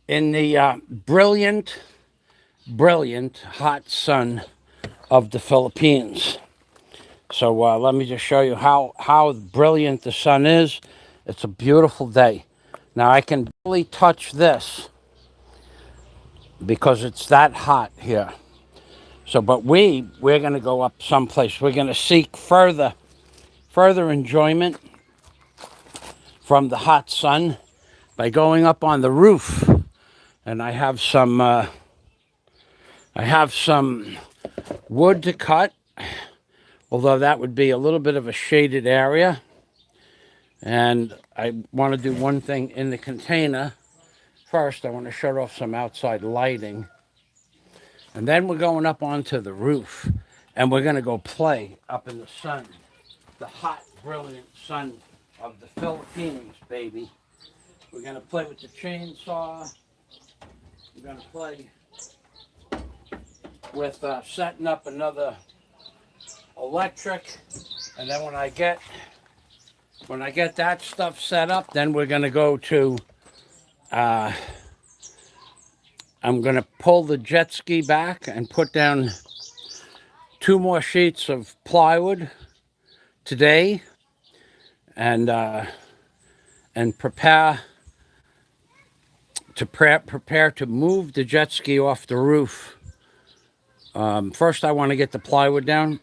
in the brilliant, brilliant hot sun of the Philippines. So let me just show you how brilliant the sun is. It's a beautiful day. Now I can barely touch this because it's that hot here. So, but we're going to go up someplace. We're going to seek further enjoyment from the hot sun by going up on the roof. And I have some wood to cut, although that would be a little bit of a shaded area. And I want to do one thing in the container. First, I want to shut off some outside lighting. And then we're going up onto the roof. And we're going to go play up in the sun. The hot, brilliant sun of the Philippines, baby. We're going to play with the chainsaw. We're going to play with setting up another electric. And then when I get that stuff set up, then we're going to go to, I'm going to pull the jet ski back and put down 2 more sheets of plywood today and prepare to move the jet ski off the roof. First, I want to get the plywood down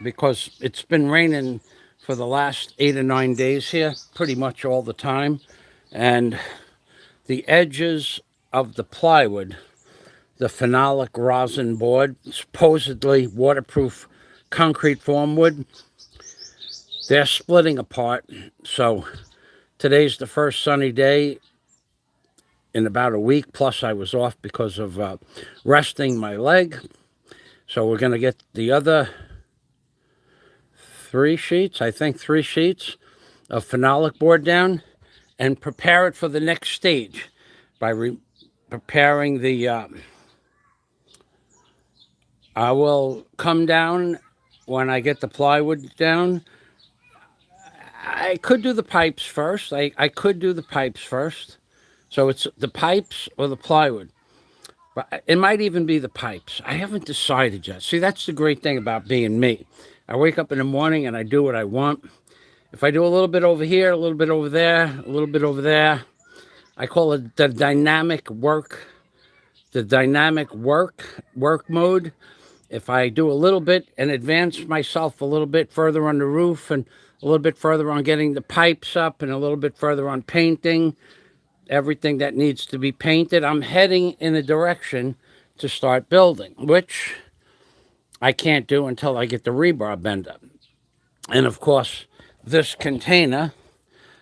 because it's been raining for the last 8 or 9 days here, pretty much all the time. And the edges of the plywood, the phenolic rosin board, supposedly waterproof concrete form wood, they're splitting apart. So today's the first sunny day in about a week, plus I was off because of resting my leg. So we're going to get the other 3 sheets of phenolic board down and prepare it for the next stage by preparing the, I will come down when I get the plywood down. I could do the pipes first. I could do the pipes first. So it's the pipes or the plywood. But it might even be the pipes. I haven't decided yet. See, that's the great thing about being me. I wake up in the morning and I do what I want. If I do a little bit over here, a little bit over there, a little bit over there, I call it the dynamic work mode. If I do a little bit and advance myself a little bit further on the roof and a little bit further on getting the pipes up and a little bit further on painting everything that needs to be painted, I'm heading in a direction to start building, which I can't do until I get the rebar bend up. And of course, this container,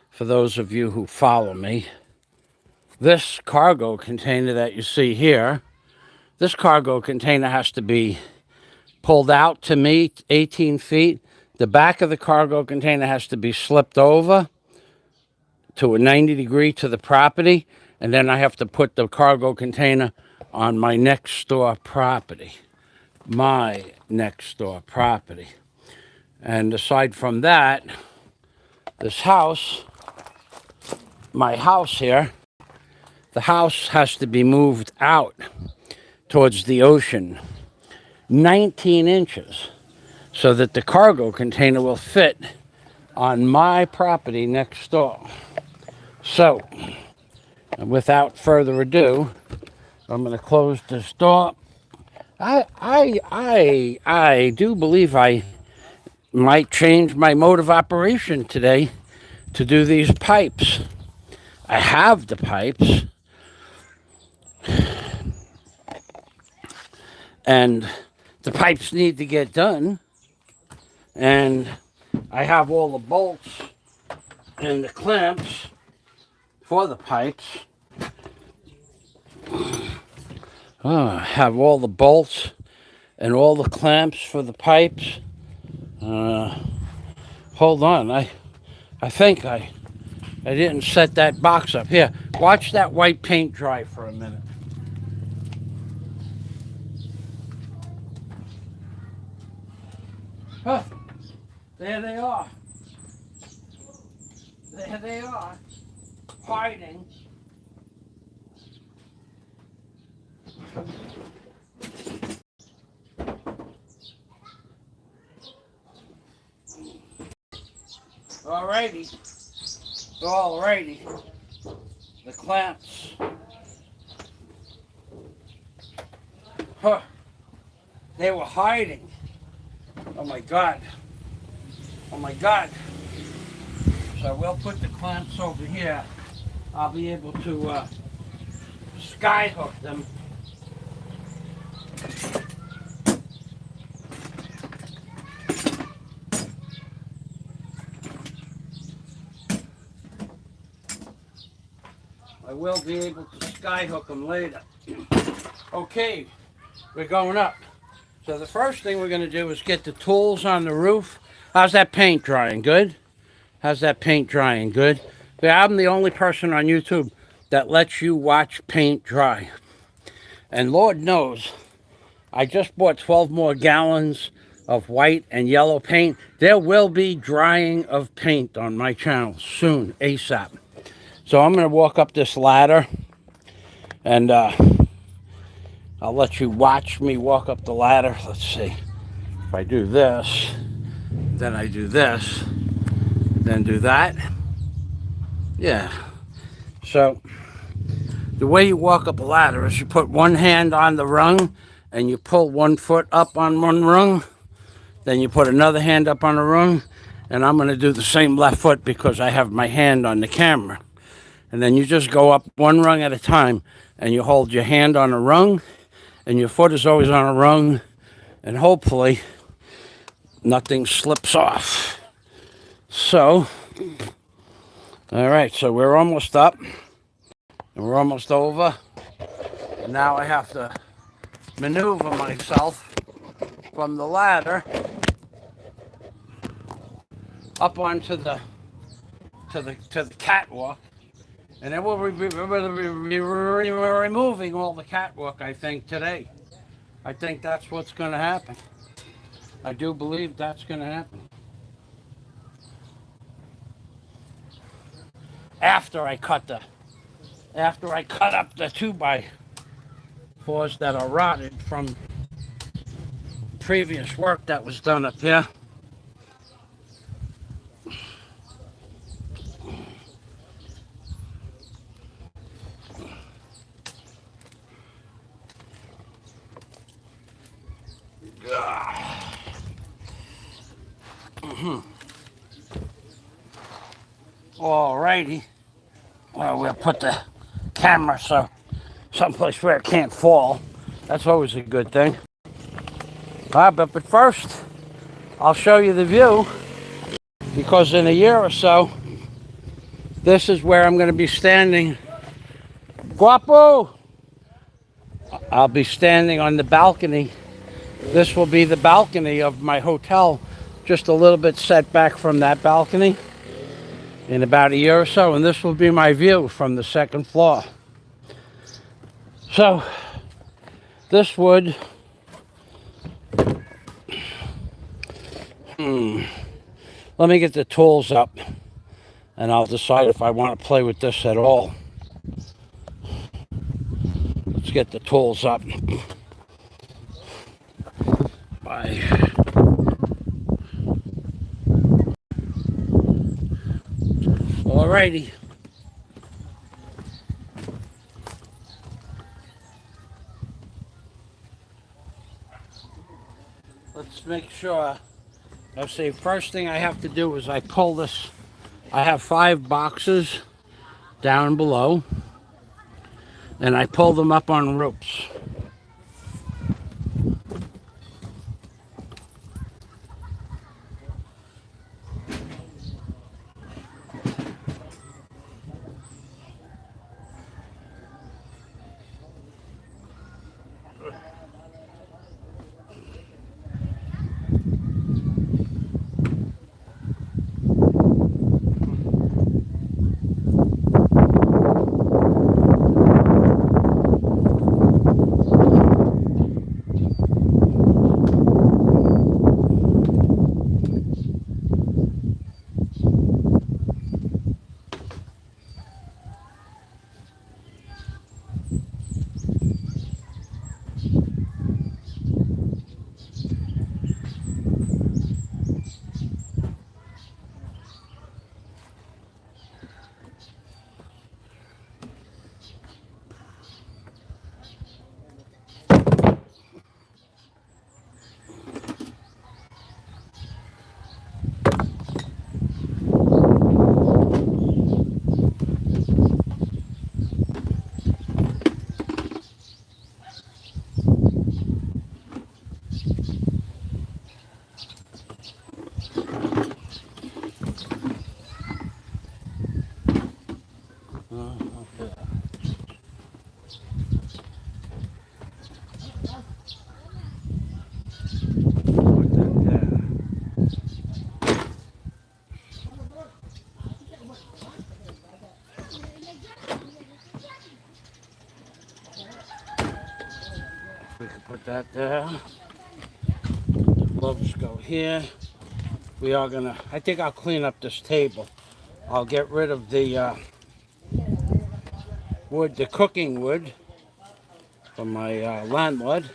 for those of you who follow me, this cargo container that you see here, this cargo container has to be pulled out to me 18 feet. The back of the cargo container has to be slipped over to a 90 degree to the property, and then I have to put the cargo container on my next door property. And aside from that, this house, my house here, the house has to be moved out towards the ocean 19 inches so that the cargo container will fit on my property next door. So, without further ado, I'm going to close this door. I do believe I might change my mode of operation today to do these pipes. I have the pipes, and the pipes need to get done, and I have all the bolts and the clamps for the pipes. I have all the bolts and all the clamps for the pipes. Hold on, I think I didn't set that box up. Here, watch that white paint dry for a minute. Huh, there they are. There they are, hiding Alrighty. Alrighty. The clamps. Huh. They were hiding. Oh my God. Oh my God. So we'll put the clamps over here. I'll be able to sky hook them. I will be able to sky hook them later. Okay, we're going up. So the first thing we're going to do is get the tools on the roof. How's that paint drying? Good? How's that paint drying? Good? Yeah, I'm the only person on YouTube that lets you watch paint dry. And Lord knows, I just bought 12 more gallons of white and yellow paint. There will be drying of paint on my channel soon, ASAP. So I'm going to walk up this ladder, and I'll let you watch me walk up the ladder. Let's see. If I do this, then I do this, then do that. Yeah. So the way you walk up a ladder is you put one hand on the rung and you pull 1 foot up on one rung. Then you put another hand up on the rung, and I'm going to do the same left foot because I have my hand on the camera. And then you just go up one rung at a time, and you hold your hand on a rung, and your foot is always on a rung, and hopefully nothing slips off. So, all right, so we're almost up, and we're almost over. And now I have to maneuver myself from the ladder up onto the catwalk. And then we'll be removing all the catwalk, I think, today. I think that's what's going to happen. I do believe that's going to happen. After I cut up the 2x4s that are rotted from previous work that was done up here. Alrighty. Well, we'll put the camera someplace where it can't fall. That's always a good thing. But first, I'll show you the view, because in a year or so, this is where I'm going to be standing. Guapo! I'll be standing on the balcony. This will be the balcony of my hotel, just a little bit set back from that balcony in about a year or so, and this will be my view from the second floor. So this would let me get the tools up, and I'll decide if I want to play with this at all. Let's get the tools up. Bye. Alrighty. Let's make sure. Let's see, first thing I have to do is I pull this. I have 5 boxes down below, and I pull them up on ropes. We can put that there. The gloves go here. We are gonna, I think I'll clean up this table. I'll get rid of the wood, the cooking wood from my landlord.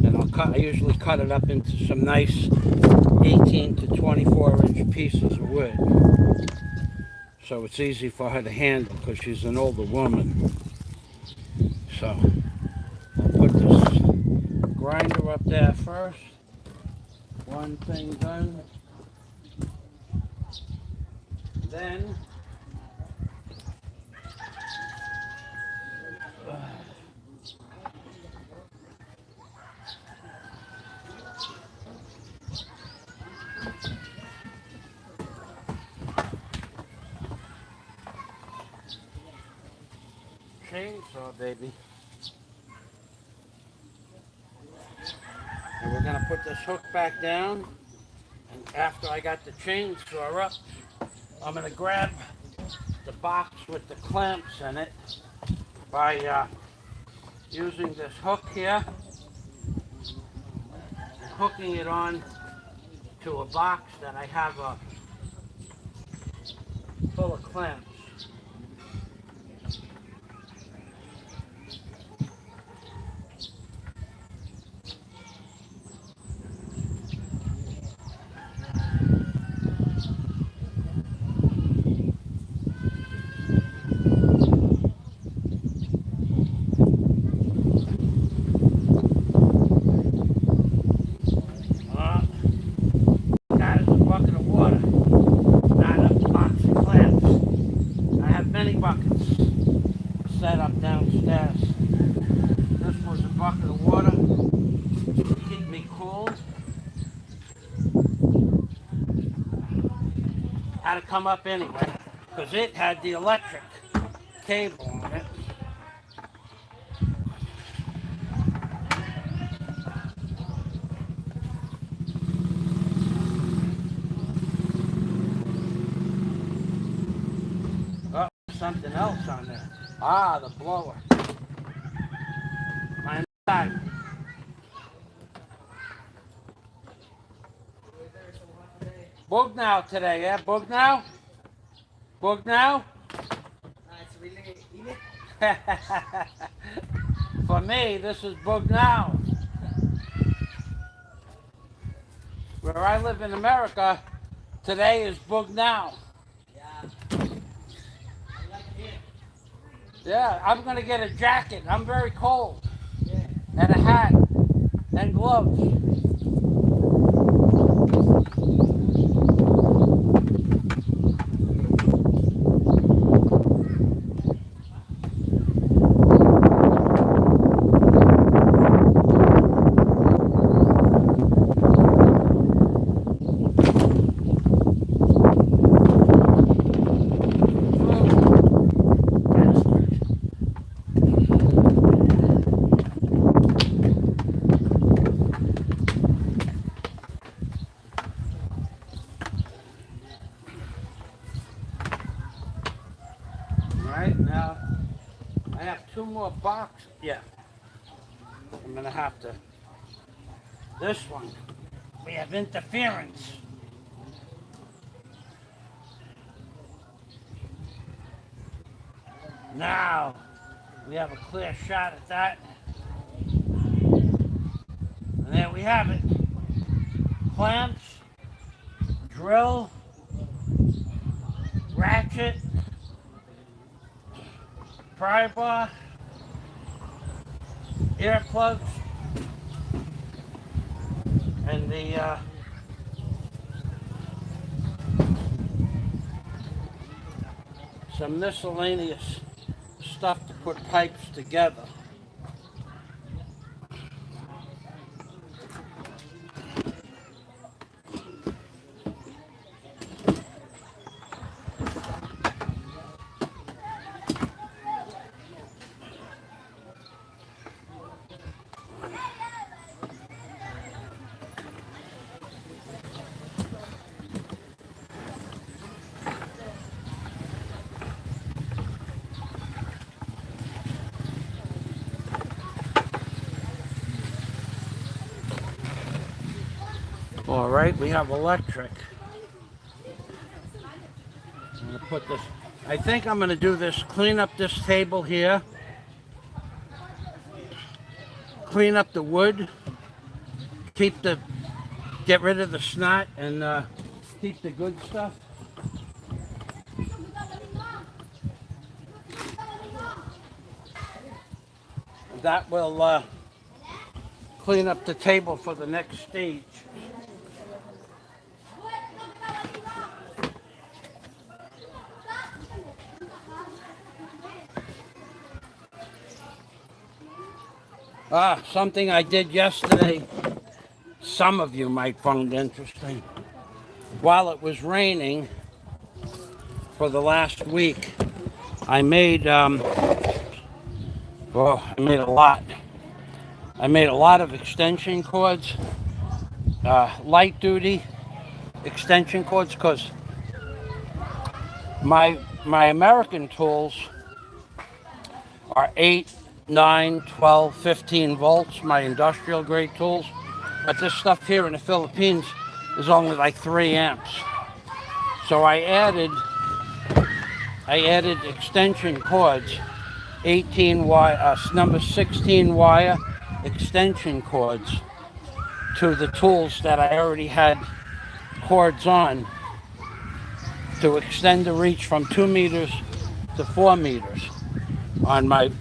And I usually cut it up into some nice 18 to 24 inch pieces of wood. So it's easy for her to handle because she's an older woman. So I'll put this grinder up there first. One thing done. Then chainsaw, baby. And we're gonna put this hook back down. And after I got the chainsaw up, I'm gonna grab the box with the clamps in it by using this hook here and hooking it on to a box that I have full of clamps. That is a bucket of water, not a box of clamps. I have many buckets set up downstairs. This was a bucket of water to keep me cool. Had to come up anyway because it had the electric cable on it. Oh, something else on there. Ah, the blower. Find that. Bug now today, yeah? Bug now? Bug now? For me, this is bug now. Where I live in America, today is bug now. Yeah, I'm gonna get a jacket. I'm very cold. And a hat and gloves. Right now, I have two more boxes. Yeah, I'm gonna have to. This one, we have interference. Now, we have a clear shot at that. And there we have it. Clamps, drill, ratchet, pry bar, earplugs, and the some miscellaneous stuff to put pipes together. All right, we have electric. I'm gonna put this, I think I'm gonna do this, clean up this table here, clean up the wood, get rid of the snot and keep the good stuff. That will clean up the table for the next stage. Something I did yesterday, some of you might find interesting. While it was raining for the last week, I made I made a lot. I made a lot of extension cords, light duty extension cords, because my American tools are 8, 9, 12, 15 volts, my industrial grade tools. But this stuff here in the Philippines is only like 3 amps. So I added extension cords, 18 wire, number 16 wire extension cords to the tools that I already had cords on to extend the reach from 2 meters to 4 meters on my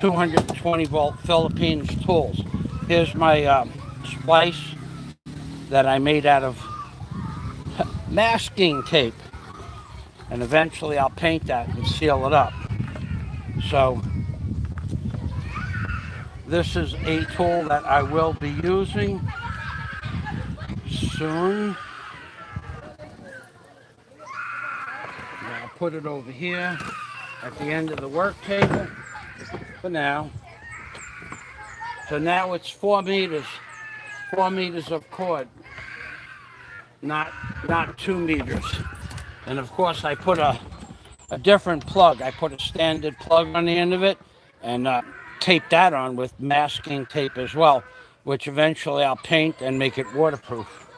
220 volt Philippines tools. Here's my splice that I made out of masking tape, and eventually I'll paint that and seal it up. So this is a tool that I will be using soon. I'll put it over here at the end of the work table for now. So now it's 4 meters of cord, not 2 meters. And of course I put a different plug. I put a standard plug on the end of it and tape that on with masking tape as well, which eventually I'll paint and make it waterproof.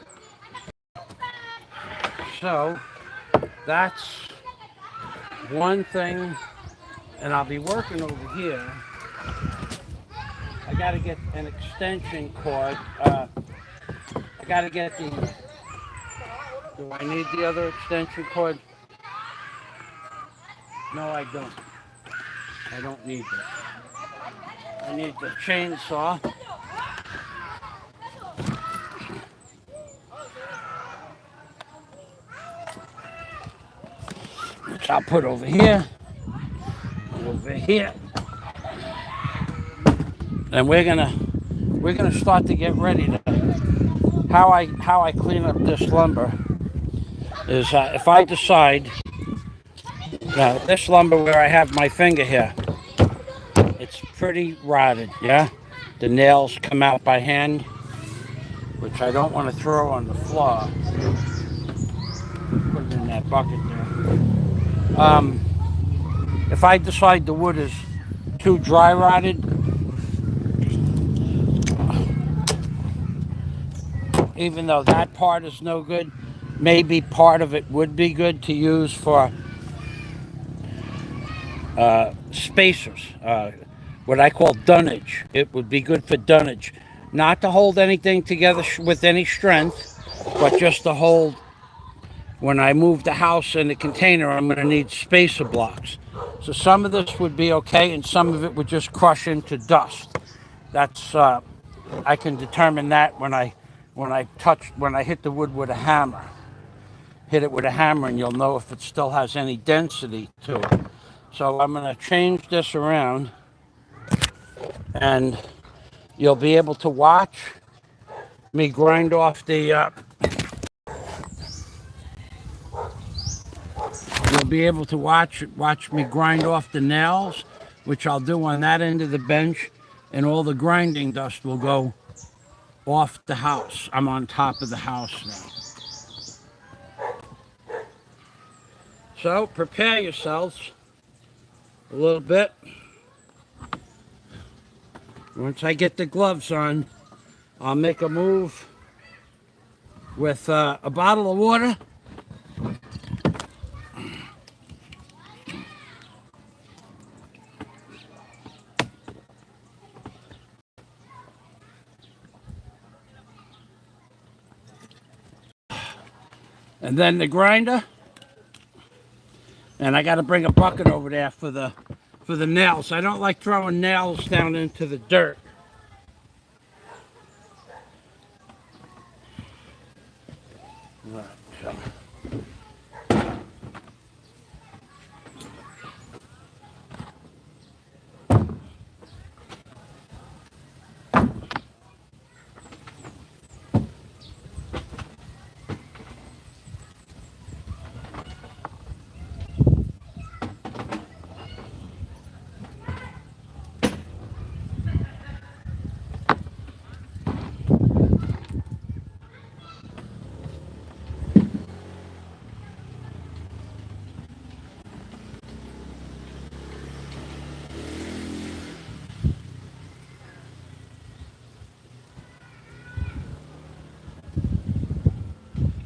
So that's one thing, and I'll be working over here. I gotta get an extension cord. I gotta get the, do I need the other extension cord? No, I don't. I don't need that. I need the chainsaw. Which I'll put over here. Over here. And we're gonna start to get ready to, how I clean up this lumber is if I decide, now this lumber where I have my finger here, it's pretty rotted, yeah? The nails come out by hand, which I don't want to throw on the floor. Put it in that bucket there. If I decide the wood is too dry rotted, even though that part is no good, maybe part of it would be good to use for spacers, what I call dunnage. It would be good for dunnage. Not to hold anything together with any strength, but just to hold, when I move the house in the container, I'm going to need spacer blocks. So some of this would be okay, and some of it would just crush into dust. That's, I can determine that when I hit the wood with a hammer. Hit it with a hammer and you'll know if it still has any density to it. So I'm going to change this around and you'll be able to watch me grind off the you'll be able to watch me grind off the nails, which I'll do on that end of the bench, and all the grinding dust will go off the house. I'm on top of the house now. So prepare yourselves a little bit. Once I get the gloves on, I'll make a move with a bottle of water. And then the grinder. And I got to bring a bucket over there for the nails. I don't like throwing nails down into the dirt. Right, so.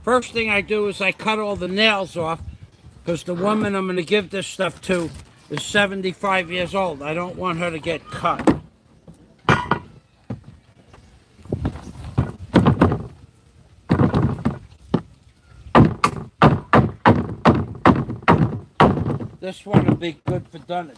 First thing I do is I cut all the nails off, because the woman I'm going to give this stuff to is 75 years old. I don't want her to get cut. This one will be good for dunnage.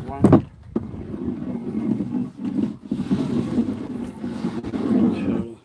One, two.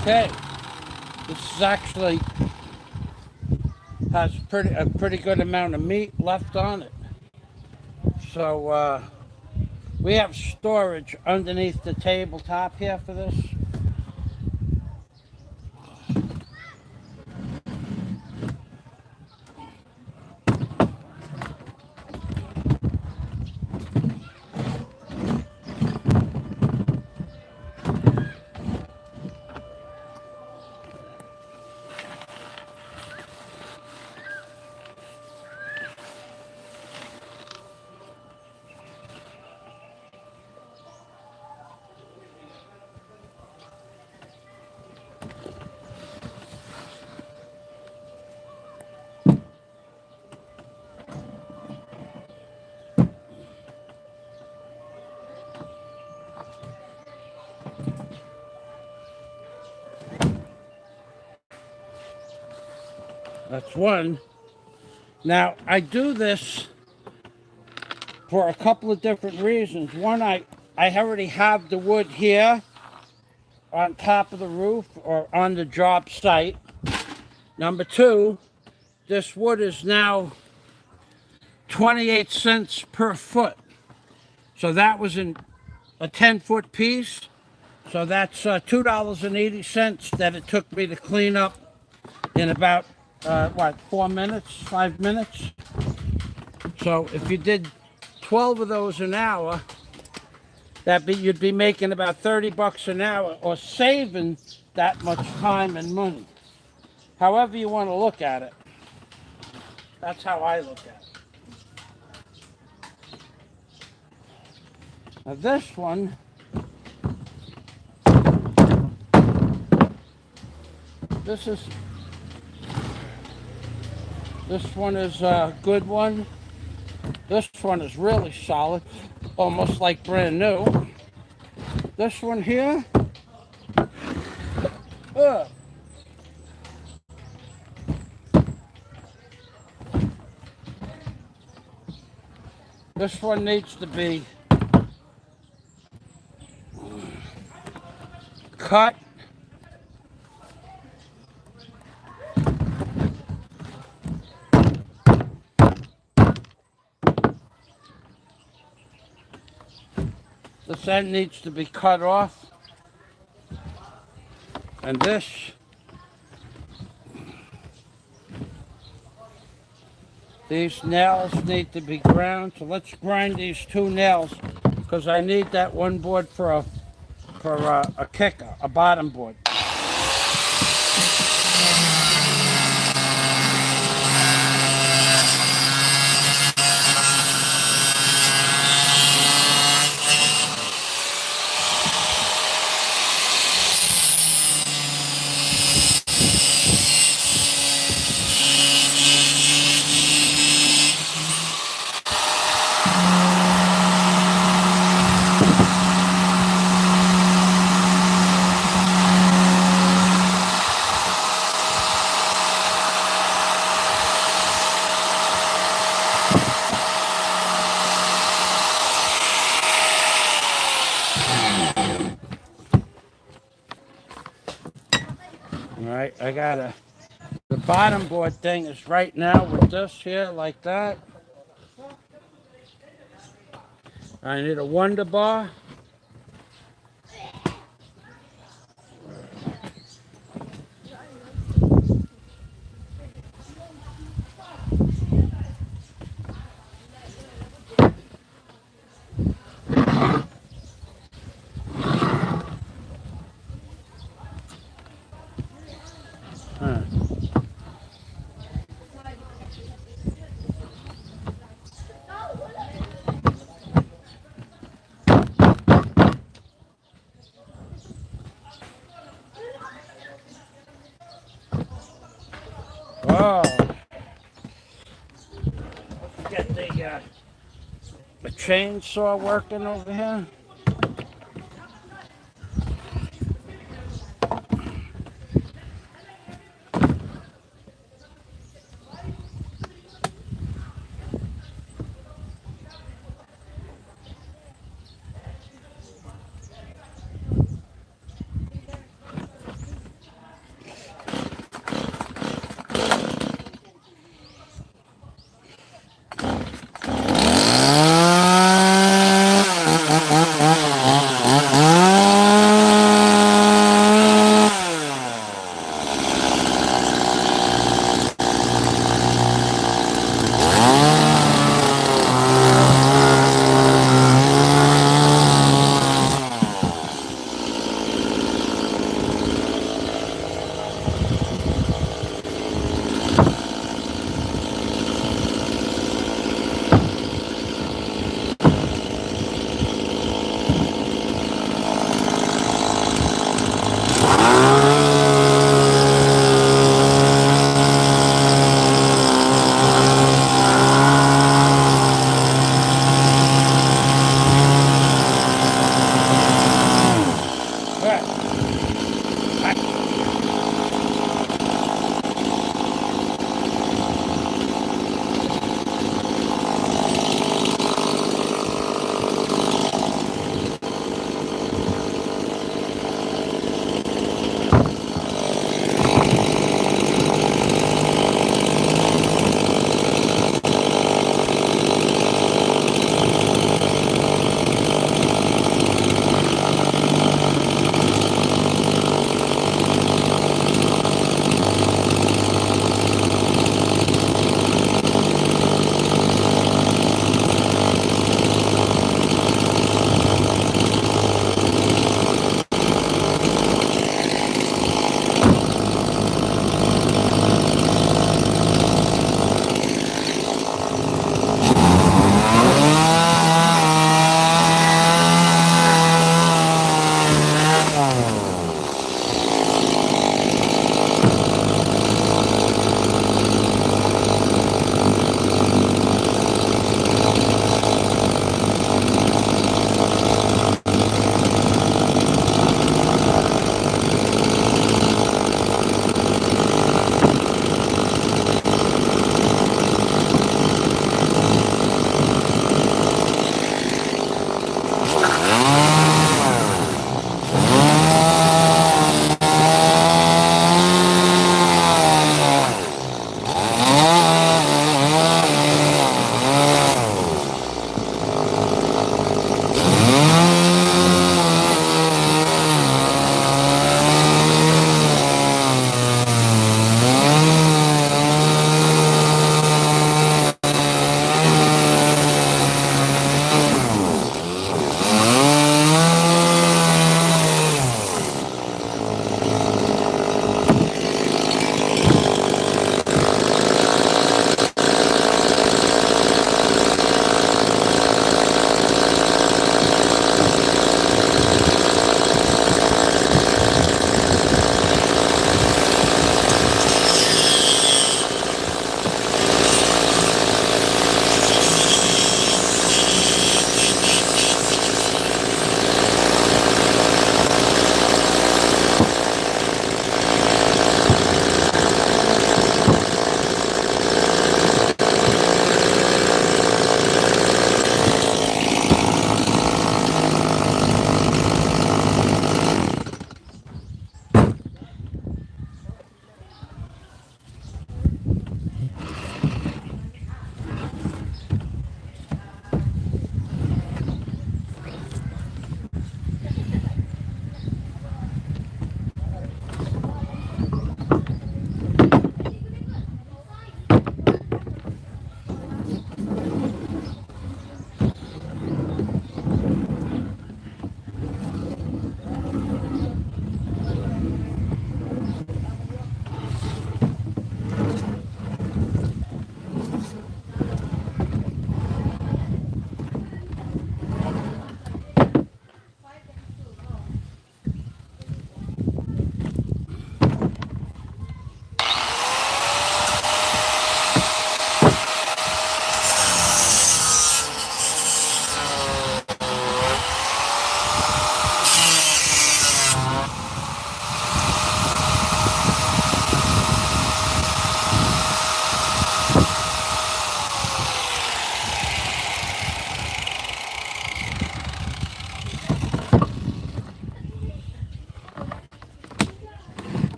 Okay, this is actually has a pretty good amount of meat left on it. So we have storage underneath the tabletop here for this. That's one. Now, I do this for a couple of different reasons. One, I already have the wood here on top of the roof or on the job site. Number two, this wood is now 28 cents per foot. So that was in a 10-foot piece. So that's $2.80 that it took me to clean up in about, 4 minutes, 5 minutes? So if you did 12 of those an hour, you'd be making about 30 bucks an hour or saving that much time and money. However you want to look at it. That's how I look at it. Now this one, this one is a good one. This one is really solid, almost like brand new. This one here, this one needs to be cut. This end needs to be cut off. And these nails need to be ground. So let's grind these two nails because I need that one board for a kicker, a bottom board. All right, the bottom board thing is right now with this here, like that. I need a Wonder Bar. Oh, let's get the chainsaw working over here.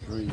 Three.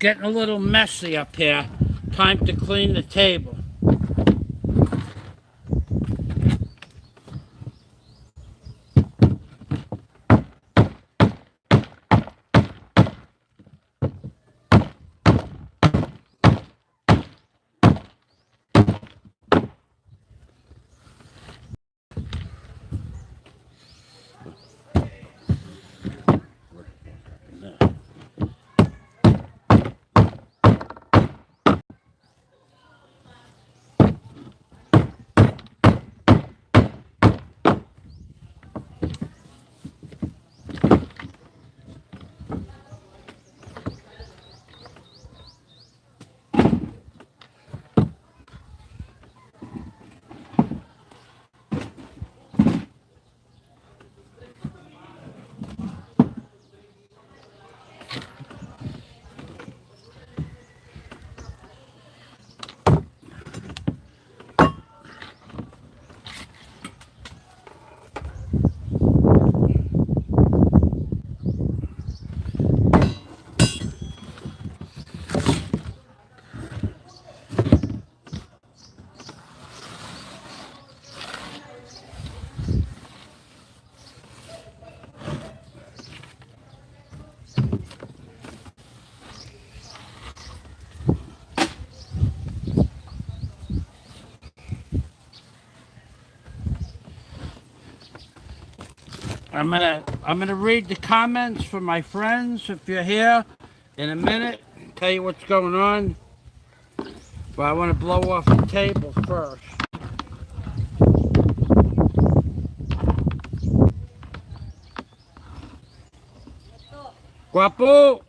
Getting a little messy up here. Time to clean the table. I'm gonna read the comments from my friends if you're here in a minute. Tell you what's going on. But I want to blow off the table first. Guapo!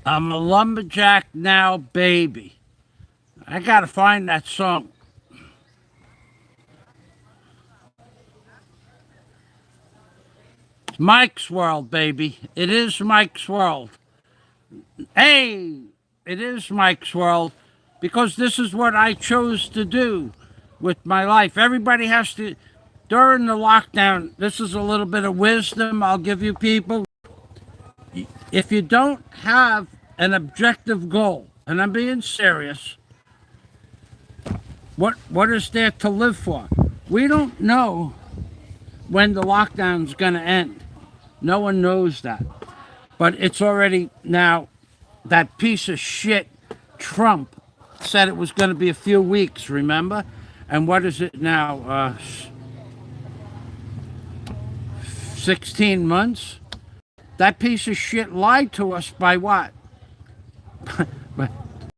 I'm a lumberjack now, baby. I gotta find that song. It's Mike's World, baby. It is Mike's World. Hey, it is Mike's World because this is what I chose to do with my life. Everybody has to, during the lockdown, this is a little bit of wisdom I'll give you people. If you don't have an objective goal, and I'm being serious, what is there to live for? We don't know when the lockdown's going to end. No one knows that. But it's already now, that piece of shit, Trump, said it was going to be a few weeks, remember? And what is it now? 16 months? That piece of shit lied to us by what?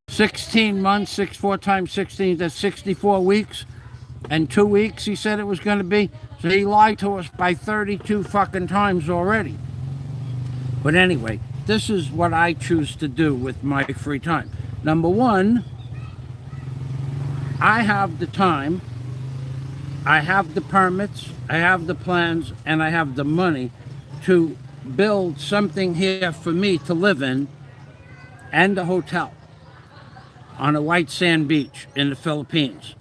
16 months, 4 times 16, that's 64 weeks. And 2 weeks he said it was going to be. So he lied to us by 32 fucking times already. But anyway, this is what I choose to do with my free time. Number one, I have the time, I have the permits, I have the plans, and I have the money to build something here for me to live in and a hotel on a white sand beach in the Philippines.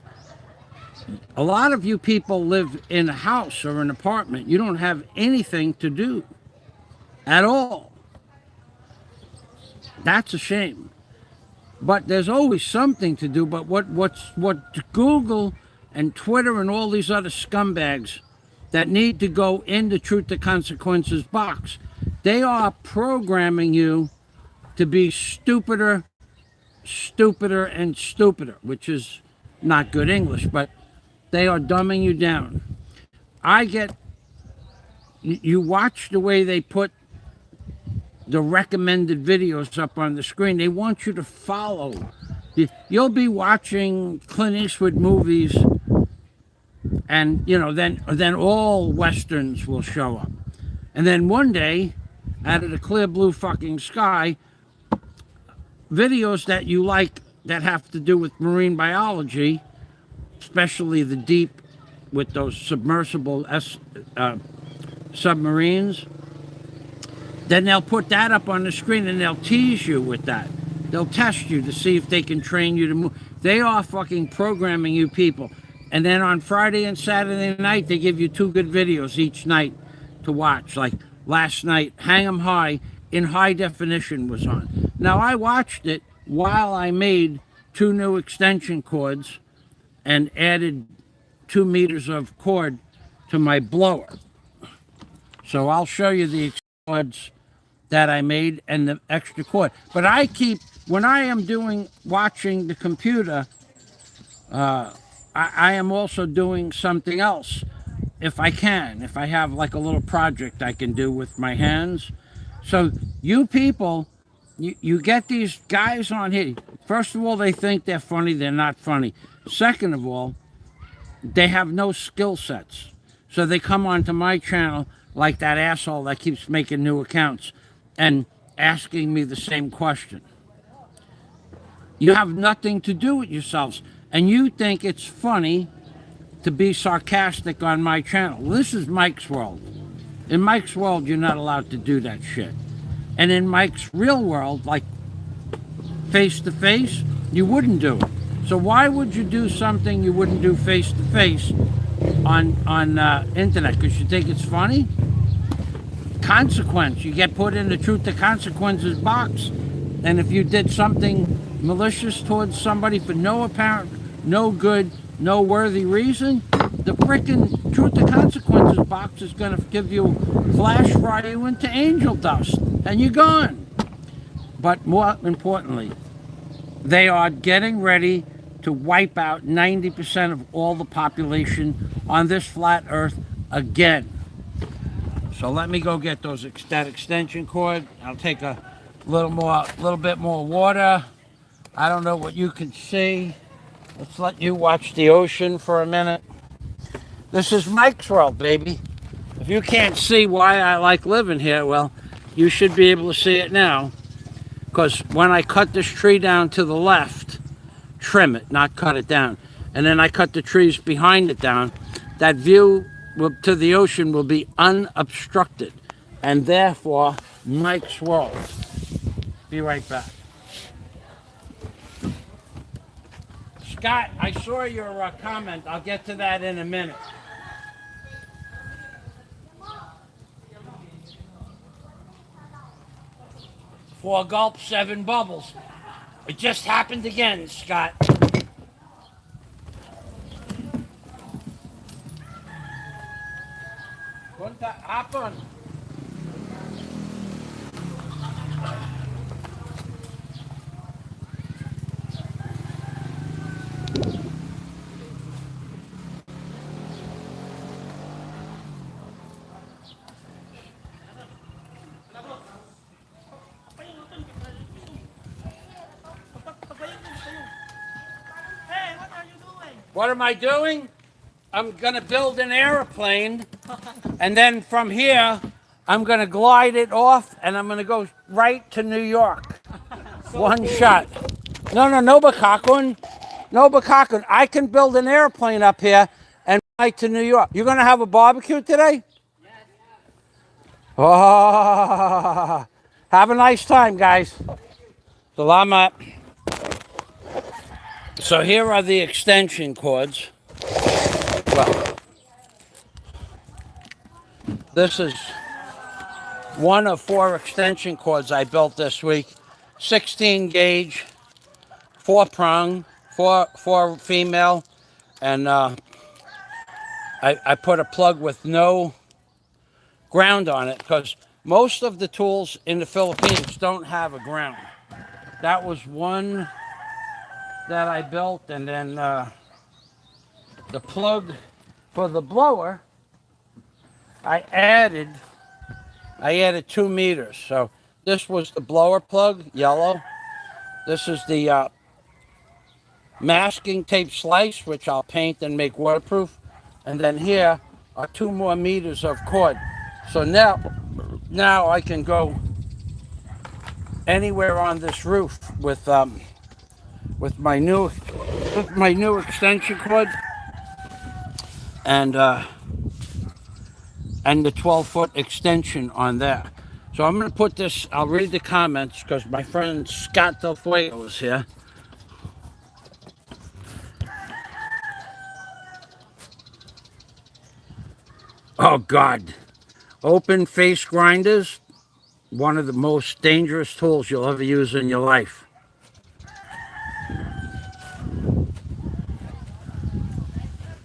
A lot of you people live in a house or an apartment. You don't have anything to do at all. That's a shame. But there's always something to do. But what Google and Twitter and all these other scumbags that need to go in the truth or consequences box, they are programming you to be stupider, and stupider, which is not good English, but they are dumbing you down. You watch the way they put the recommended videos up on the screen. They want you to follow. You'll be watching Clint Eastwood movies, and then all westerns will show up. And then one day, out of the clear blue fucking sky, videos that you like that have to do with marine biology, especially the deep with those submersible submarines, then they'll put that up on the screen and they'll tease you with that. They'll test you to see if they can train you to move. They are fucking programming you people. And then on Friday and Saturday night, they give you 2 good videos each night to watch. Like last night, Hang 'em High in high definition was on. Now, I watched it while I made 2 new extension cords and added 2 meters of cord to my blower. So I'll show you the cords that I made and the extra cord. But when I am watching the computer, I am also doing something else if I have like a little project I can do with my hands. So you people You get these guys on here. First of all, they think they're funny. They're not funny. Second of all, they have no skill sets. So they come onto my channel like that asshole that keeps making new accounts and asking me the same question. You have nothing to do with yourselves. And you think it's funny to be sarcastic on my channel. This is Mike's world. In Mike's world, you're not allowed to do that shit. And in Mike's real world, like face to face, you wouldn't do it. So why would you do something you wouldn't do face to face on internet? Because you think it's funny? Consequence. You get put in the truth to consequences box. And if you did something malicious towards somebody for no apparent, no good, no worthy reason, the frickin' truth to consequences box is going to give you, flash fry you into angel dust, and you're gone. But more importantly, they are getting ready to wipe out 90% of all the population on this flat earth again. So let me go get that extension cord. I'll take a little bit more water. I don't know what you can see. Let's let you watch the ocean for a minute. This is Mike's world, baby. If you can't see why I like living here, well, you should be able to see it now. Because when I cut this tree down to the left, trim it, not cut it down, and then I cut the trees behind it down, that view to the ocean will be unobstructed. And therefore, Mike's world. Be right back. Scott, I saw your comment. I'll get to that in a minute. 4 gulps, 7 bubbles. It just happened again, Scott. What happened? What am I doing? I'm going to build an airplane, and then from here, I'm going to glide it off, and I'm going to go right to New York. So one cool. Shot. No bakakun. No bakakun. I can build an airplane up here and fly to New York. You're going to have a barbecue today? Yes. Oh, have a nice time, guys. Salamat. So here are the extension cords. Well, this is one of 4 extension cords I built this week. 16 gauge, 4 prong, 4 female, and I put a plug with no ground on it because most of the tools in the Philippines don't have a ground. That was one that I built, and then the plug for the blower, I added 2 meters. So this was the blower plug, yellow. This is the masking tape slice, which I'll paint and make waterproof. And then here are 2 more meters of cord. So now I can go anywhere on this roof with my new extension cord and the 12-foot extension on there. So I'm going to put this, I'll read the comments because my friend Scott Del Fuego is here. Oh God. Open face grinders, one of the most dangerous tools you'll ever use in your life.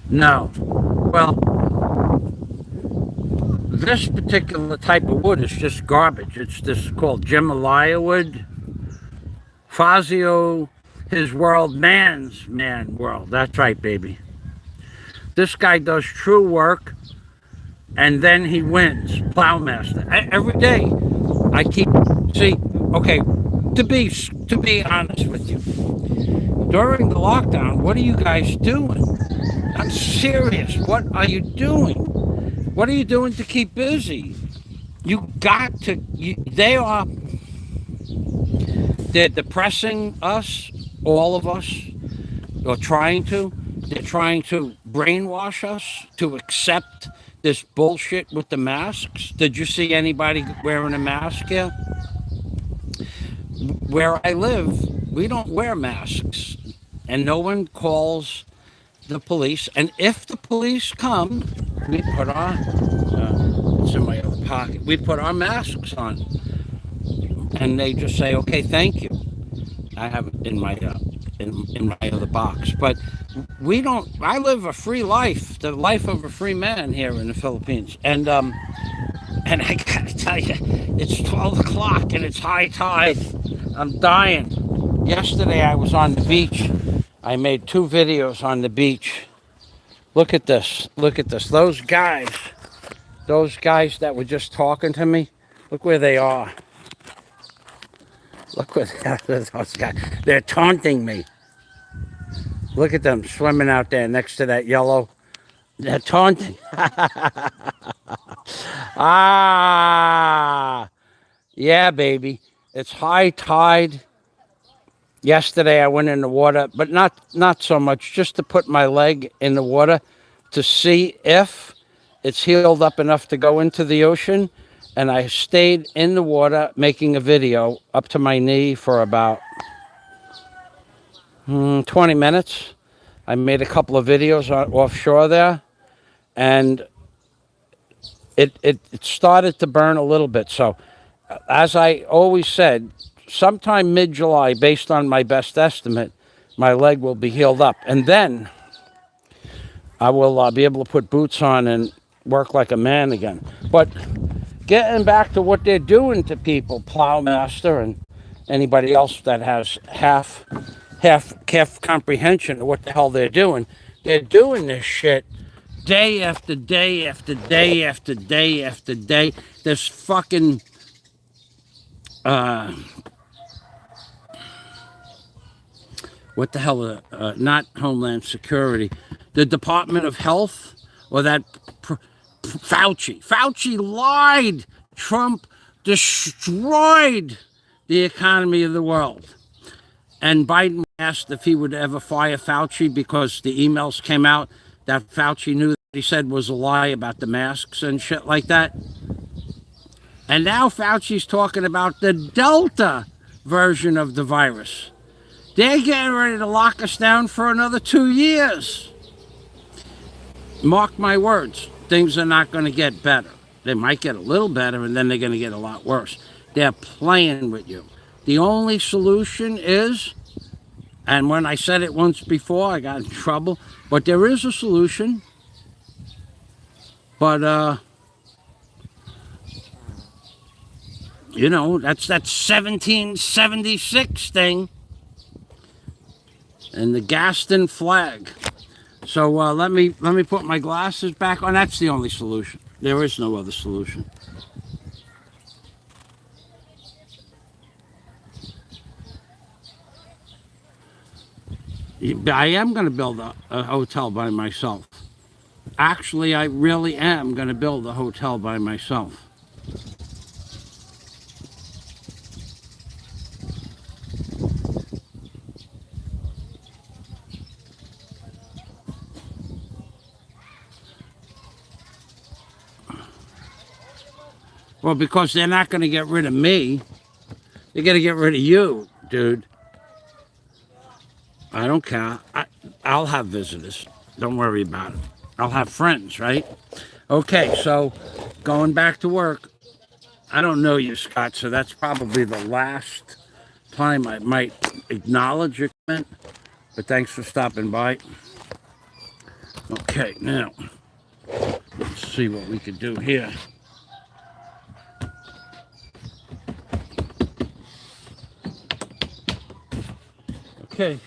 No. Well, this particular type of wood is just garbage. It's this called Gemalaya wood. Fazio, his world, man's man world. That's right, baby. This guy does true work, and then he wins. Plowmaster. Every day, I keep, see, okay, To be honest with you, during the lockdown, what are you guys doing? I'm serious. What are you doing? What are you doing to keep busy? You got to. They are. They're depressing us, all of us, or trying to. They're trying to brainwash us to accept this bullshit with the masks. Did you see anybody wearing a mask here? Where I live, we don't wear masks, and no one calls the police. And if the police come, we put our it's in my other pocket. We put our masks on, and they just say, "Okay, thank you." I have it in my in my other box, but we don't. I live a free life, the life of a free man here in the Philippines, and I gotta tell you, it's 12 o'clock and it's high tide. I'm dying. Yesterday I was on the beach. I made 2 videos on the beach. Look at this. Look at this. Those guys that were just talking to me, look where they are. Look where those guys. They're taunting me. Look at them swimming out there next to that yellow. They're taunting. Ah, yeah, baby. It's high tide. Yesterday I went in the water, but not so much, just to put my leg in the water to see if it's healed up enough to go into the ocean. And I stayed in the water making a video up to my knee for about 20 minutes. I made a couple of videos offshore there, and it started to burn a little bit. So, as I always said, sometime mid-July, based on my best estimate, my leg will be healed up. And then I will be able to put boots on and work like a man again. But getting back to what they're doing to people, Plowmaster and anybody else that has half comprehension of what the hell they're doing this shit day after day after day after day after day. This fucking what the hell, not Homeland Security, the Department of Health, or that Fauci lied. Trump destroyed the economy of the world. And Biden asked if he would ever fire Fauci because the emails came out that Fauci knew that he said was a lie about the masks and shit like that. And now Fauci's talking about the Delta version of the virus. They're getting ready to lock us down for another 2 years. Mark my words, things are not going to get better. They might get a little better, and then they're going to get a lot worse. They're playing with you. The only solution is, and when I said it once before, I got in trouble, but there is a solution. But, you know, that's that 1776 thing. And the Gaston flag. So let me put my glasses back on. That's the only solution. There is no other solution. I am going to build a hotel by myself. Actually, I really am going to build a hotel by myself. Well, because they're not going to get rid of me. They're going to get rid of you, dude. I don't care. I'll have visitors. Don't worry about it. I'll have friends, right? Okay, so going back to work. I don't know you, Scott, so that's probably the last time I might acknowledge your comment. But thanks for stopping by. Okay, now, let's see what we can do here. Okay.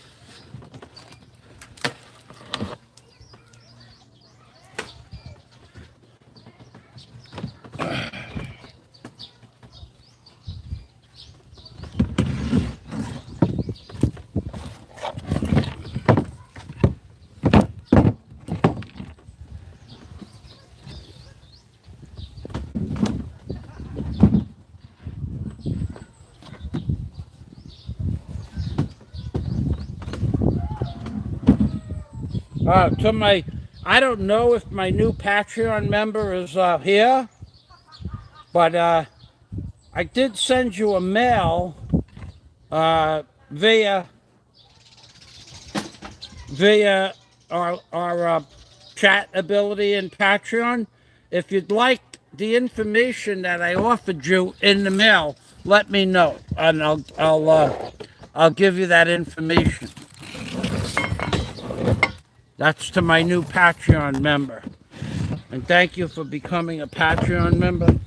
To my, I don't know if my new Patreon member is here, but I did send you a mail via our chat ability in Patreon. If you'd like the information that I offered you in the mail, let me know, and I'll give you that information. That's to my new Patreon member, and thank you for becoming a Patreon member.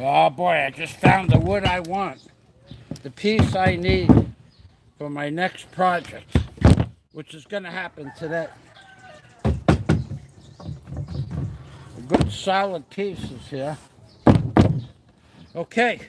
Oh boy, I just found the wood I want. The piece I need for my next project, which is going to happen today. A good solid piece is here. Okay.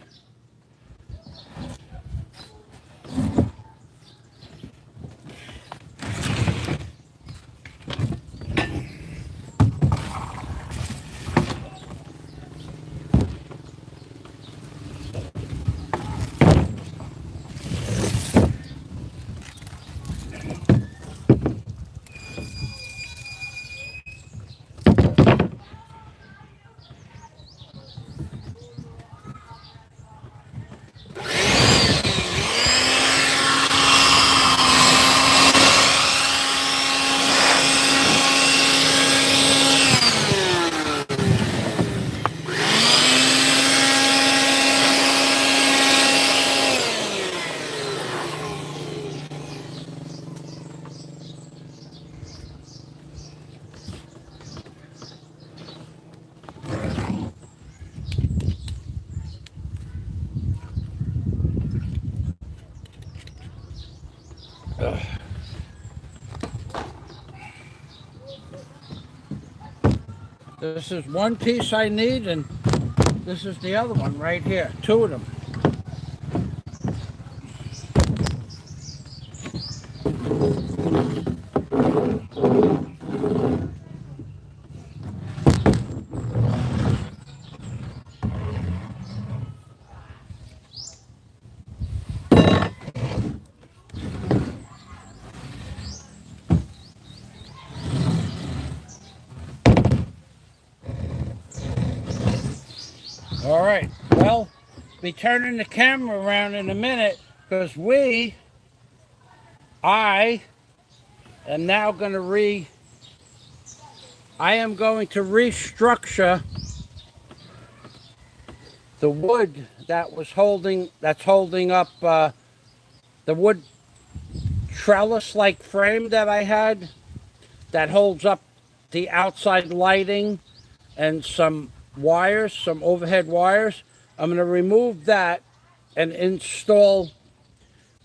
This is one piece I need, and this is the other one right here. Two of them. All right, well, be turning the camera around in a minute because I am now going to I am going to restructure the wood that's holding up the wood trellis-like frame that I had that holds up the outside lighting and some wires, some overhead wires. I'm going to remove that and install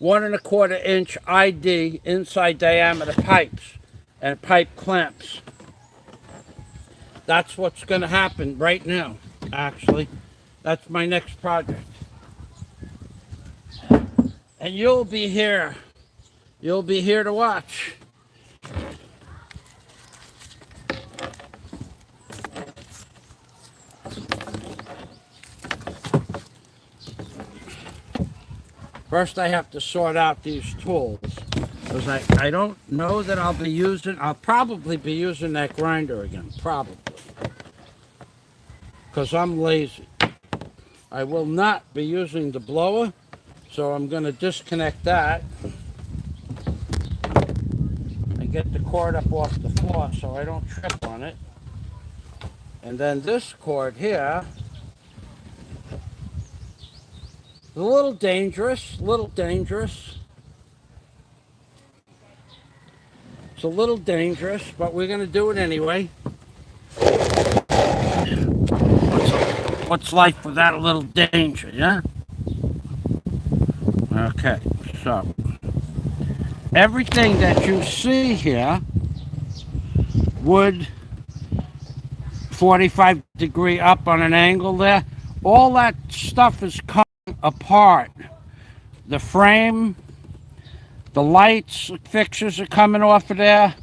1¼ inch ID inside diameter pipes and pipe clamps. That's what's going to happen right now, actually. That's my next project. And you'll be here. You'll be here to watch. First, I have to sort out these tools, because I don't know that I'll probably be using that grinder again, probably, because I'm lazy. I will not be using the blower, so I'm going to disconnect that and get the cord up off the floor so I don't trip on it. And then this cord here, a little dangerous, It's a little dangerous, but we're going to do it anyway. What's life without a little danger, yeah? Okay, so everything that you see here, wood, 45-degree up on an angle there, all that stuff is coming apart. The frame, the lights fixtures are coming off of there,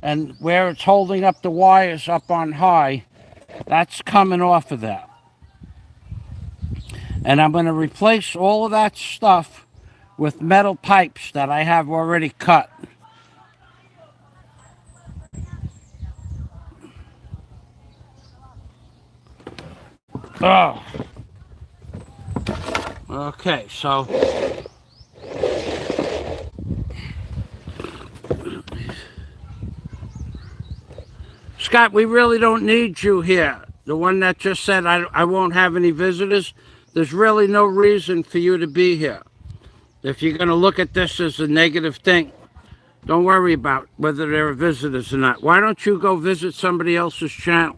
and where it's holding up the wires up on high, that's coming off of that. And I'm going to replace all of that stuff with metal pipes that I have already cut. Oh. Okay, so Scott, we really don't need you here. The one that just said I won't have any visitors. There's really no reason for you to be here. If you're going to look at this as a negative thing, don't worry about whether there are visitors or not. Why don't you go visit somebody else's channel?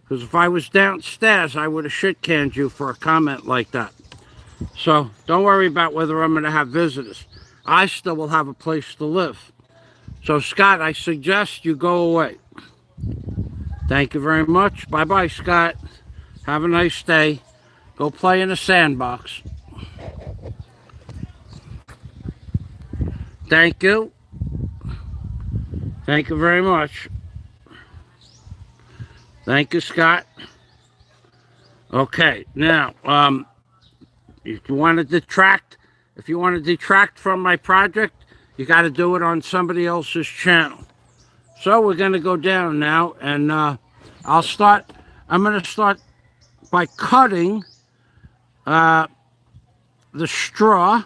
Because if I was downstairs, I would have shit-canned you for a comment like that. So don't worry about whether I'm going to have visitors. I still will have a place to live. So Scott, I suggest you go away. Thank you very much. Bye-bye, Scott. Have a nice day. Go play in the sandbox. Thank you. Thank you very much. Thank you, Scott. Okay, now, if you want to detract from my project, you got to do it on somebody else's channel. So we're going to go down now, and I'm going to start by cutting the straw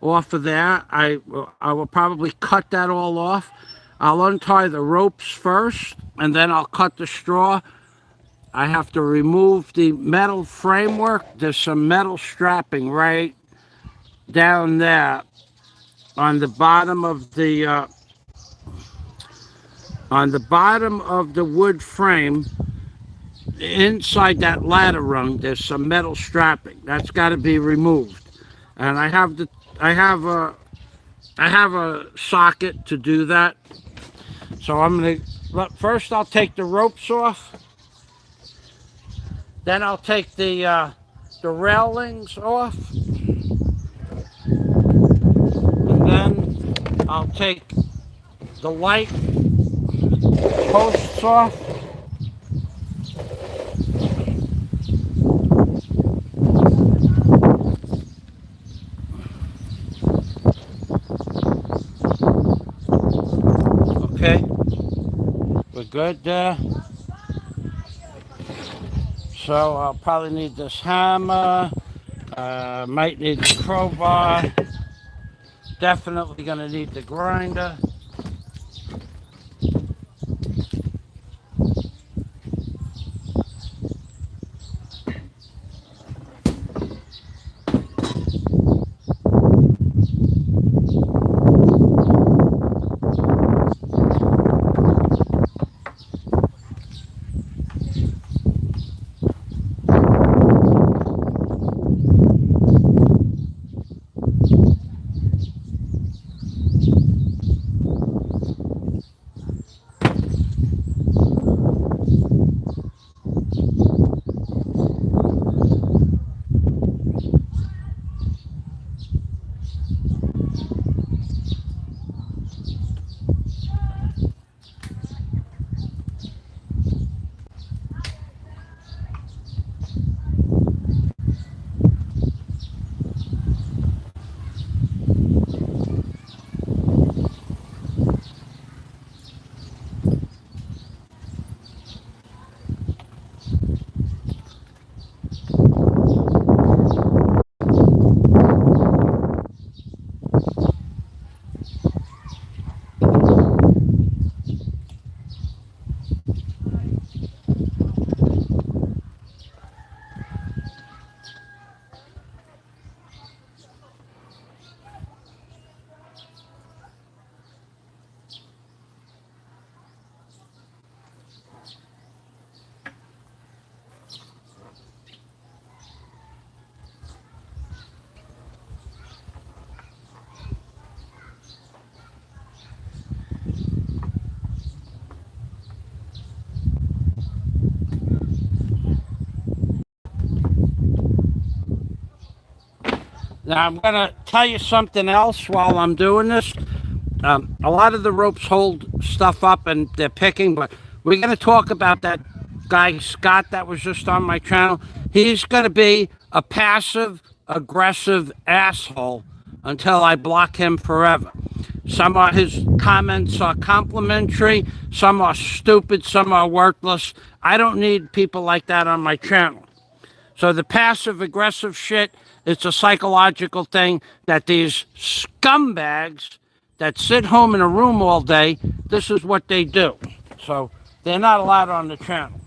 off of there. I will probably cut that all off. I'll untie the ropes first, and then I'll cut the straw. I have to remove the metal framework. There's some metal strapping right down there on the bottom of the wood frame. Inside that ladder rung, there's some metal strapping that's got to be removed, and I have a socket to do that. So first I'll take the ropes off, then I'll take the railings off, and then I'll take the light posts off. Okay, we're good there. So I'll probably need this hammer, might need the crowbar, definitely gonna need the grinder. Now I'm going to tell you something else while I'm doing this. A lot of the ropes hold stuff up and they're picking, but we're going to talk about that guy Scott that was just on my channel. He's going to be a passive aggressive asshole until I block him forever. Some of his comments are complimentary, some are stupid, some are worthless. I don't need people like that on my channel. So the passive aggressive shit, it's a psychological thing that these scumbags that sit home in a room all day, this is what they do. So they're not allowed on the channel.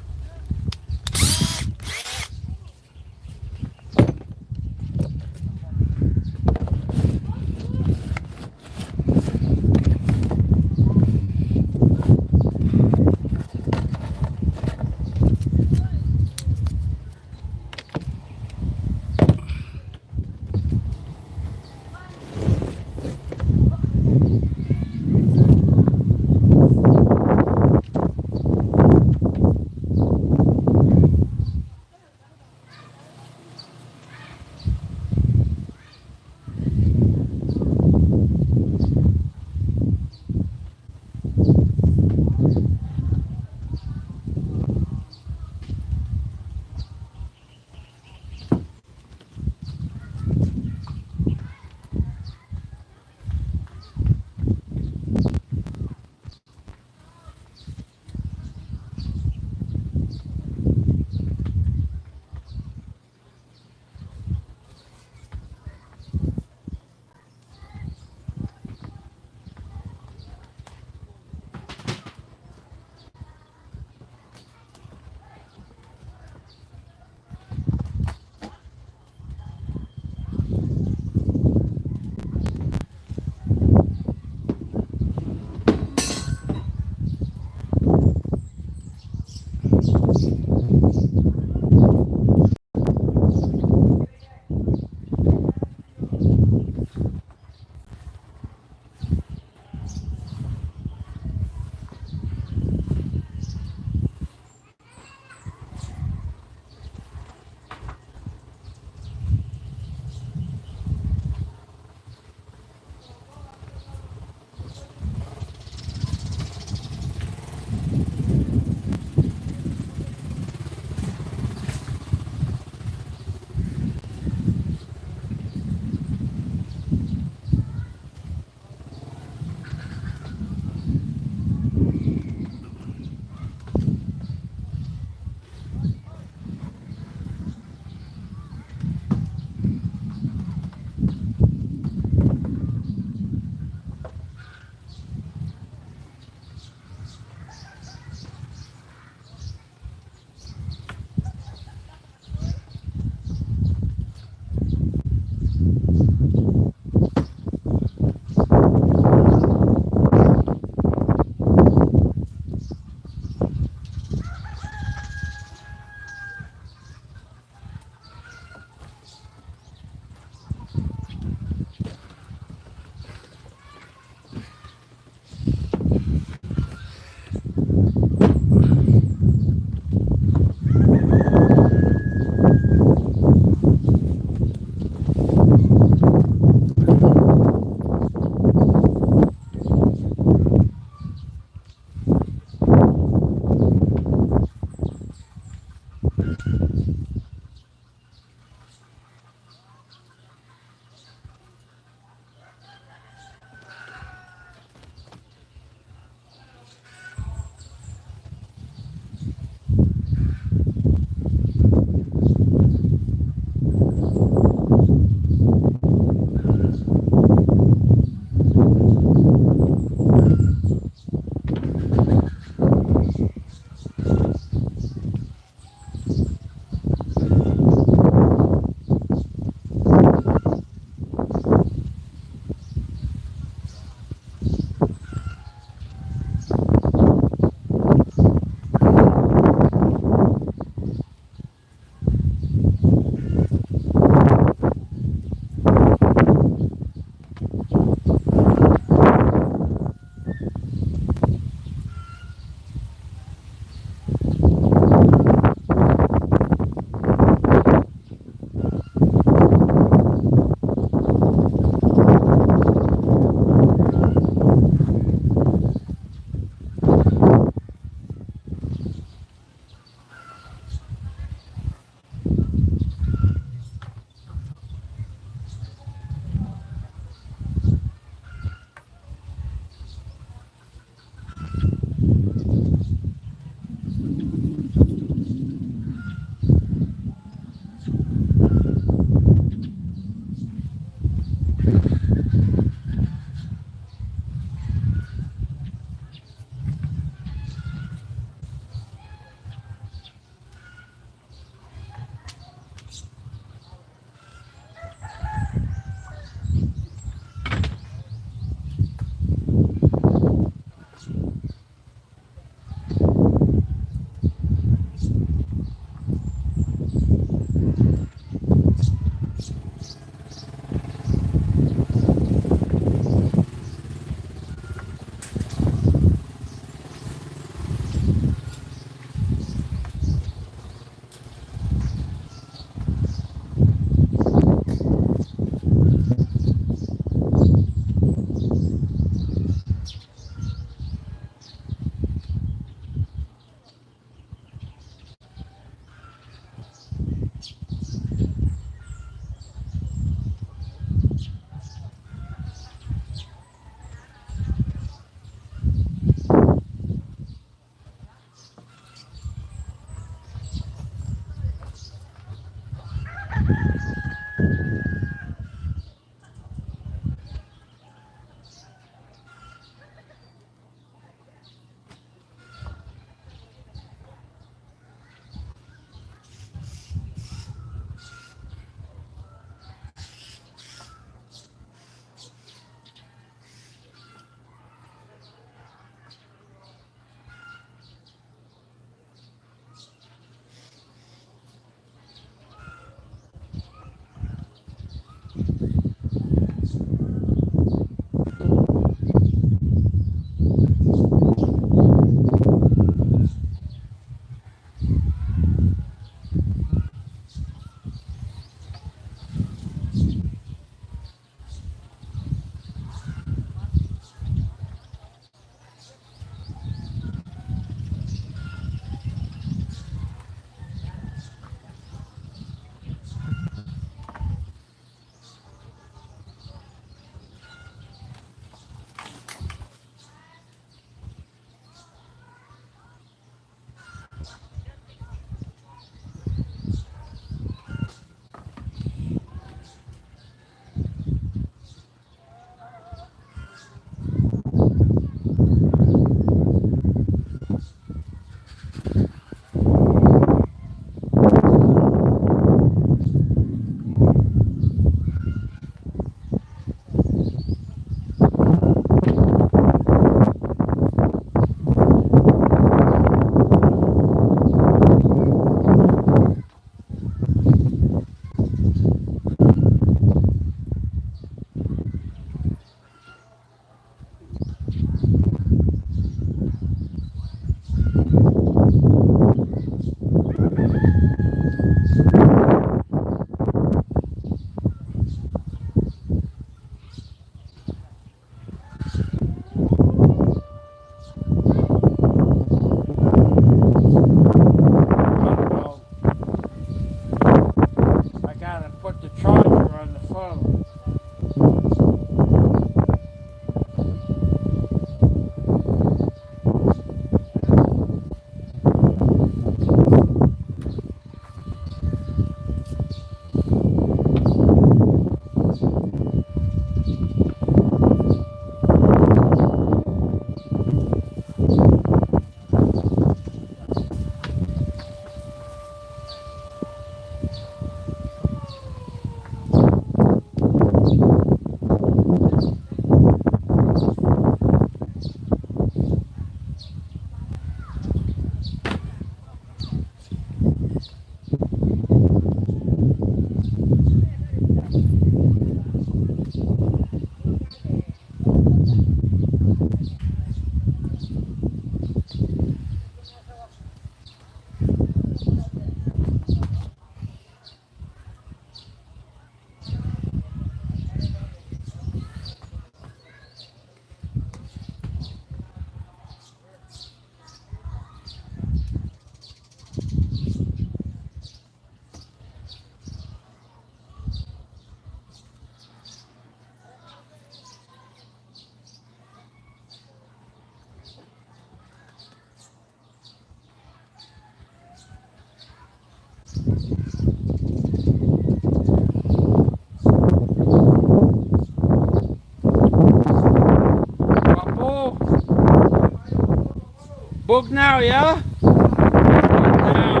Book now, yeah? Now.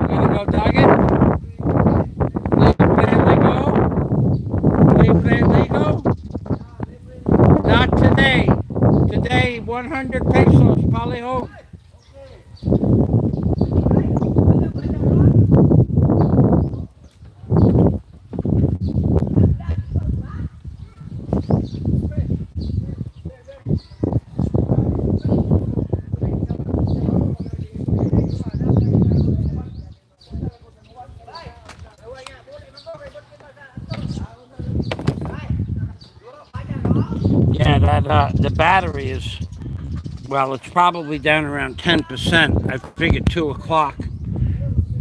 We're gonna go dog it. Libre go. Libre go. Not today. Today, 100 pesos, Paliho. Yeah, that the battery is, well, it's probably down around 10%. I figured 2 o'clock.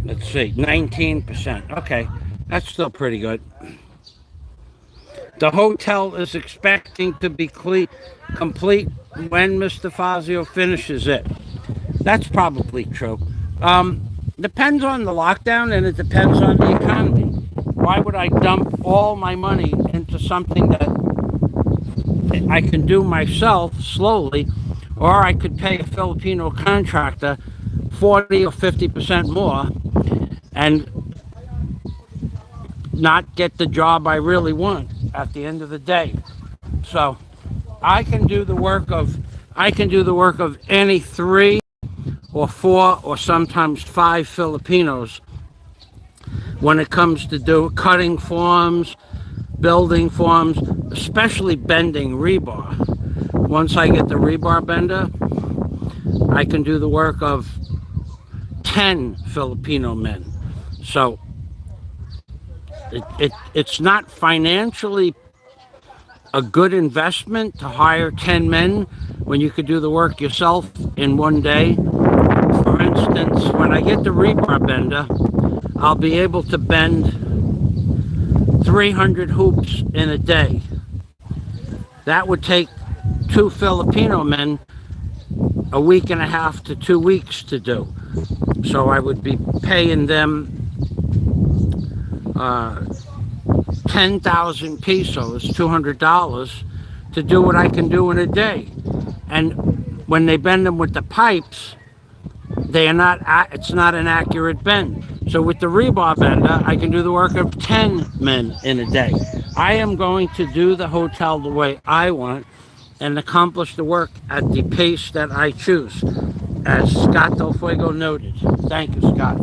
Let's see, 19%. Okay, that's still pretty good. The hotel is expecting to be complete when Mr. Fazio finishes it. That's probably true. Depends on the lockdown and it depends on the economy. Why would I dump all my money into something that I can do myself slowly, or I could pay a Filipino contractor 40 or 50% more and not get the job I really want at the end of the day. So I can do the work of any 3 or 4 or sometimes 5 Filipinos when it comes to cutting forms, building forms, especially bending rebar. Once I get the rebar bender, I can do the work of 10 Filipino men. So it's not financially a good investment to hire 10 men when you could do the work yourself in one day. For instance, when I get the rebar bender, I'll be able to bend 300 hoops in a day. That would take 2 Filipino men a week and a half to 2 weeks to do. So I would be paying them 10,000 pesos, $200, to do what I can do in a day. And when they bend them with the pipes, it's not an accurate bend. So with the rebar bender, I can do the work of 10 men in a day. I am going to do the hotel the way I want and accomplish the work at the pace that I choose, as Scott Del Fuego noted. Thank you, Scott.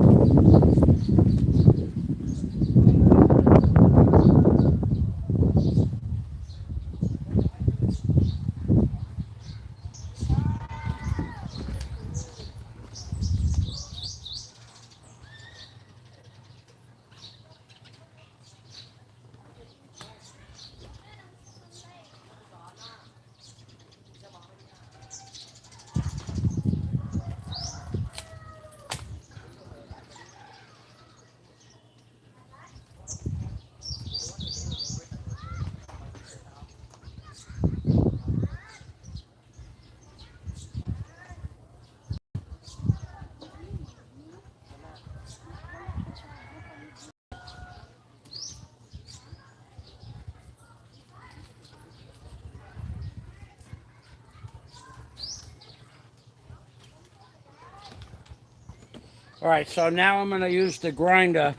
All right, so now I'm going to use the grinder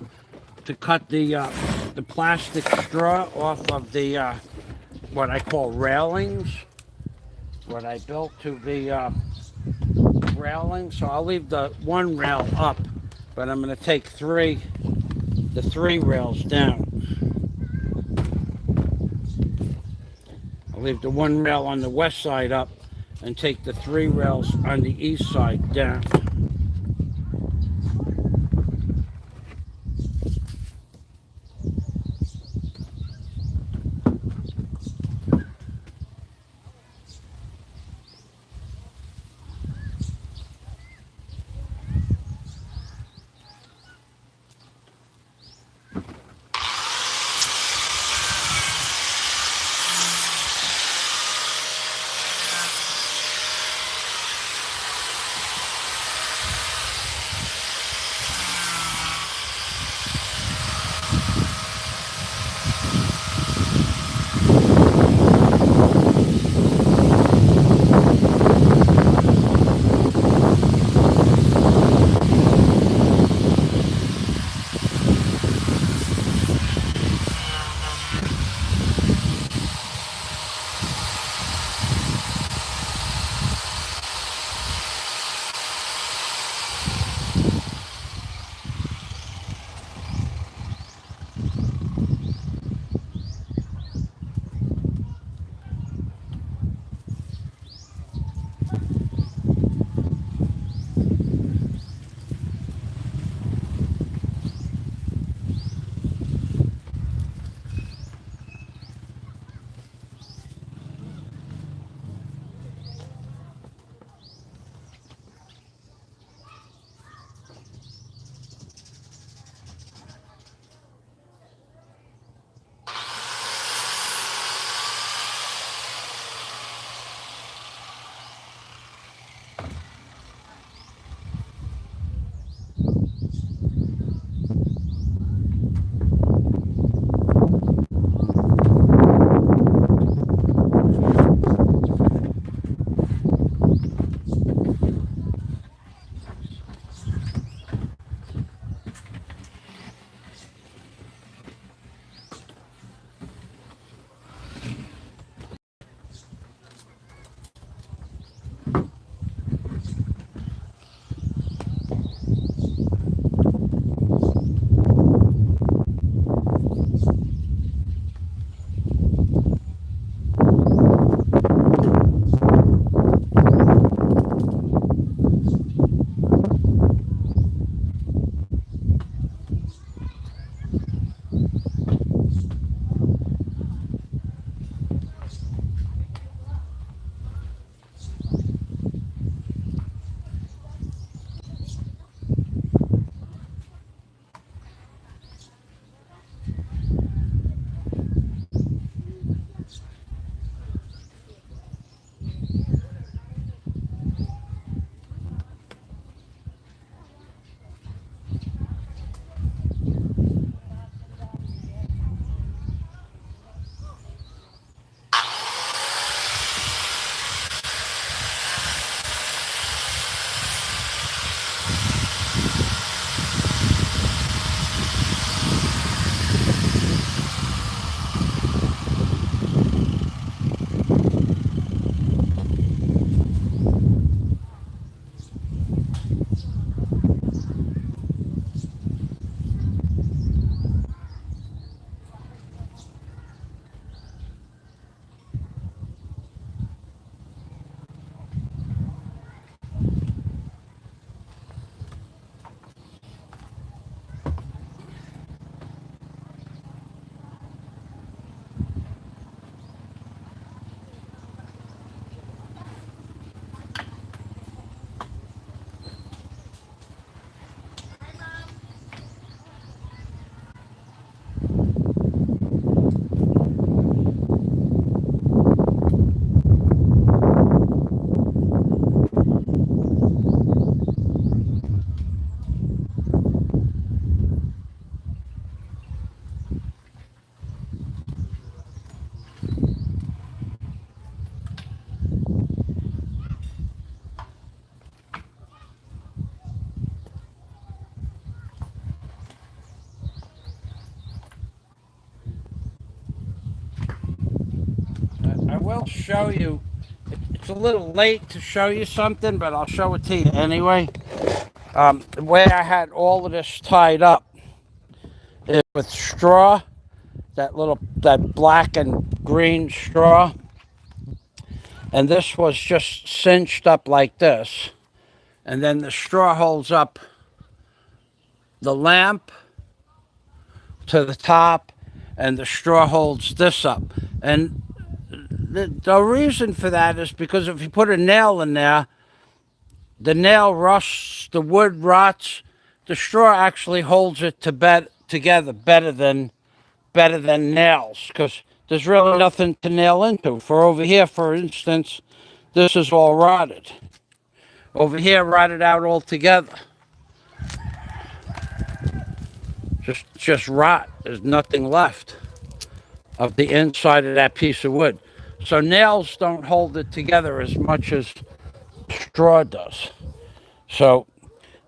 to cut the plastic straw off of the what I call railings, what I built to the railing. So I'll leave the one rail up, but I'm going to take the 3 rails down. I'll leave the 1 rail on the west side up and take the 3 rails on the east side down. I'll show you. It's a little late to show you something, but I'll show it to you anyway. The way I had all of this tied up is with straw, that black and green straw, and this was just cinched up like this, and then the straw holds up the lamp to the top, and the straw holds this up. And the reason for that is because if you put a nail in there, the nail rusts, the wood rots. The straw actually holds it together better than nails, because there's really nothing to nail into. For over here, for instance, this is all rotted. Over here, rotted out altogether. Just rot. There's nothing left of the inside of that piece of wood. So nails don't hold it together as much as straw does. So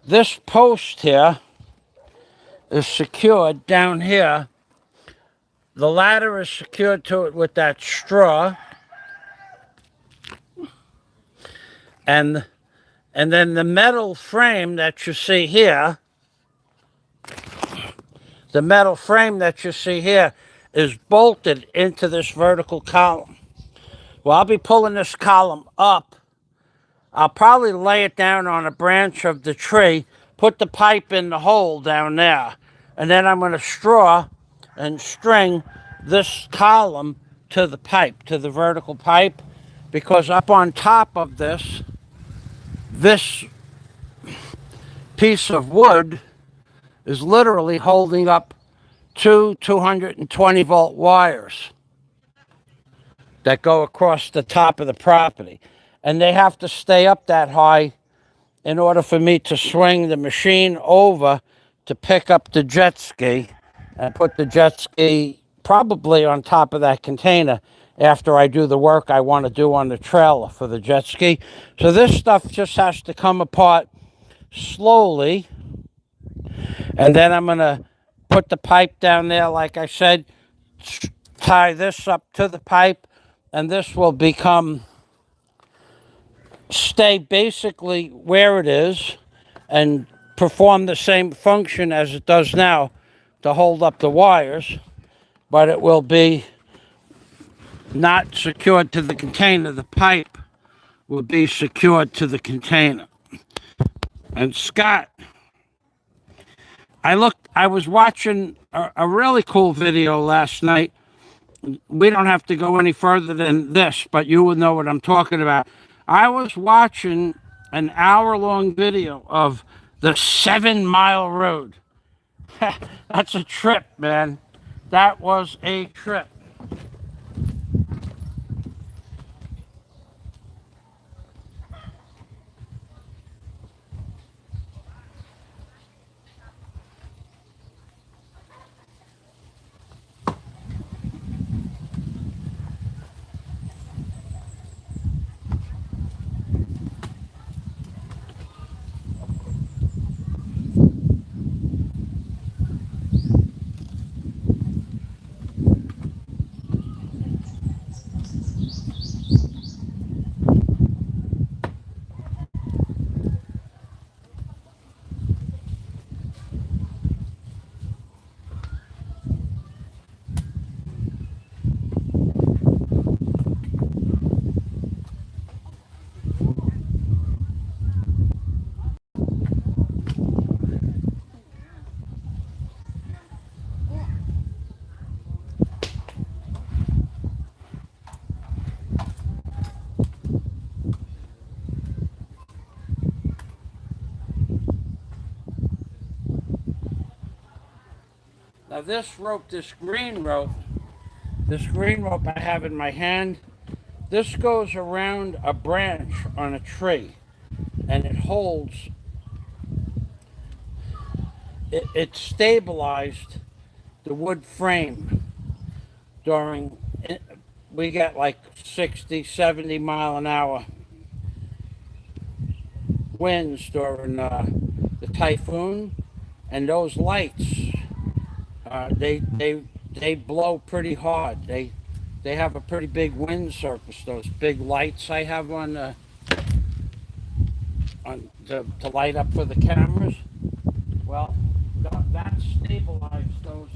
this post here is secured down here. The ladder is secured to it with that straw. And then the metal frame that you see here, is bolted into this vertical column. Well, I'll be pulling this column up. I'll probably lay it down on a branch of the tree, put the pipe in the hole down there, and then I'm going to straw and string this column to the pipe, to the vertical pipe, because up on top of this piece of wood is literally holding up two 220-volt wires that go across the top of the property. And they have to stay up that high in order for me to swing the machine over to pick up the jet ski and put the jet ski probably on top of that container after I do the work I want to do on the trailer for the jet ski. So this stuff just has to come apart slowly. And then I'm going to put the pipe down there, like I said, tie this up to the pipe, and this will stay basically where it is and perform the same function as it does now to hold up the wires, but it will be not secured to the container. The pipe will be secured to the container. And Scott, I was watching a really cool video last night. We don't have to go any further than this, but you will know what I'm talking about. I was watching an hour-long video of the 7 Mile Road. That's a trip, man. That was a trip. Now this green rope I have in my hand, this goes around a branch on a tree, and it holds, it stabilized the wood frame during, we get like 60, 70 mile an hour winds during the typhoon, and those lights, they blow pretty hard. They they have a pretty big wind surface. Those big lights I have on to light up for the cameras. Well, that stabilized those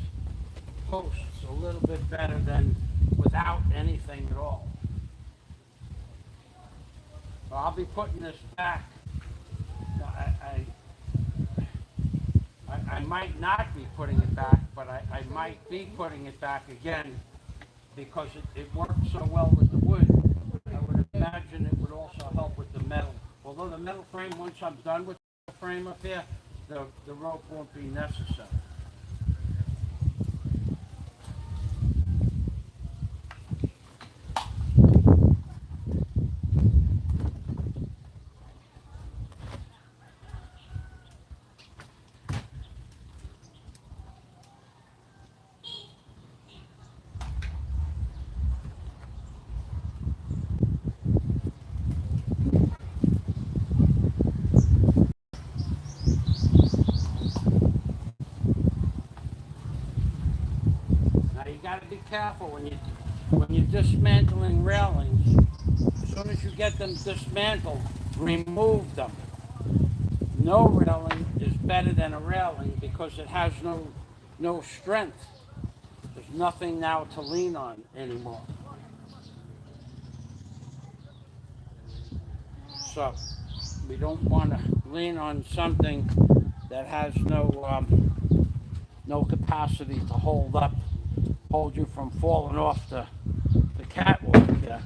posts a little bit better than without anything at all. So I'll be putting this back. I might not be putting it back, but I might be putting it back again because it works so well with the wood. I would imagine it would also help with the metal. Although the metal frame, once I'm done with the frame up here, the rope won't be necessary. Now you got to be careful when you're dismantling railings. As soon as you get them dismantled, remove them. No railing is better than a railing because it has no strength. There's nothing now to lean on anymore. So we don't want to lean on something that has no capacity to hold you from falling off the catwalk there.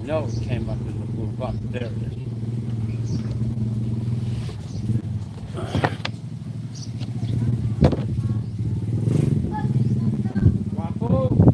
know it came up in the blue buck. There it is. Waffle.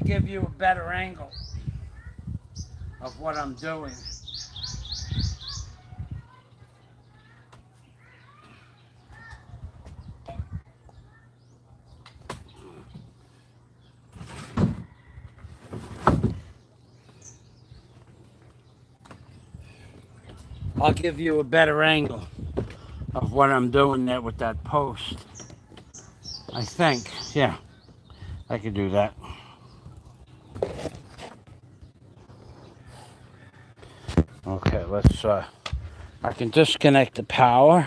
give you a better angle of what I'm doing. I'll give you a better angle of what I'm doing there with that post. I think, yeah, I could do that. Okay, let's, I can disconnect the power.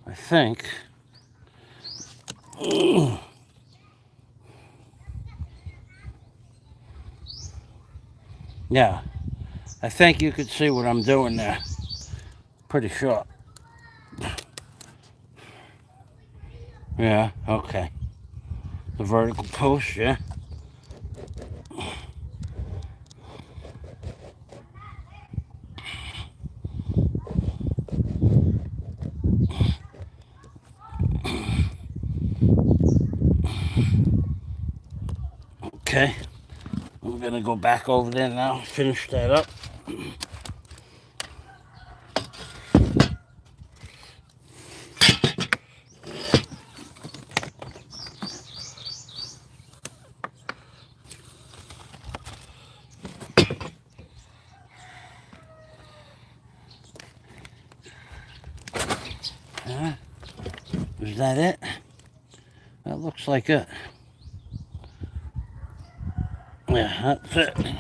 I think, yeah, I think you could see what I'm doing there. Pretty sure. Yeah, okay. The vertical post, yeah. Okay, I'm gonna go back over there now, finish that up. Is that it? That looks like it. Yeah, that's it.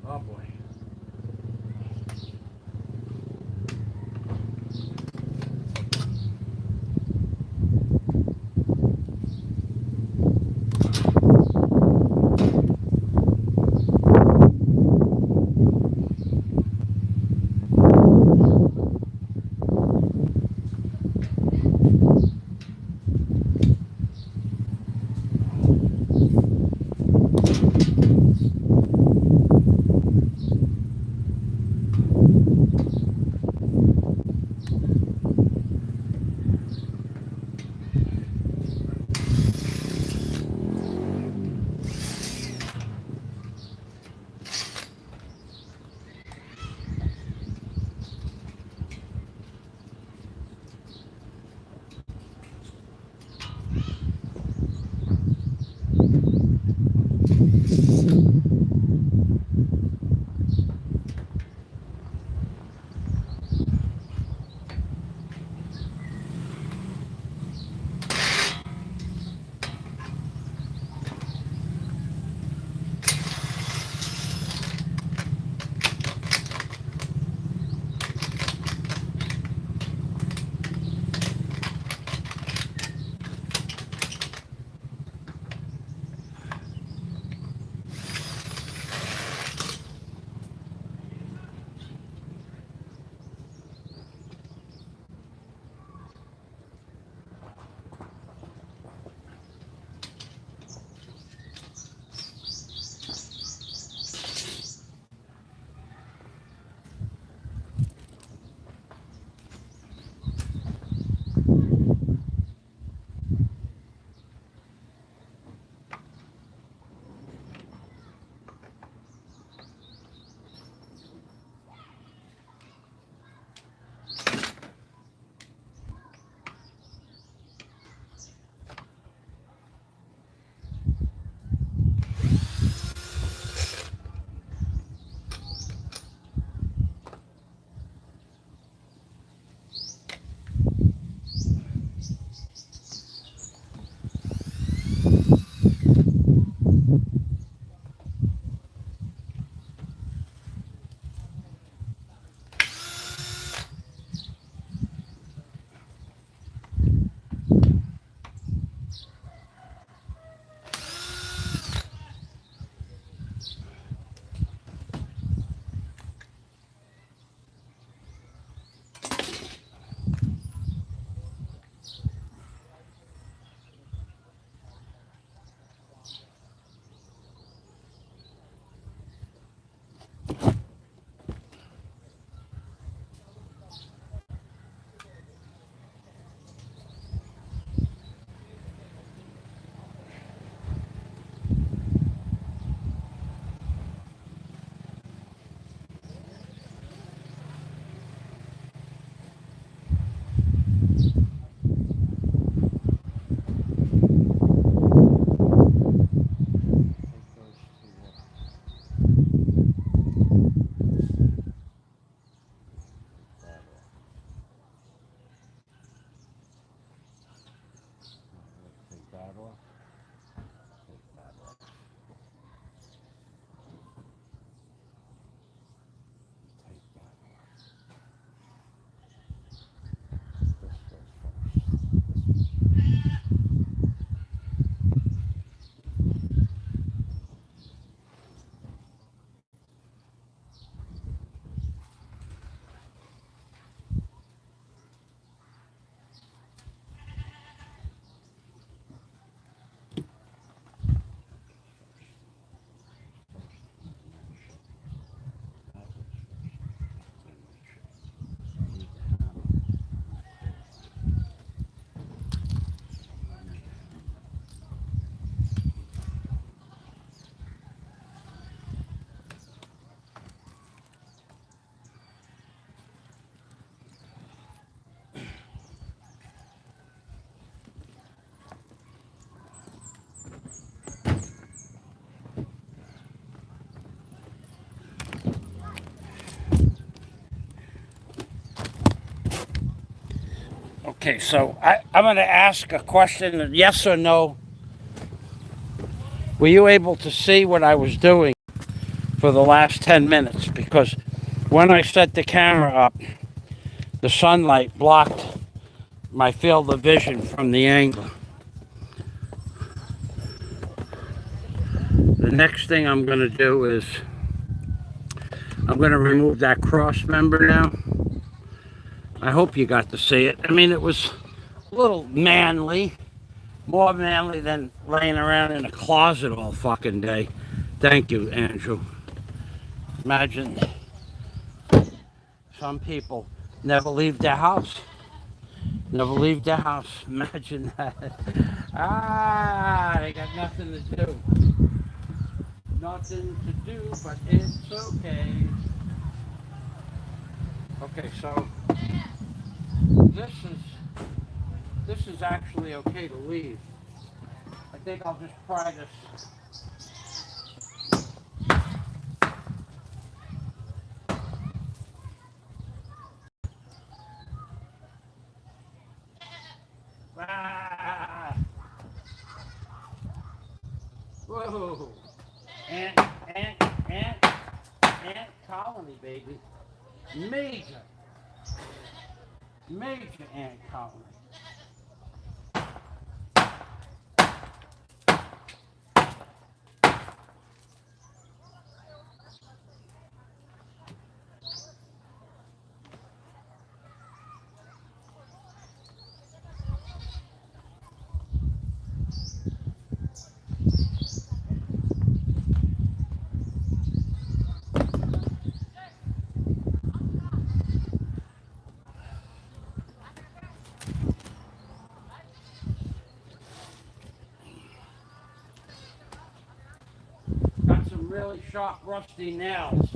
Oh boy. Okay, so I'm going to ask a question, yes or no. Were you able to see what I was doing? for the last 10 minutes because when I set the camera up, the sunlight blocked my field of vision from the angle. The next thing I'm going to do is I'm going to remove that cross member now. I hope you got to see it. I mean, it was a little manly, more manly than laying around in a closet all fucking day. Thank you, Andrew. Imagine some people never leave their house. Never leave their house. Imagine that. They got nothing to do. Nothing to do, but it's okay. Okay, so this is actually okay to leave. I think I'll just try this. Whoa! Ant, ant, ant, ant colony, baby. Major ant colony. Got some really sharp, rusty nails.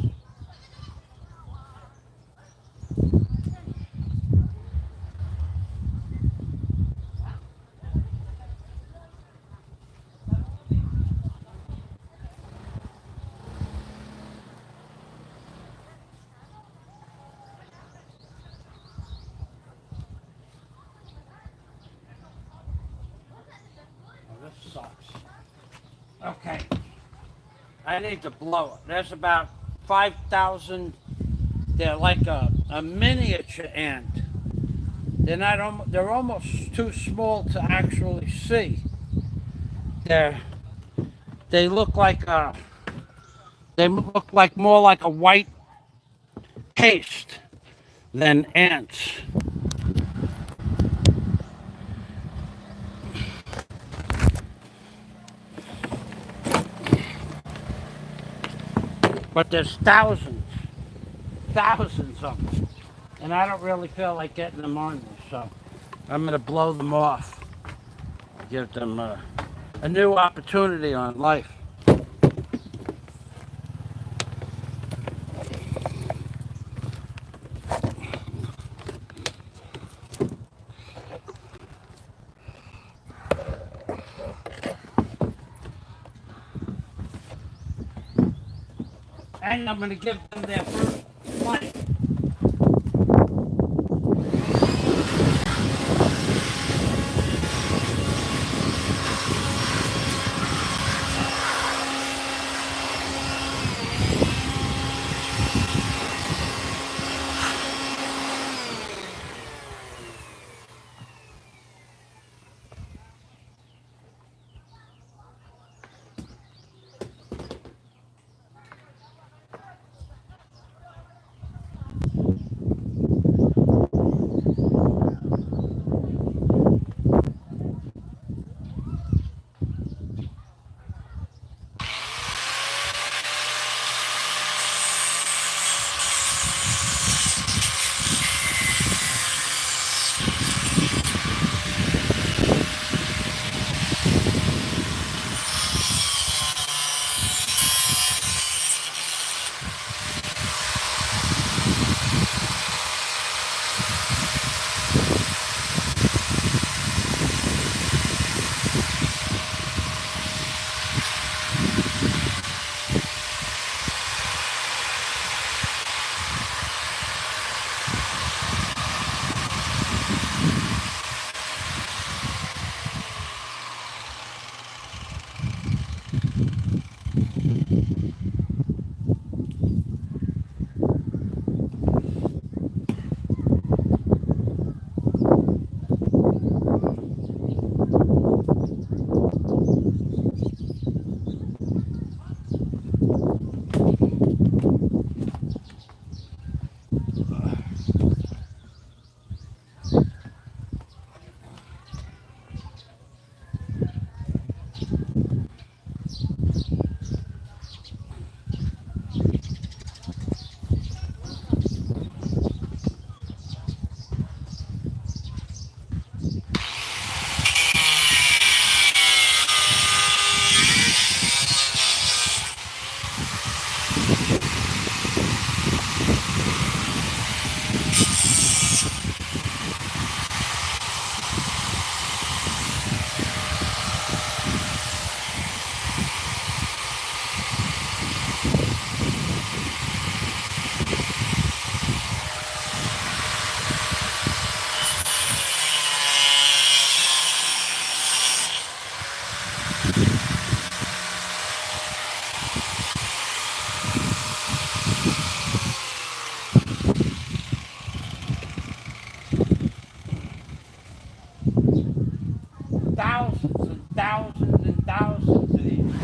Oh, this sucks. Okay. I need to blow it. There's about 5,000. They're like a miniature ant. They're almost too small to actually see. They look like more like a white paste than ants. But there's thousands of them. And I don't really feel like getting them on me, so I'm gonna blow them off. Give them a new opportunity on life. And I'm gonna give them their first flight. Thousands and thousands and thousands of these things.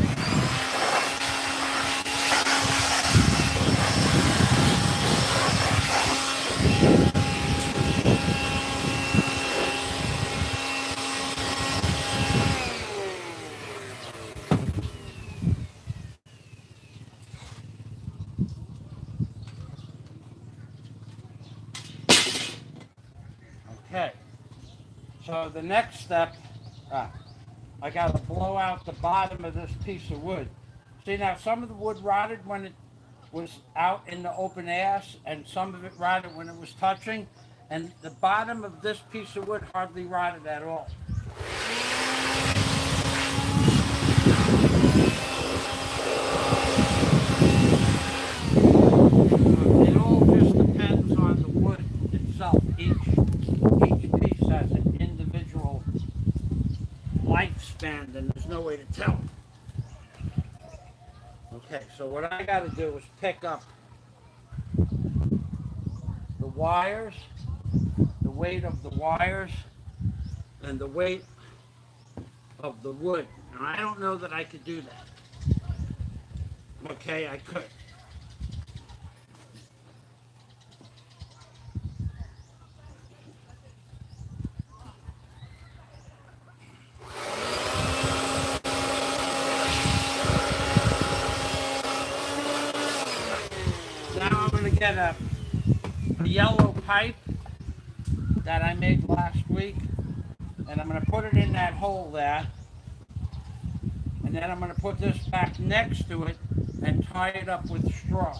Okay, so the next step, I got to blow out the bottom of this piece of wood. See, now some of the wood rotted when it was out in the open air, and some of it rotted when it was touching, and the bottom of this piece of wood hardly rotted at all. It all just depends on the wood itself. Each piece has an individual lifespan, and there's no way to tell. Okay, so what I got to do is pick up the wires, the weight of the wires, and the weight of the wood. Now, I don't know that I could do that. Okay, I could. Now I'm going to get a yellow pipe that I made last week, and I'm going to put it in that hole there, and then I'm going to put this back next to it and tie it up with straw.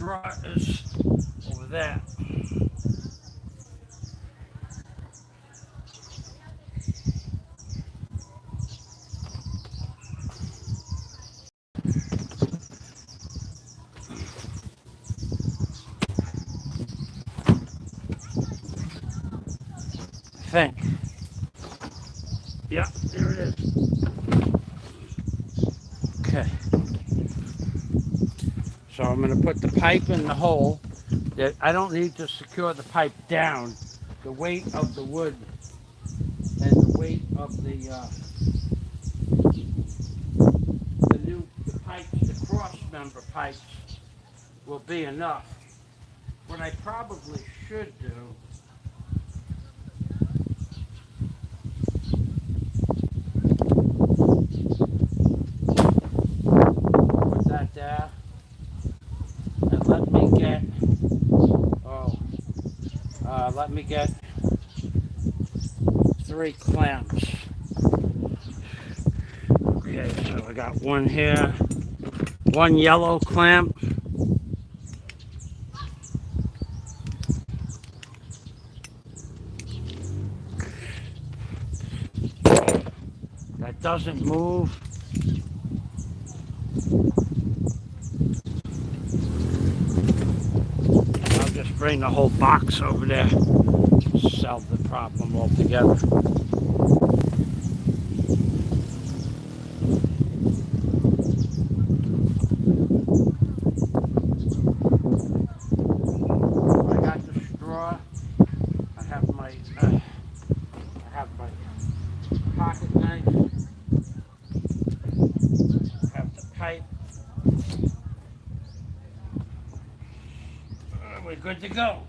straw is over there. I think. Yeah, there it is. Okay. So I'm going to put the pipe in the hole. I don't need to secure the pipe down. The weight of the wood and the weight of the pipes, the cross member pipes, will be enough. What I probably should do put that there and let me get 3 clamps. Okay, so I got one here, one yellow clamp. That doesn't move. I'll just bring the whole box over there, solve the problem altogether. I got the straw. I have my pocket knife. I have the pipe. We're good to go.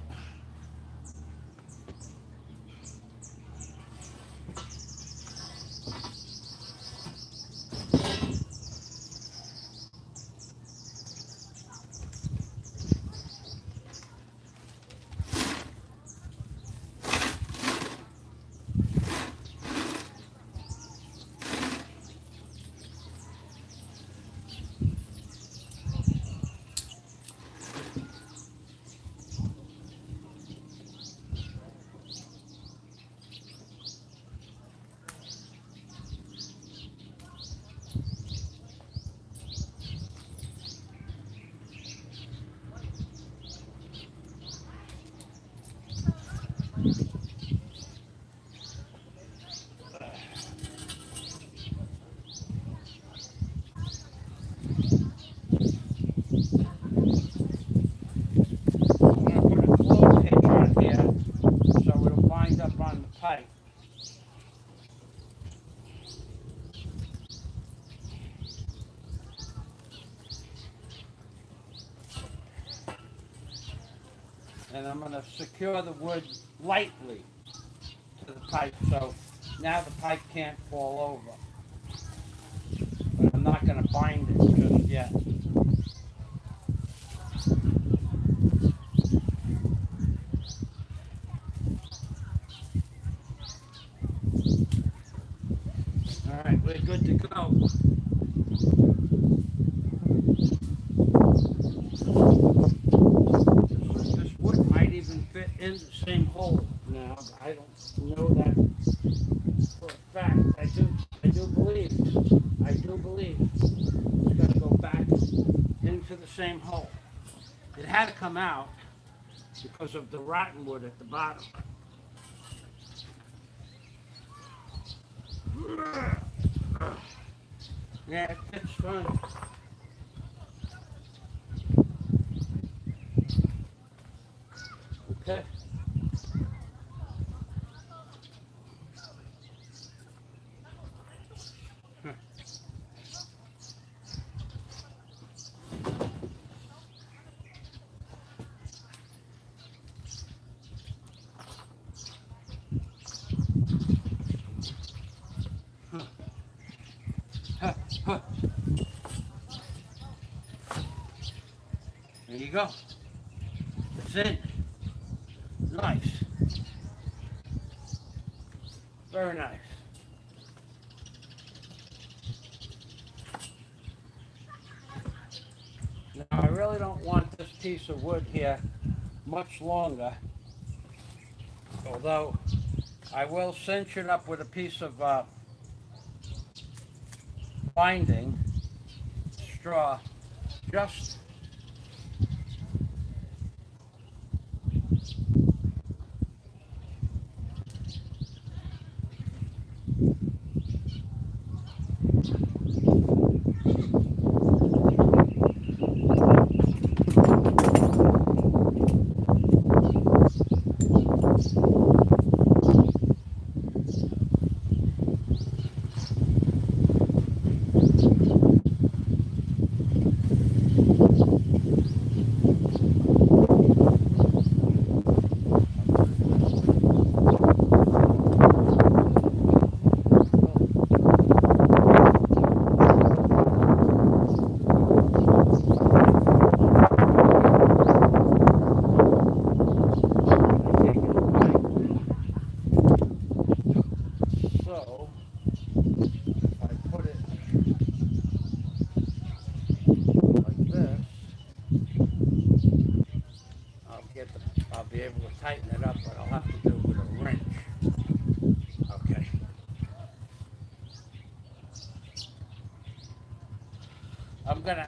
On the pipe. And I'm going to secure the wood lightly to the pipe so now the pipe can't fall over. But I'm not going to bind it just yet. All right, we're good to go. This wood might even fit in the same hole now. I don't know that for a fact. I do believe it's going to go back into the same hole. It had to come out because of the rotten wood at the bottom. Yeah, it's fun. Okay. There you go. That's it. Nice. Very nice. Now I really don't want this piece of wood here much longer, although I will cinch it up with a piece of binding straw, just so if I put it like this, I'll be able to tighten it up, but I'll have to do it with a wrench. Okay. I'm gonna,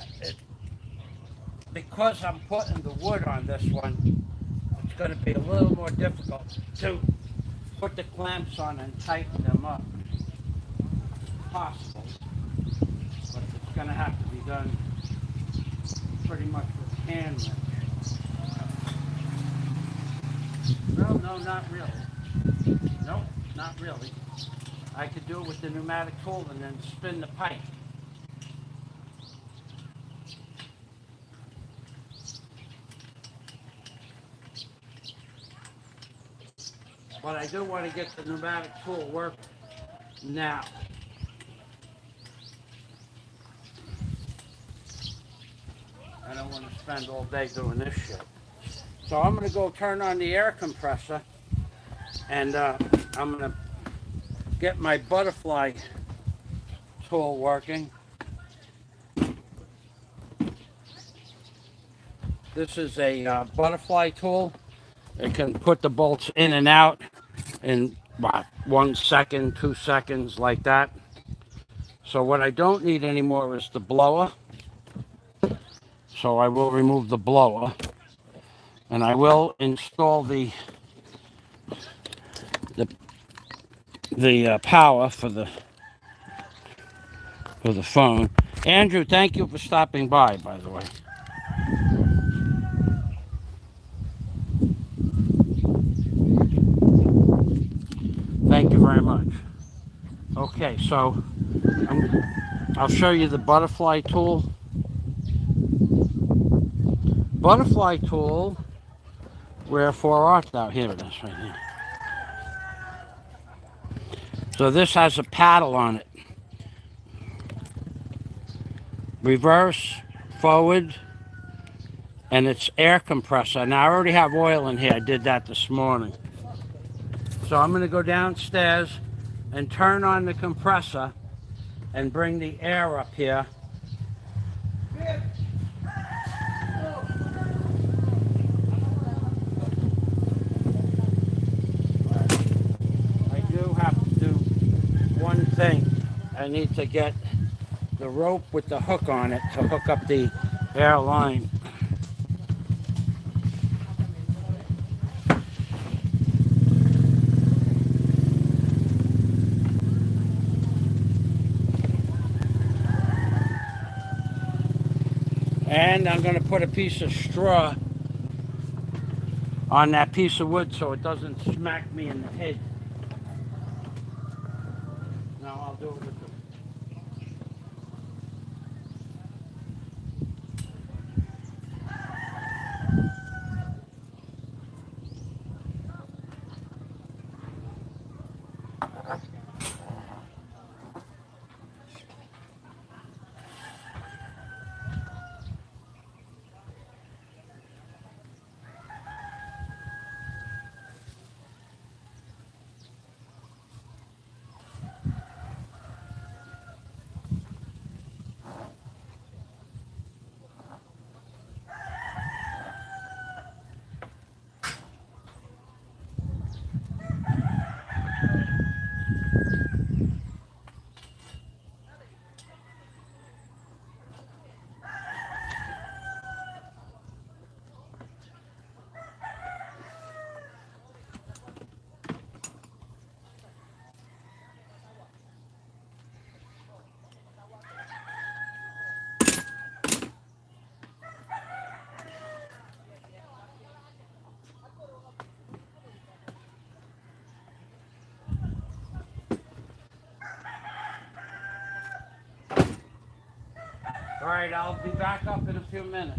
because I'm putting the wood on this one, it's gonna be a little more difficult to put the clamps on and tighten them up. Possible, but it's gonna have to be done pretty much with hand wrench. No, not really. Nope, not really. I could do it with the pneumatic tool and then spin the pipe. But I do want to get the pneumatic tool working now. I don't want to spend all day doing this shit. So I'm going to go turn on the air compressor, and I'm going to get my butterfly tool working. This is a butterfly tool. It can put the bolts in and out in what, 1 second, 2 seconds, like that. So what I don't need anymore is the blower. So I will remove the blower, and I will install the power for the phone. Andrew, thank you for stopping by the way. Thank you very much. Okay, so I'll show you the butterfly tool. Butterfly tool, wherefore art thou? Here it is, right here. So this has a paddle on it. Reverse, forward, and it's air compressor. Now I already have oil in here. I did that this morning. So I'm going to go downstairs and turn on the compressor and bring the air up here. I do have to do one thing. I need to get the rope with the hook on it to hook up the air line. And I'm going to put a piece of straw on that piece of wood so it doesn't smack me in the head. Now I'll do it with the... right, I'll be back up in a few minutes.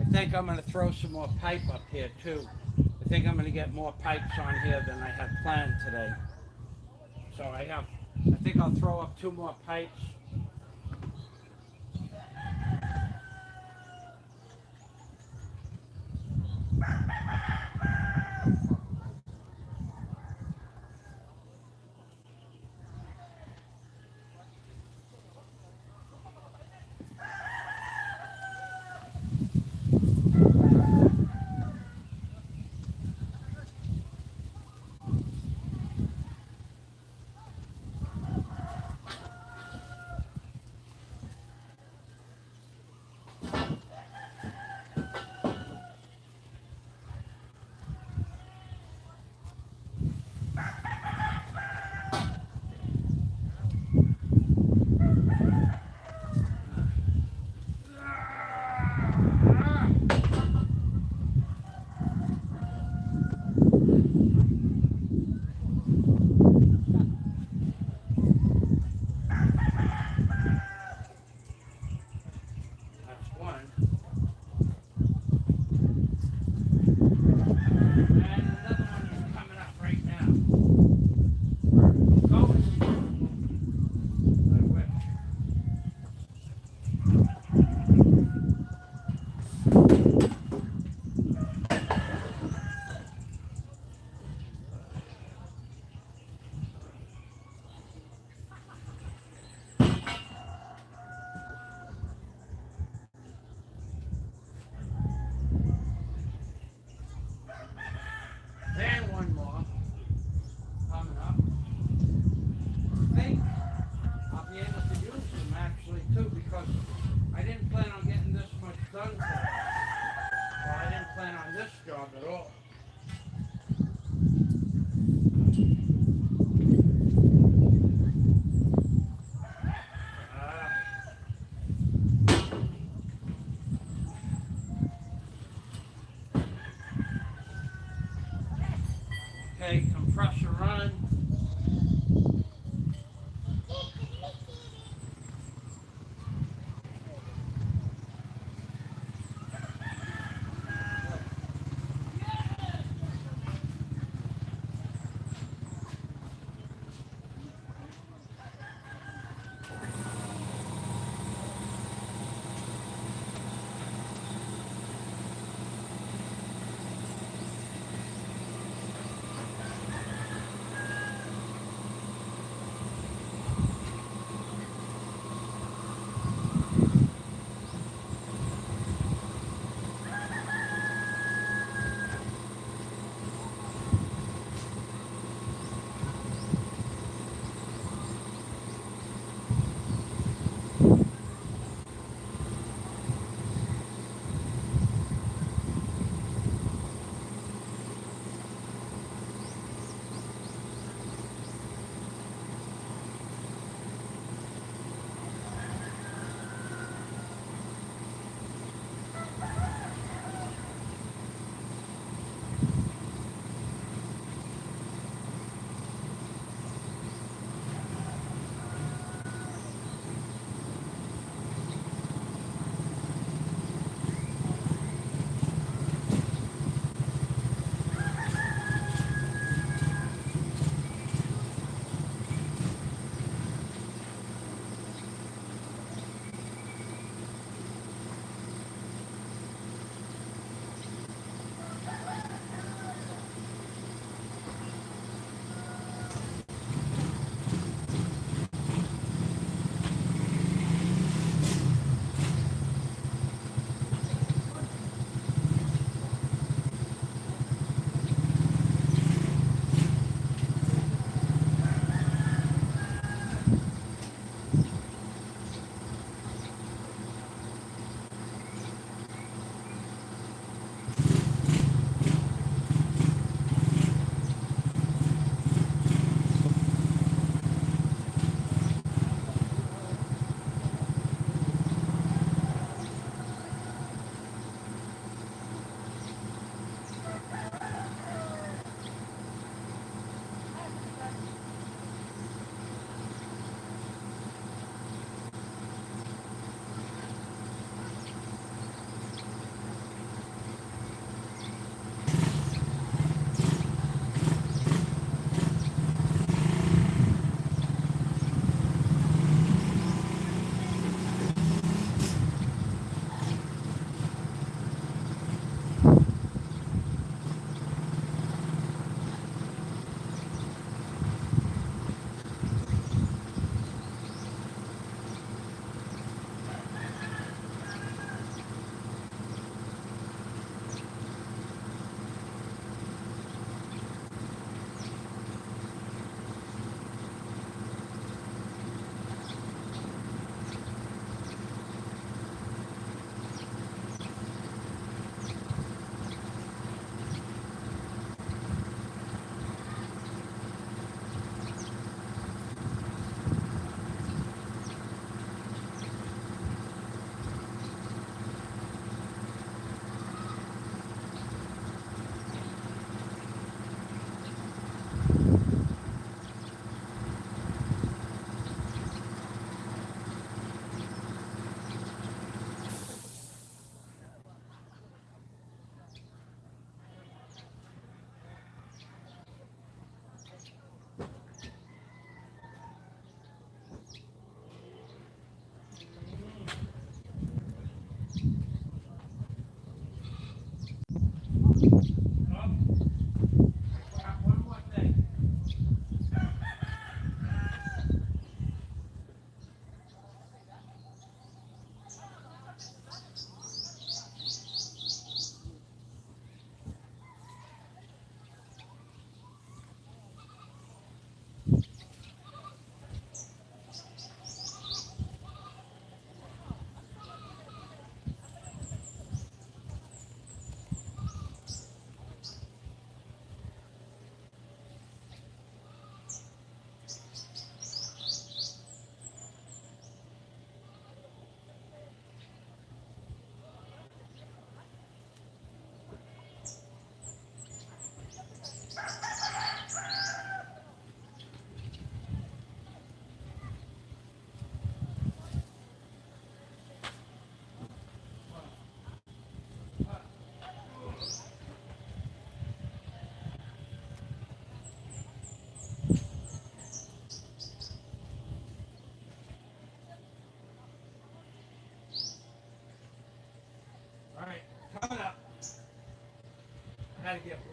I think I'm going to throw some more pipe up here too. I think I'm going to get more pipes on here than I had planned today. So I think I'll throw up 2 more pipes. That's one. And another one is coming up right now. Go. I wish. And one more coming up. I think I'll be able to use them actually too, because I didn't plan on getting this much done today. Well, I didn't plan on this job at all. Okay, compressor running.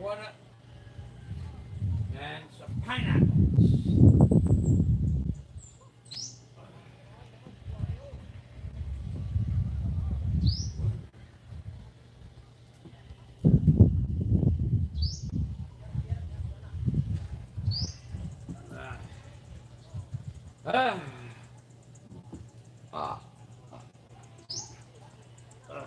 water and some pineapples. Ah, ah, ah.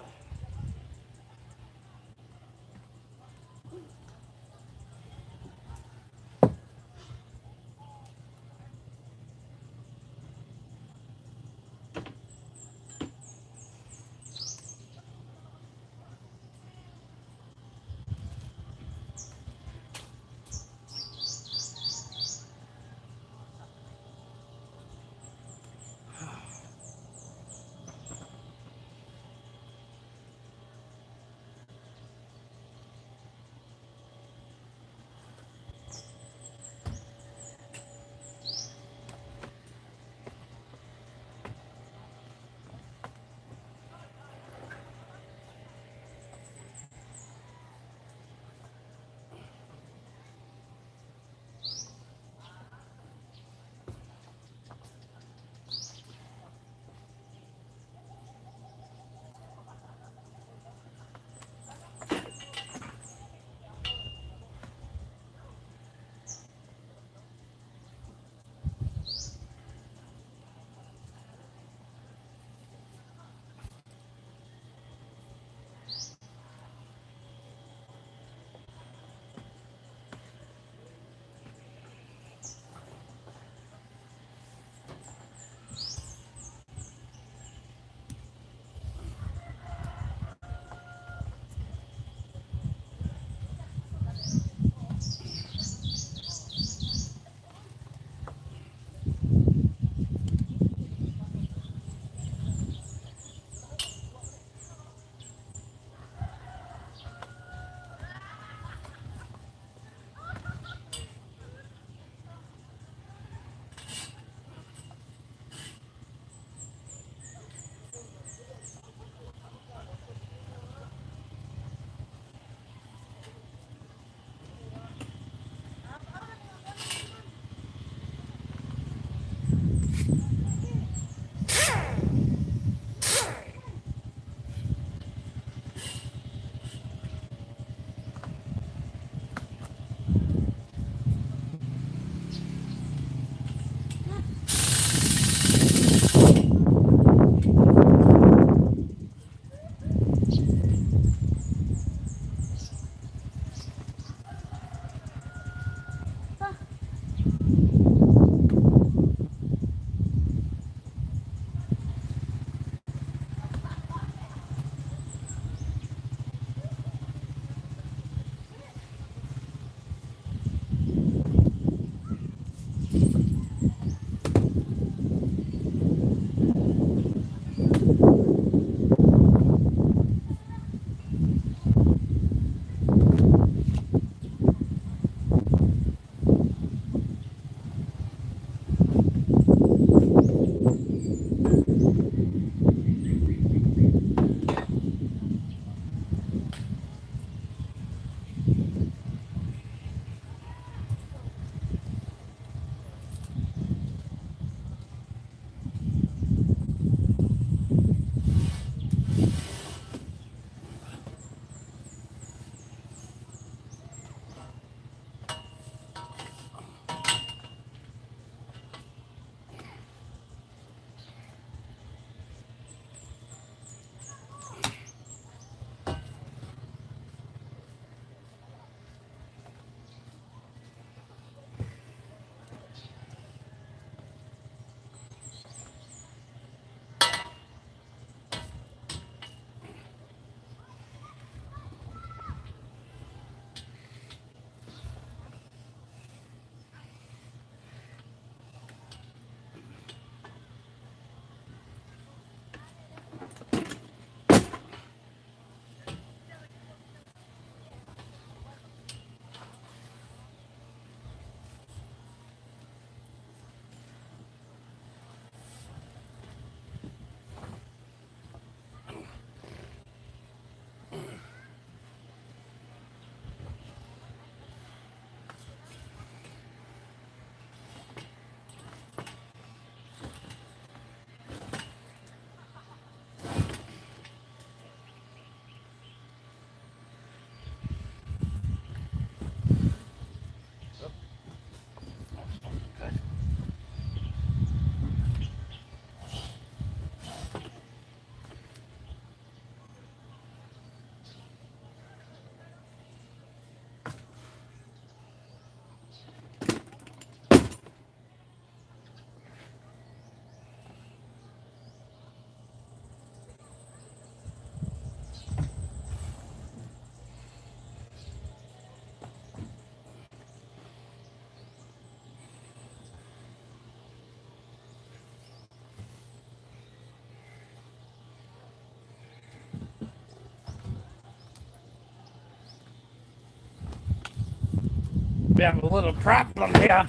We have a little problem here.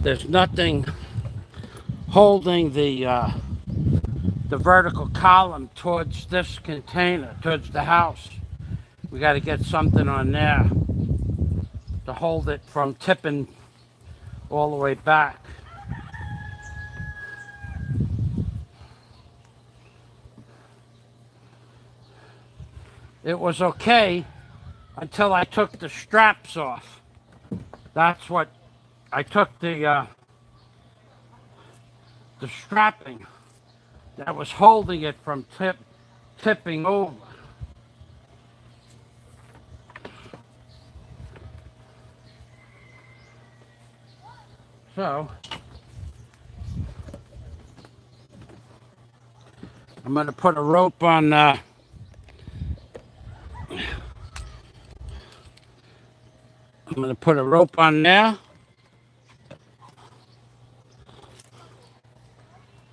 There's nothing holding the vertical column towards this container, towards the house. We got to get something on there to hold it from tipping all the way back. It was okay until I took the straps off. That's what I took, the strapping that was holding it from tipping over. So I'm going to put a rope on. I'm going to put a rope on there,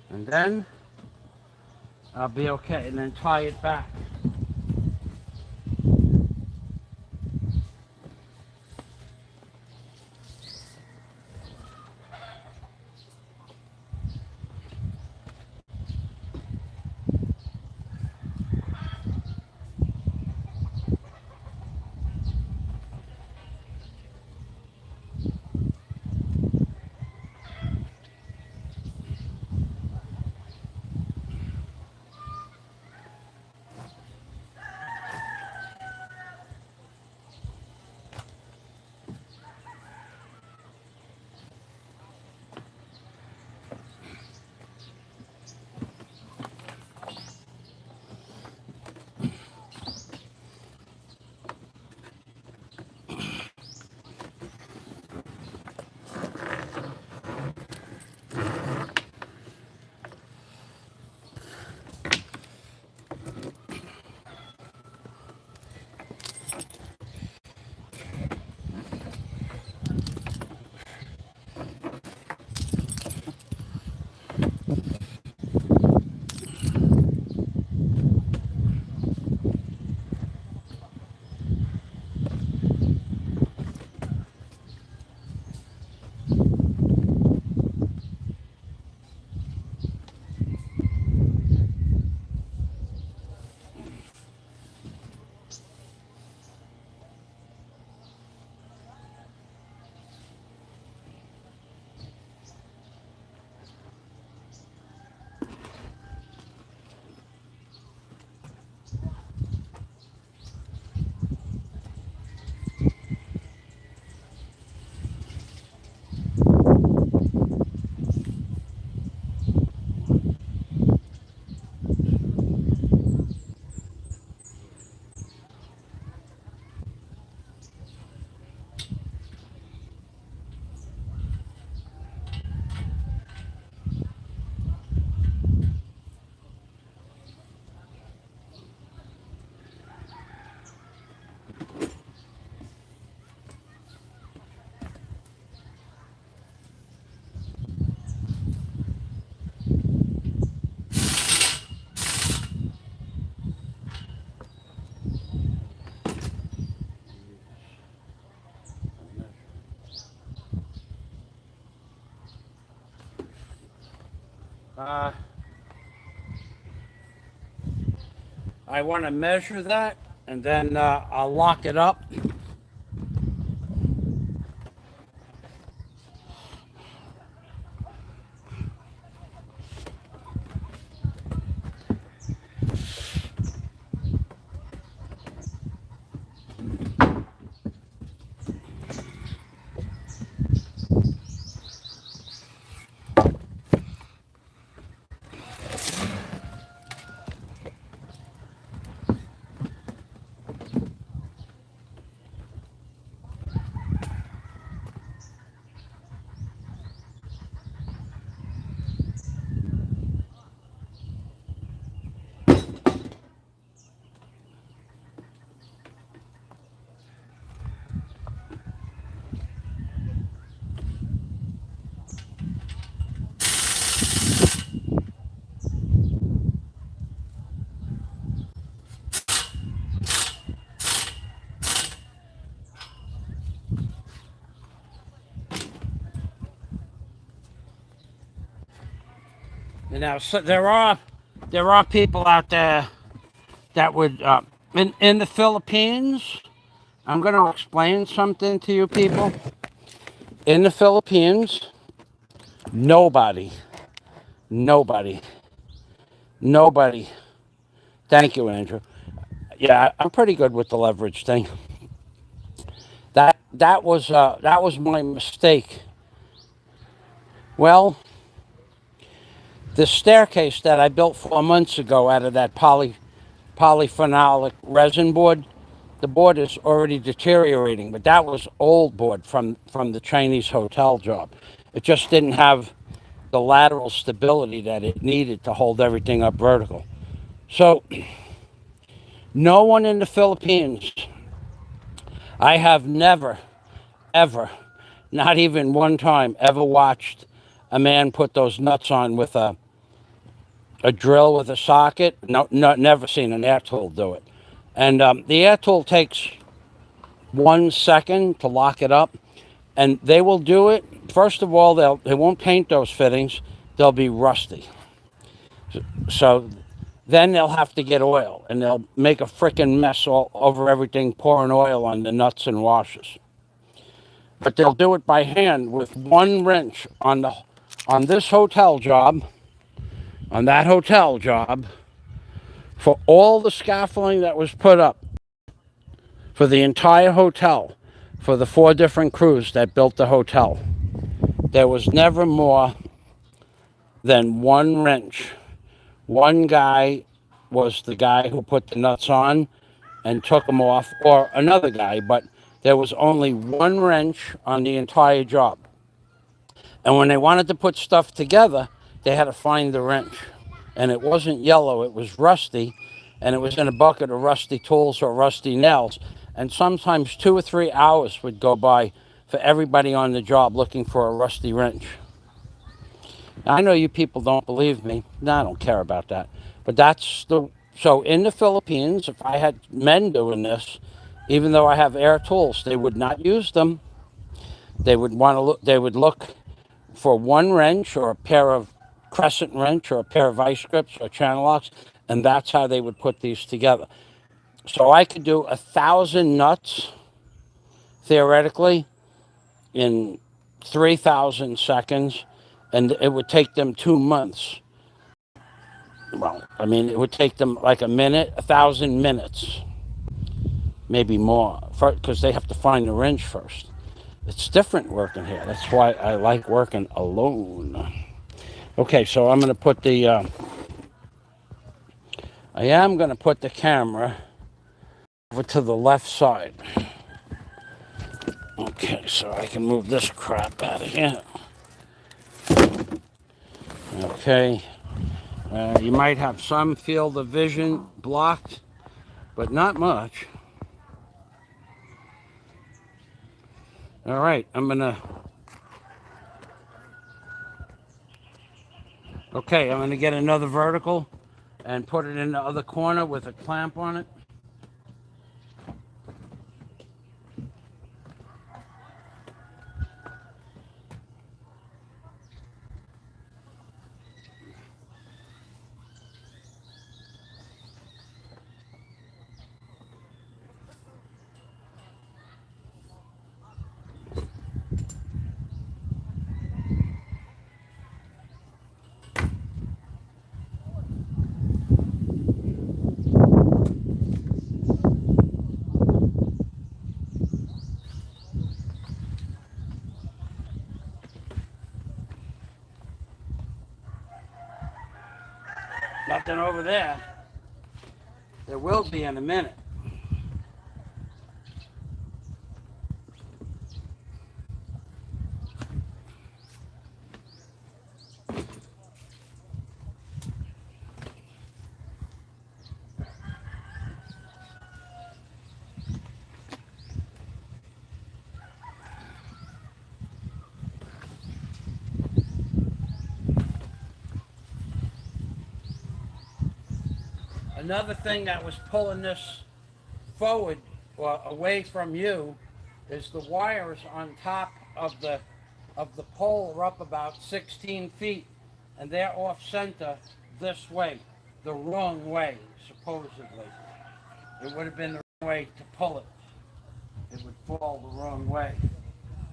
and then I'll be okay, and then tie it back. I want to measure that, and then I'll lock it up. Now, so there are people out there that would in the Philippines. I'm going to explain something to you people. In the Philippines, nobody, nobody, nobody. Thank you, Andrew. Yeah, I'm pretty good with the leverage thing. That was my mistake. Well, the staircase that I built 4 months ago out of that polyphenolic resin board, the board is already deteriorating. But that was old board from the Chinese hotel job. It just didn't have the lateral stability that it needed to hold everything up vertical. So no one in the Philippines, I have never, ever, not even one time, ever watched a man put those nuts on with a drill with a socket. No, never seen an air tool do it. And the air tool takes 1 second to lock it up, and they will do it. First of all, they won't paint those fittings; they'll be rusty. So then they'll have to get oil, and they'll make a frickin' mess all over everything, pouring oil on the nuts and washers. But they'll do it by hand with one wrench on this hotel job, on that hotel job, for all the scaffolding that was put up for the entire hotel, for the 4 different crews that built the hotel. There was never more than one wrench. One guy was the guy who put the nuts on and took them off, or another guy, but there was only one wrench on the entire job. And when they wanted to put stuff together, they had to find the wrench. And it wasn't yellow, it was rusty, and it was in a bucket of rusty tools or rusty nails. And sometimes 2 or 3 hours would go by for everybody on the job looking for a rusty wrench. Now, I know you people don't believe me. No, I don't care about that. But so in the Philippines, if I had men doing this, even though I have air tools, they would not use them. They would look for one wrench or a pair of crescent wrench or a pair of vice grips or channel locks, and that's how they would put these together. So I could do 1,000 nuts, theoretically, in 3,000 seconds, and it would take them 2 months. Well, I mean, it would take them like a minute, 1,000 minutes, maybe more, because they have to find the wrench first. It's different working here. That's why I like working alone. Okay, so I'm going to put I am going to put the camera over to the left side. Okay, so I can move this crap out of here. Okay, you might have some field of vision blocked, but not much. All right, I'm gonna get another vertical and put it in the other corner with a clamp on it. Nothing over there. There will be in a minute. Another thing that was pulling this forward or away from you is the wires on top of the pole are up about 16 feet, and they're off center this way, the wrong way, supposedly. It would have been the wrong way to pull it. It would fall the wrong way.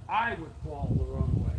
I would fall the wrong way.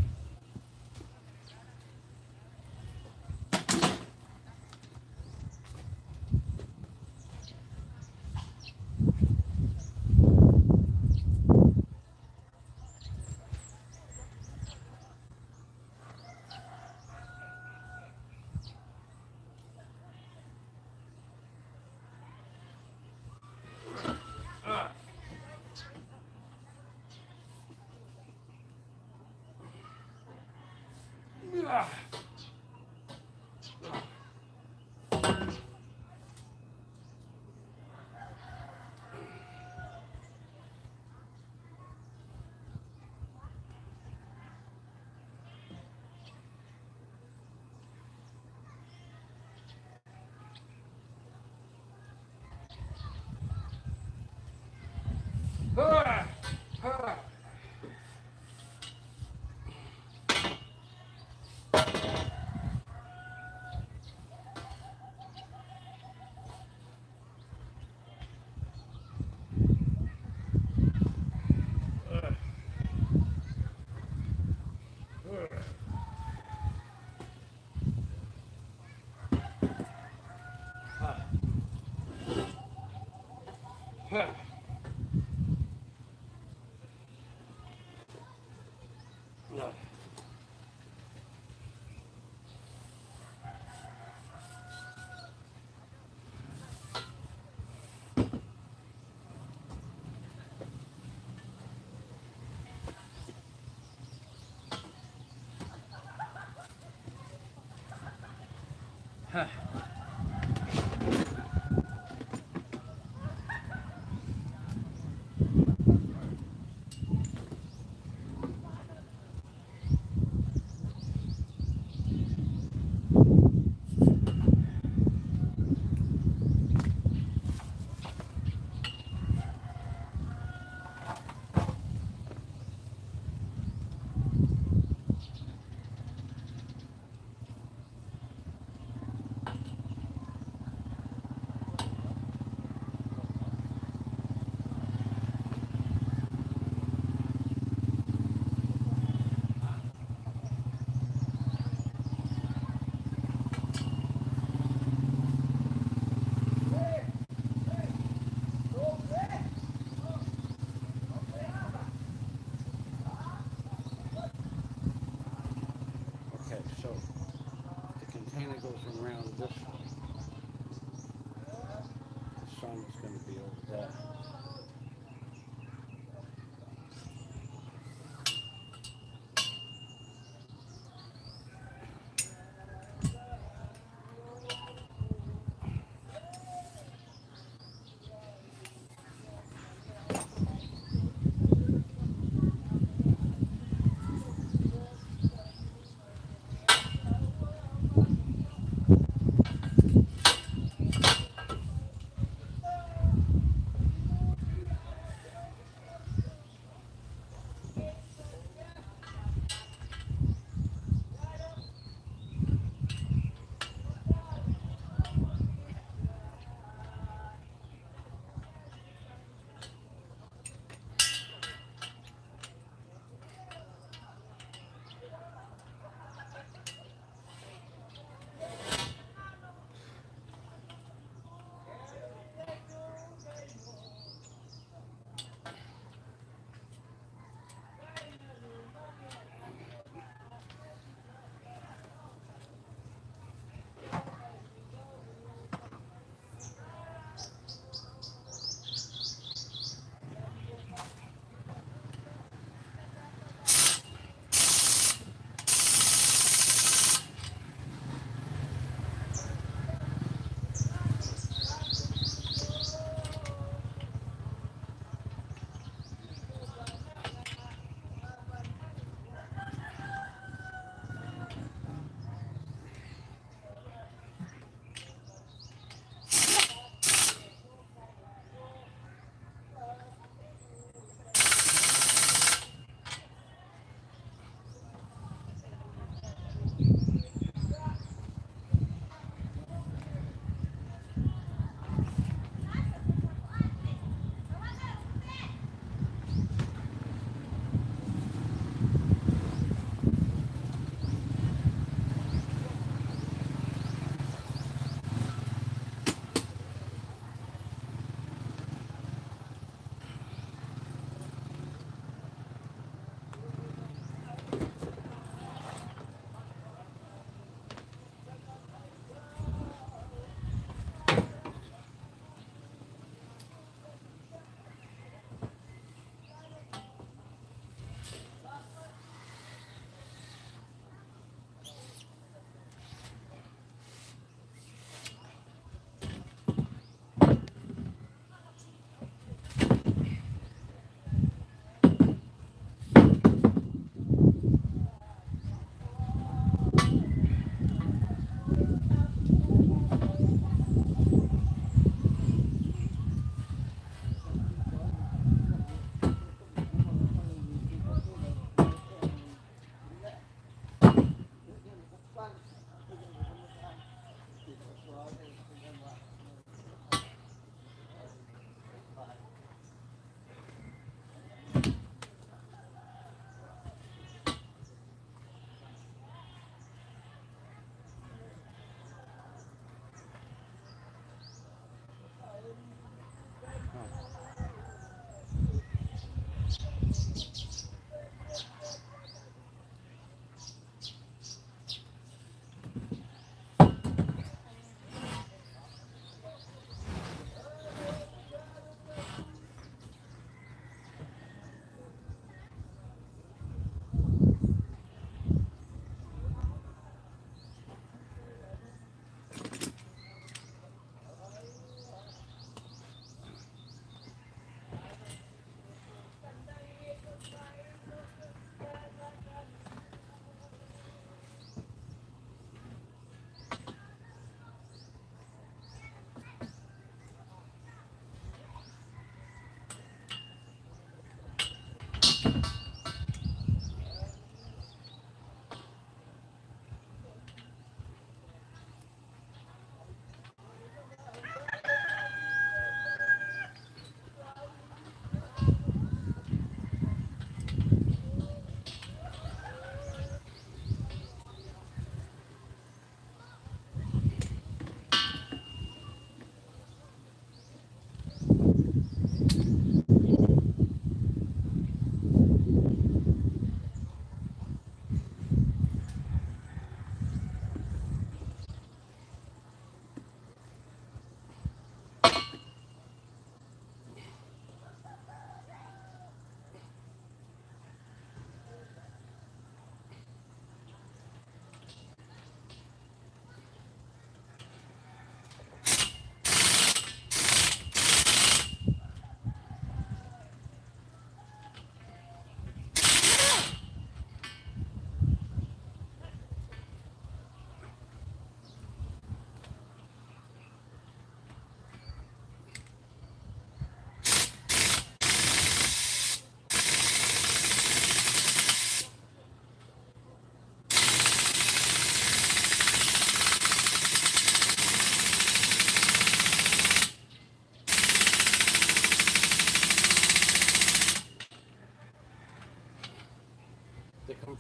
Okay, so the container goes around this way. The sun is going to be over there.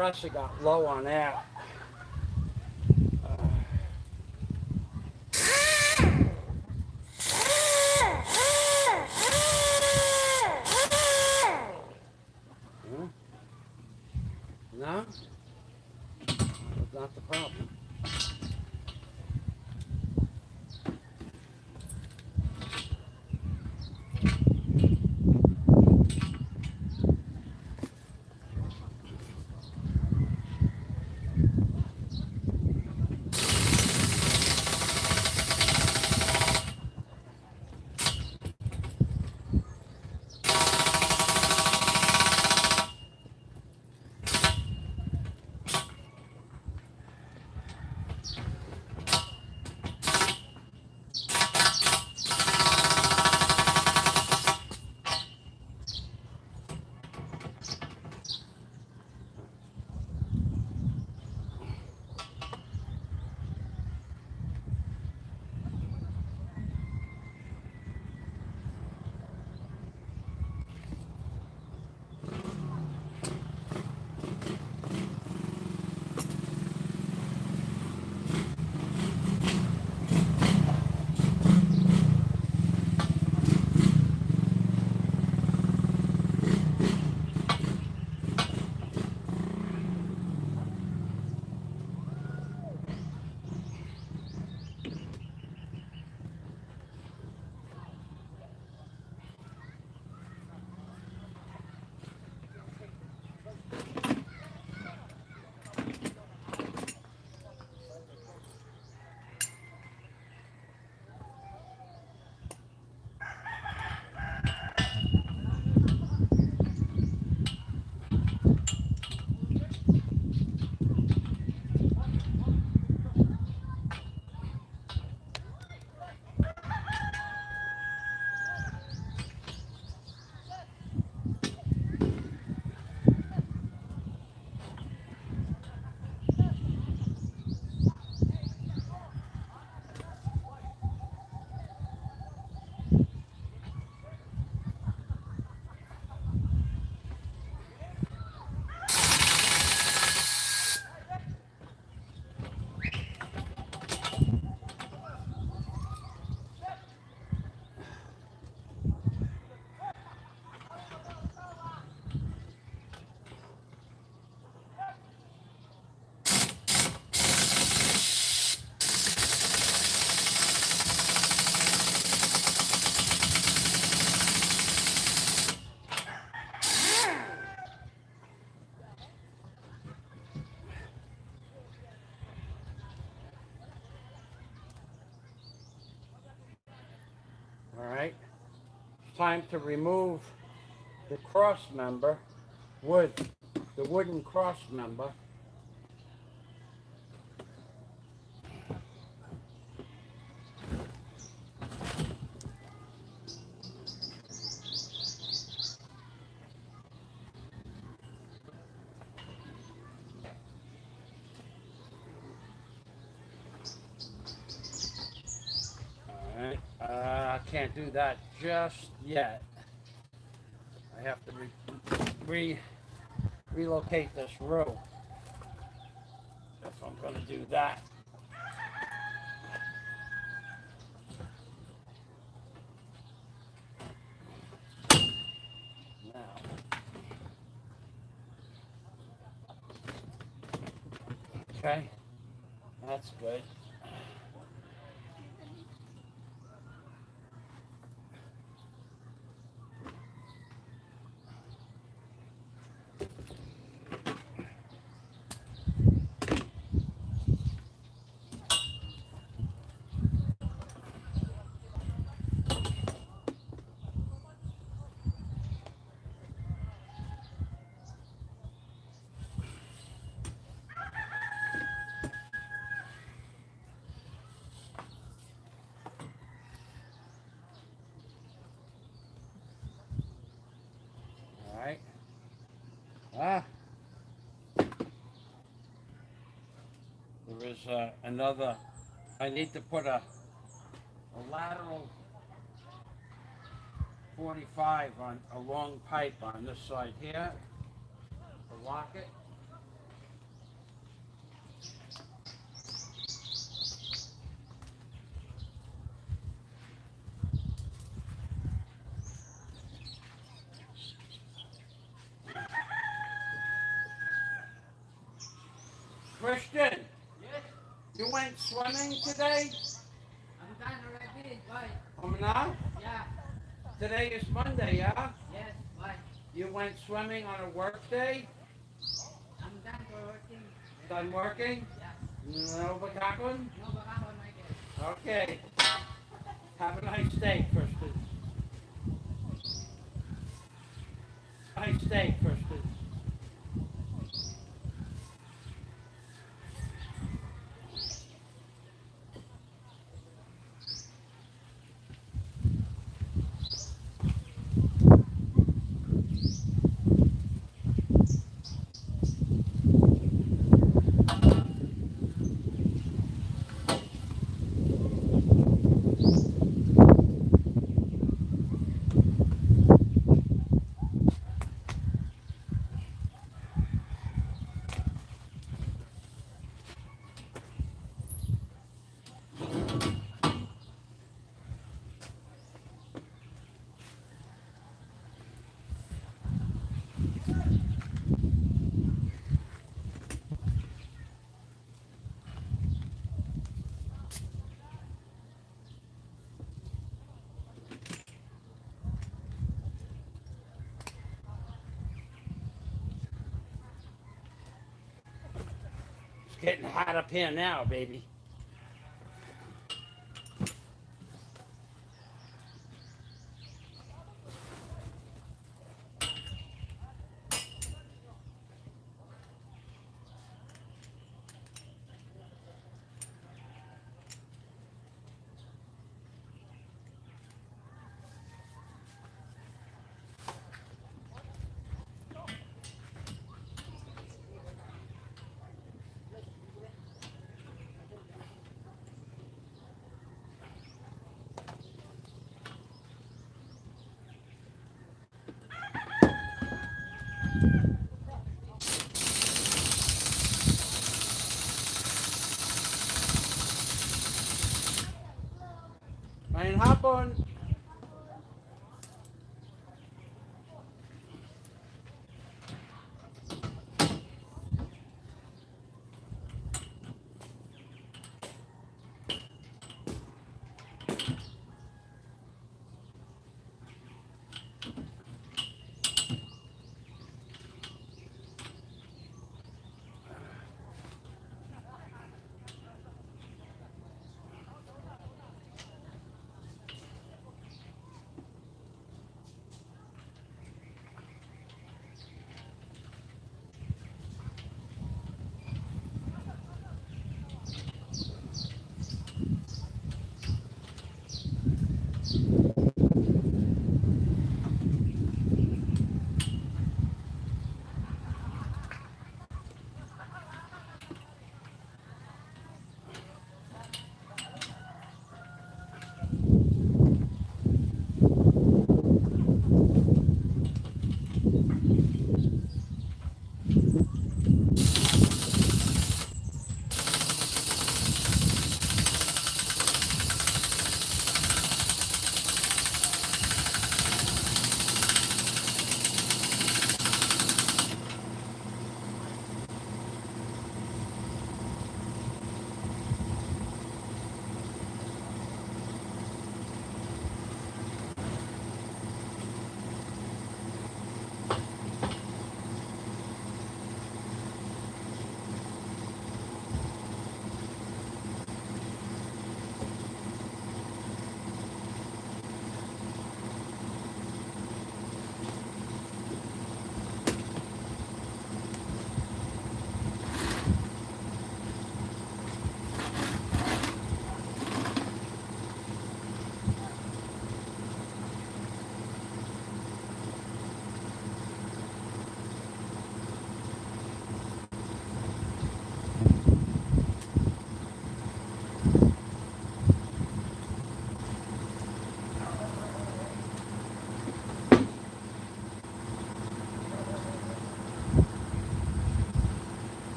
compressor got low on air. No? That's not the problem. All right. It's time to remove the cross member, the wooden cross member. All right. I can't do that just yet. I have to relocate this row if I'm going to do that. Now, okay, that's good. All right. There is another. I need to put a lateral 45 on a long pipe on this side here to lock it. Christian, Yes, you went swimming today? I'm done already. Why? Now? Yeah, Today is Monday, yeah? yes, why? You went swimming on a work day? I'm done for working. Done working? Yeah, No bakakon? no bakakon, Michael. Okay. Have a nice day, Christian. Nice day, Christian. It's getting hot up here now, baby. Ngayong hapon,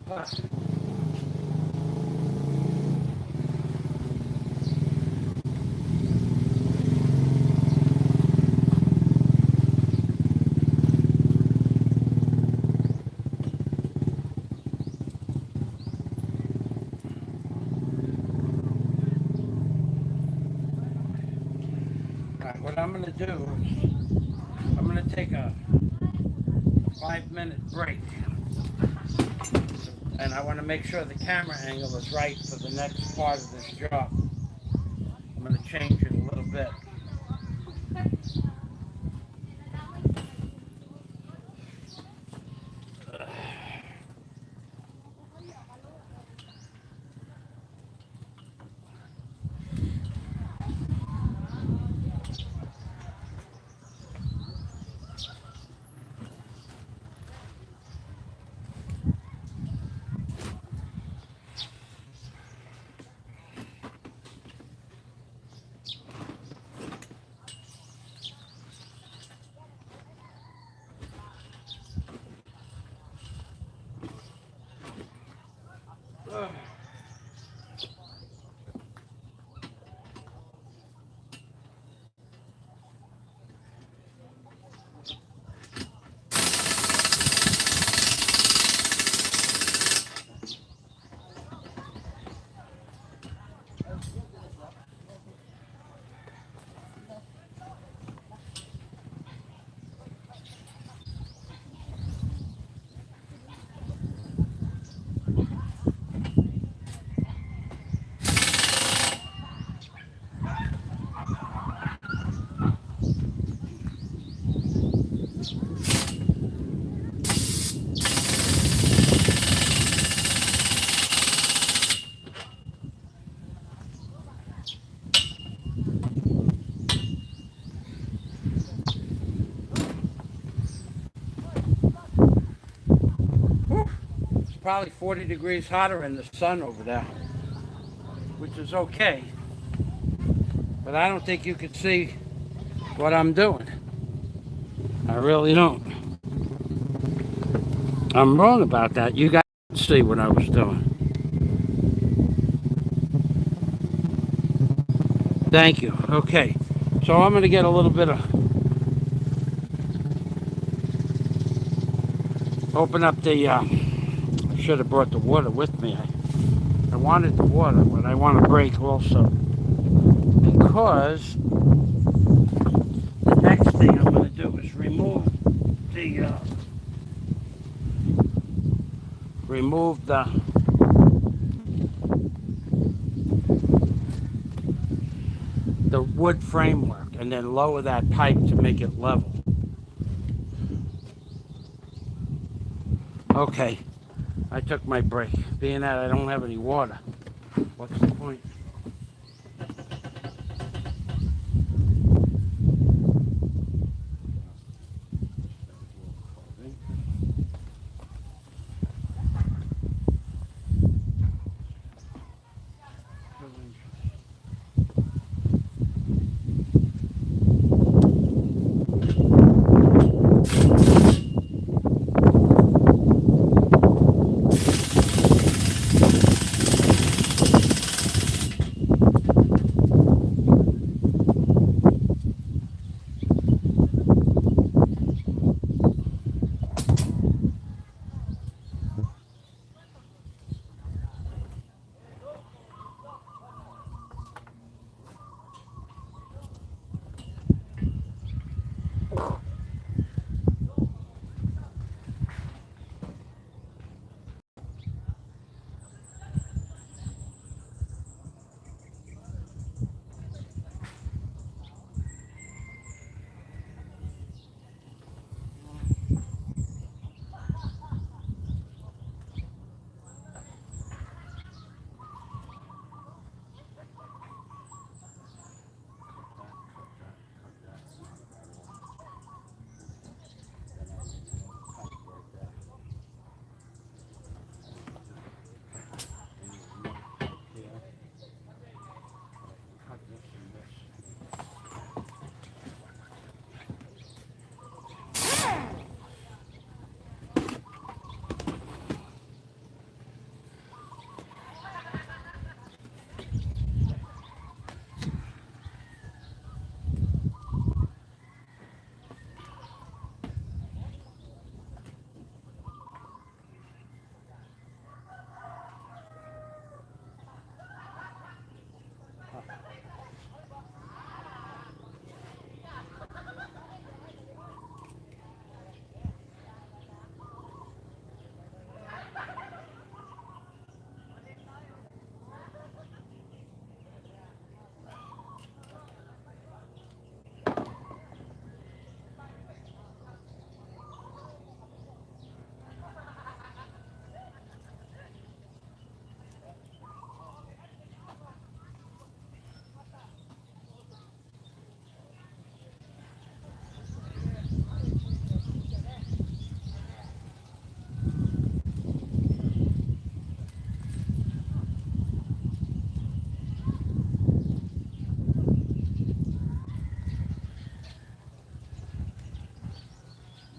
Alright, what I'm gonna do is I'm gonna take a 5-minute break. And I want to make sure the camera angle is right for the next part of this job. I'm going to change it a little bit. It's probably 40 degrees hotter in the sun over there, which is okay. But I don't think you can see what I'm doing. I really don't. I'm wrong about that. You guys can see what I was doing. Thank you. Okay. So I'm going to get a little bit of... Open up the... I should have brought the water with me. I wanted the water, but I want a break also. Because the next thing I'm going to do is remove the wood framework and then lower that pipe to make it level. Okay, I took my break. Being that I don't have any water, what's the point?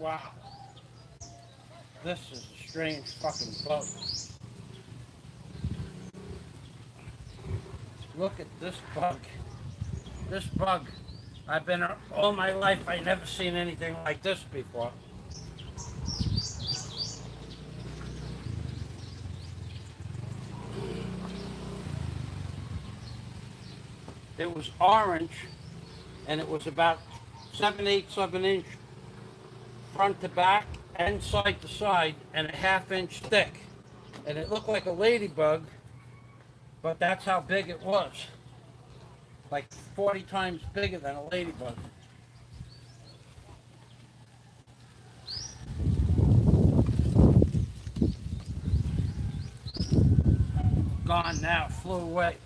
Wow. This is a strange fucking bug. Look at this bug. This bug. I've been all my life, I never seen anything like this before. It was orange, and it was about 7/8 of an inch front to back and side to side, and a ½ inch thick. And it looked like a ladybug, but that's how big it was. Like 40 times bigger than a ladybug. Gone now, flew away.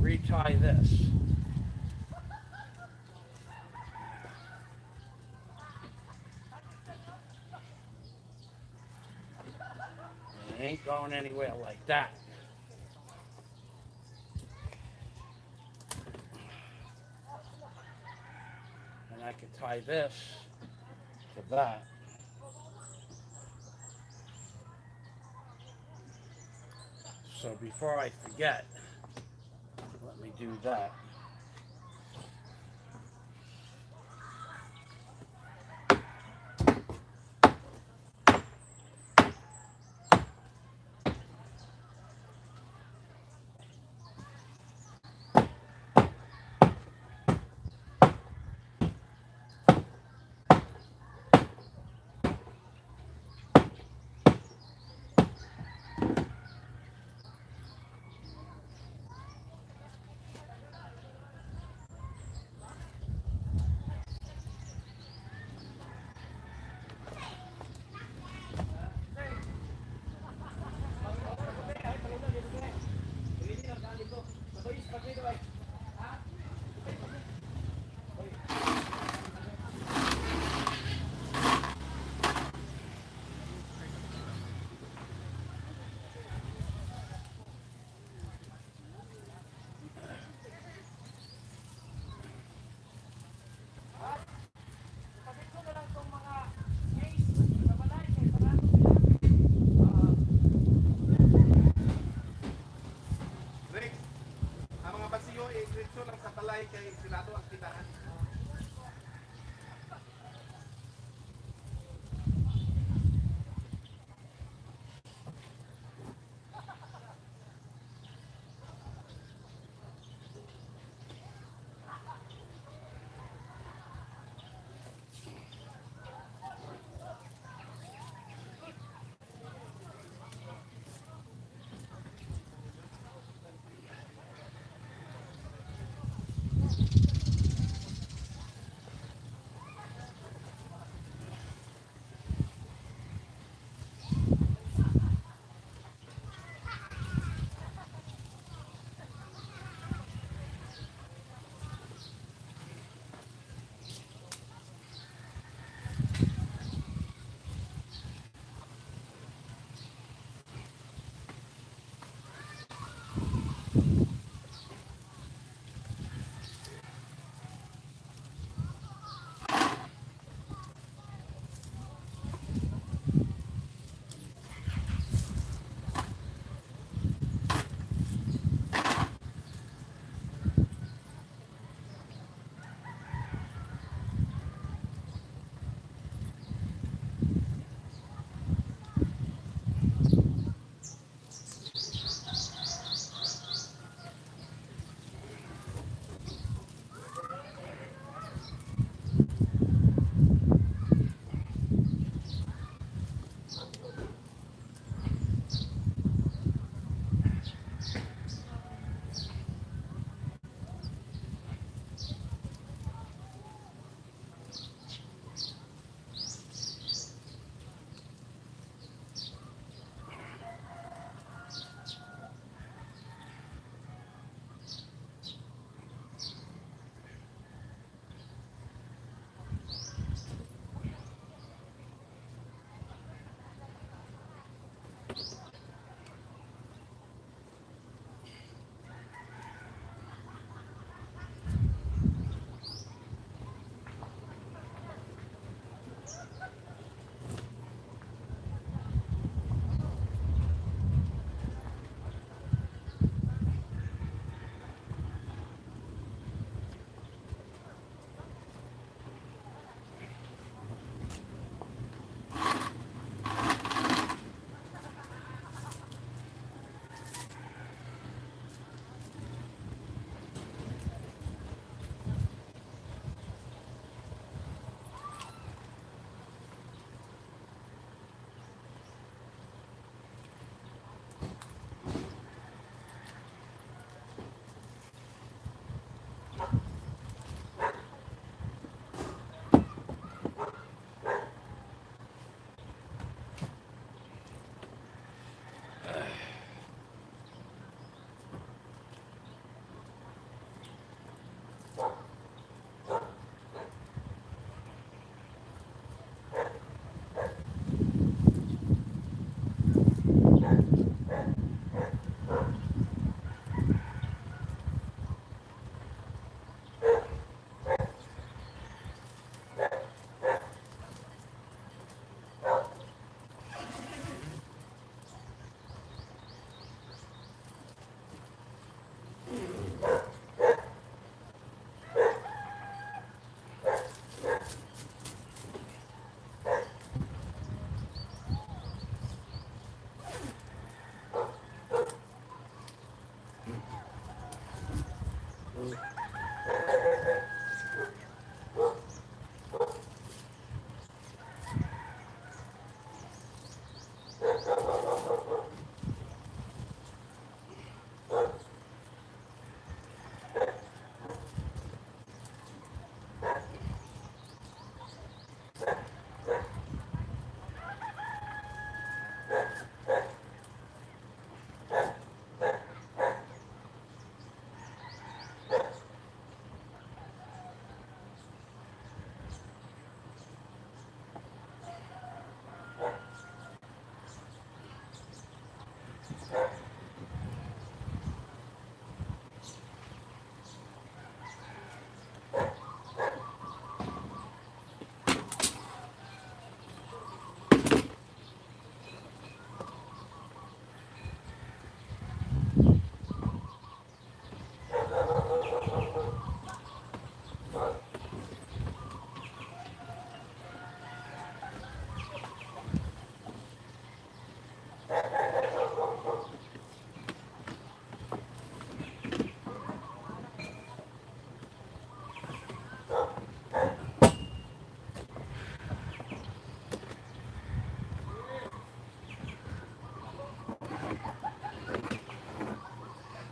retie this. It ain't going anywhere like that. And I can tie this to that. So before I forget, let me do that. Rex, ang mga basiyo i-diretso lang sa balay kay silado ang tindahan.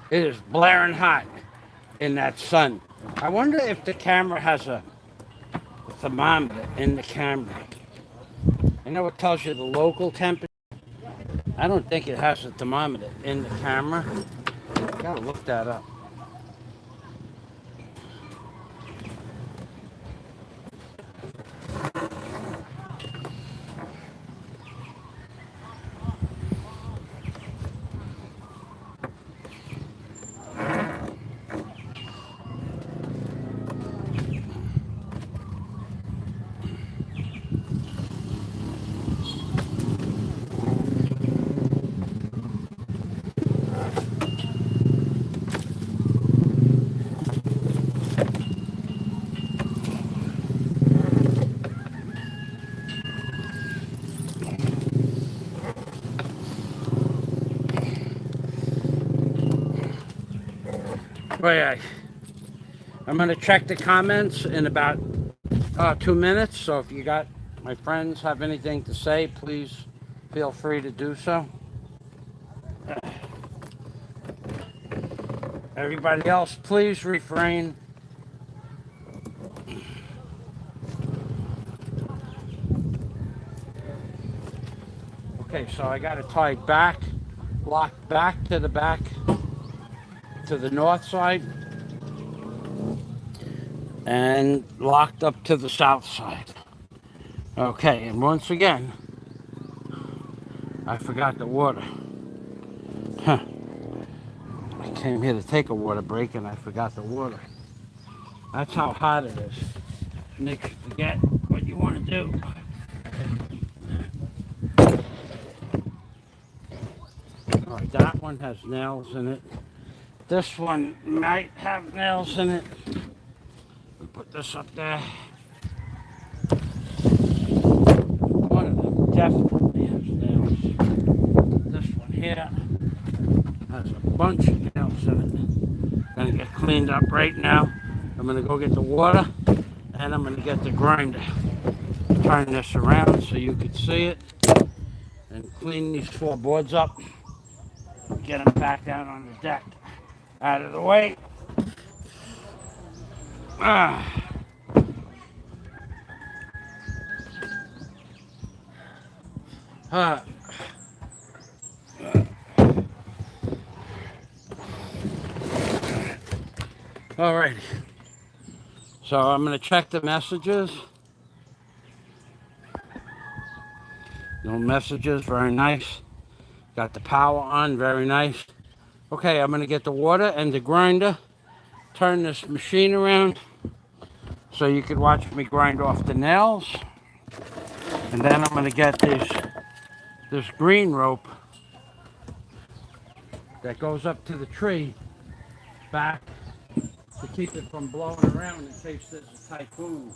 It is blaring hot in that sun. I wonder if the camera has a thermometer in the camera. I know it tells you the local temperature. I don't think it has a thermometer in the camera. Gotta look that up. Wait, I'm gonna check the comments in about 2 minutes. So if you got my friends have anything to say, please feel free to do so. Everybody else, please refrain. Okay, so I got it tied back, locked back to the north side, and locked up to the south side. Okay, and once again, I forgot the water. Huh. I came here to take a water break and I forgot the water. That's how hot it is. Makes you forget what you want to do. All right, that one has nails in it. This one might have nails in it. We put this up there. One of them definitely has nails. This one here has a bunch of nails in it. Gonna get cleaned up right now. I'm gonna go get the water and I'm gonna get the grinder. Turn this around so you can see it and clean these 4 boards up. Get them back out on the deck. Out of the way. Ah. Alrighty. So I'm going to check the messages. No messages, very nice. Got the power on, very nice. Okay, I'm going to get the water and the grinder. Turn this machine around so you can watch me grind off the nails. And then I'm going to get this green rope that goes up to the tree back to keep it from blowing around in case there's a typhoon.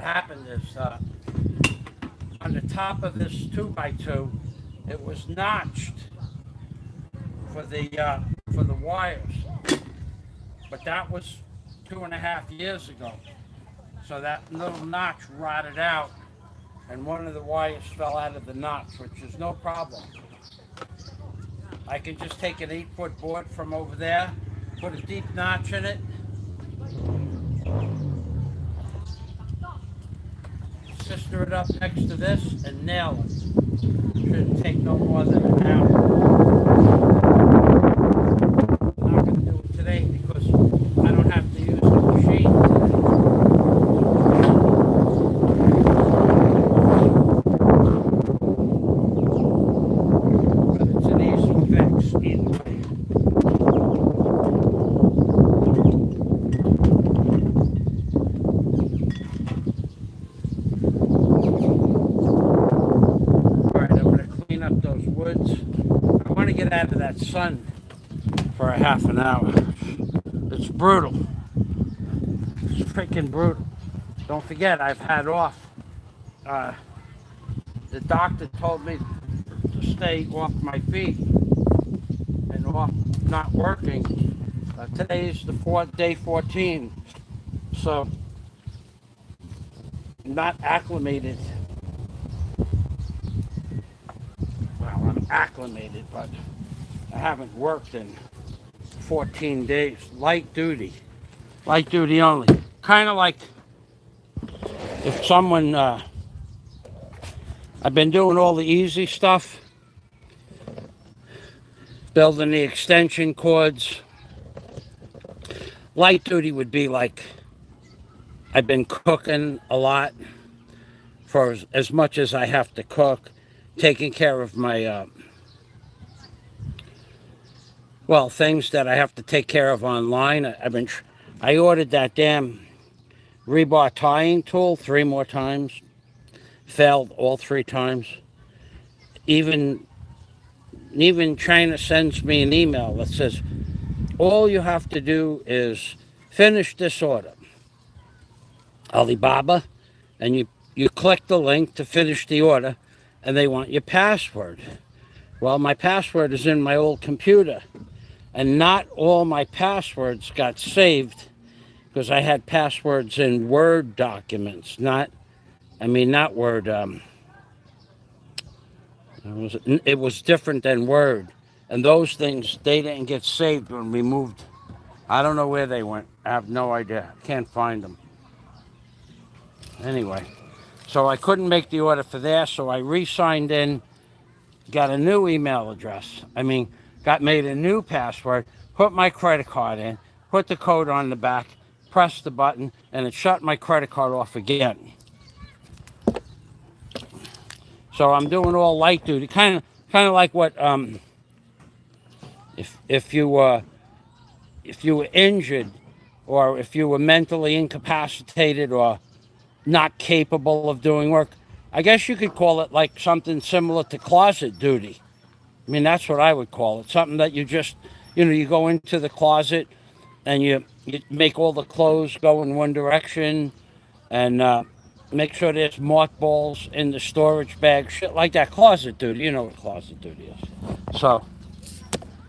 happened is on the top of this 2x2, it was notched for the wires, but that was 2.5 years ago. So that little notch rotted out, and one of the wires fell out of the notch, which is no problem. I can just take an 8-foot board from over there, put a deep notch in it, sister it up next to this, and nail it. Shouldn't take no more than an hour. I'm not going to do it today because I don't have to use the machine. But it's an easy fix either way. Up those woods. I want to get out of that sun for a half an hour. It's brutal. It's freaking brutal. Don't forget, I've had off. The doctor told me to stay off my feet and off not working. Today's the day 14, so I'm not acclimated. I'm acclimated, but I haven't worked in 14 days. Light duty only. Kind of like if someone, I've been doing all the easy stuff, building the extension cords. Light duty would be like I've been cooking a lot for as much as I have to cook. Taking care of my, things that I have to take care of online. I ordered that damn rebar tying tool 3 more times. Failed all 3 times. Even China sends me an email that says, all you have to do is finish this order. Alibaba, and you click the link to finish the order, and they want your password. Well, my password is in my old computer, and not all my passwords got saved because I had passwords in Word documents, not Word. It was different than Word, and those things, they didn't get saved when we moved. I don't know where they went. I have no idea. Can't find them. Anyway. So I couldn't make the order for there, so I re-signed in, got a new email address. Made a new password, put my credit card in, put the code on the back, pressed the button, and it shut my credit card off again. So I'm doing all light duty, kind of like what if you were injured, or if you were mentally incapacitated or not capable of doing work. I guess you could call it like something similar to closet duty. That's what I would call it. Something that you just, you go into the closet and you make all the clothes go in one direction, and make sure there's mothballs in the storage bag, shit like that. Closet duty. You know what closet duty is. So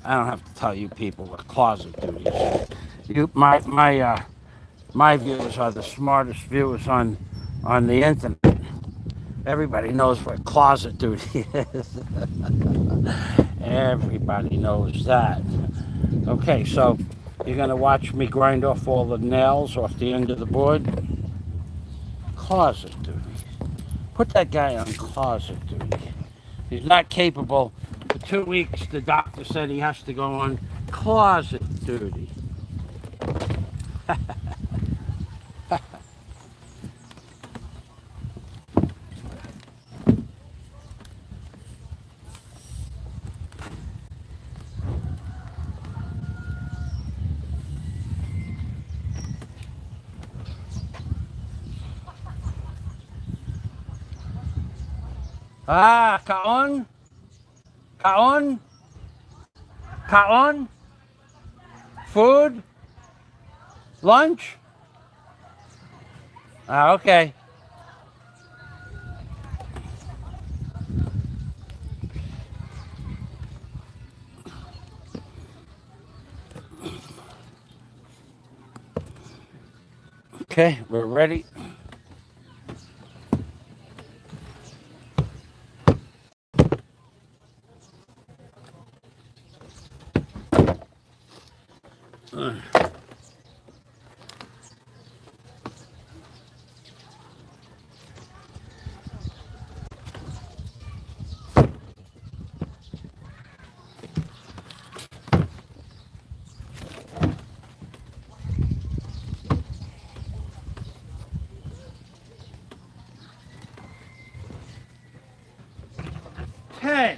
I don't have to tell you people what closet duty is. My viewers are the smartest viewers on the internet. Everybody knows what closet duty is. Everybody knows that. Okay, so you're going to watch me grind off all the nails off the end of the board. Closet duty. Put that guy on closet duty. He's not capable. For 2 weeks, the doctor said he has to go on closet duty. Kaon? Kaon? Kaon? Food? Lunch? Okay. Okay, we're ready. Ten.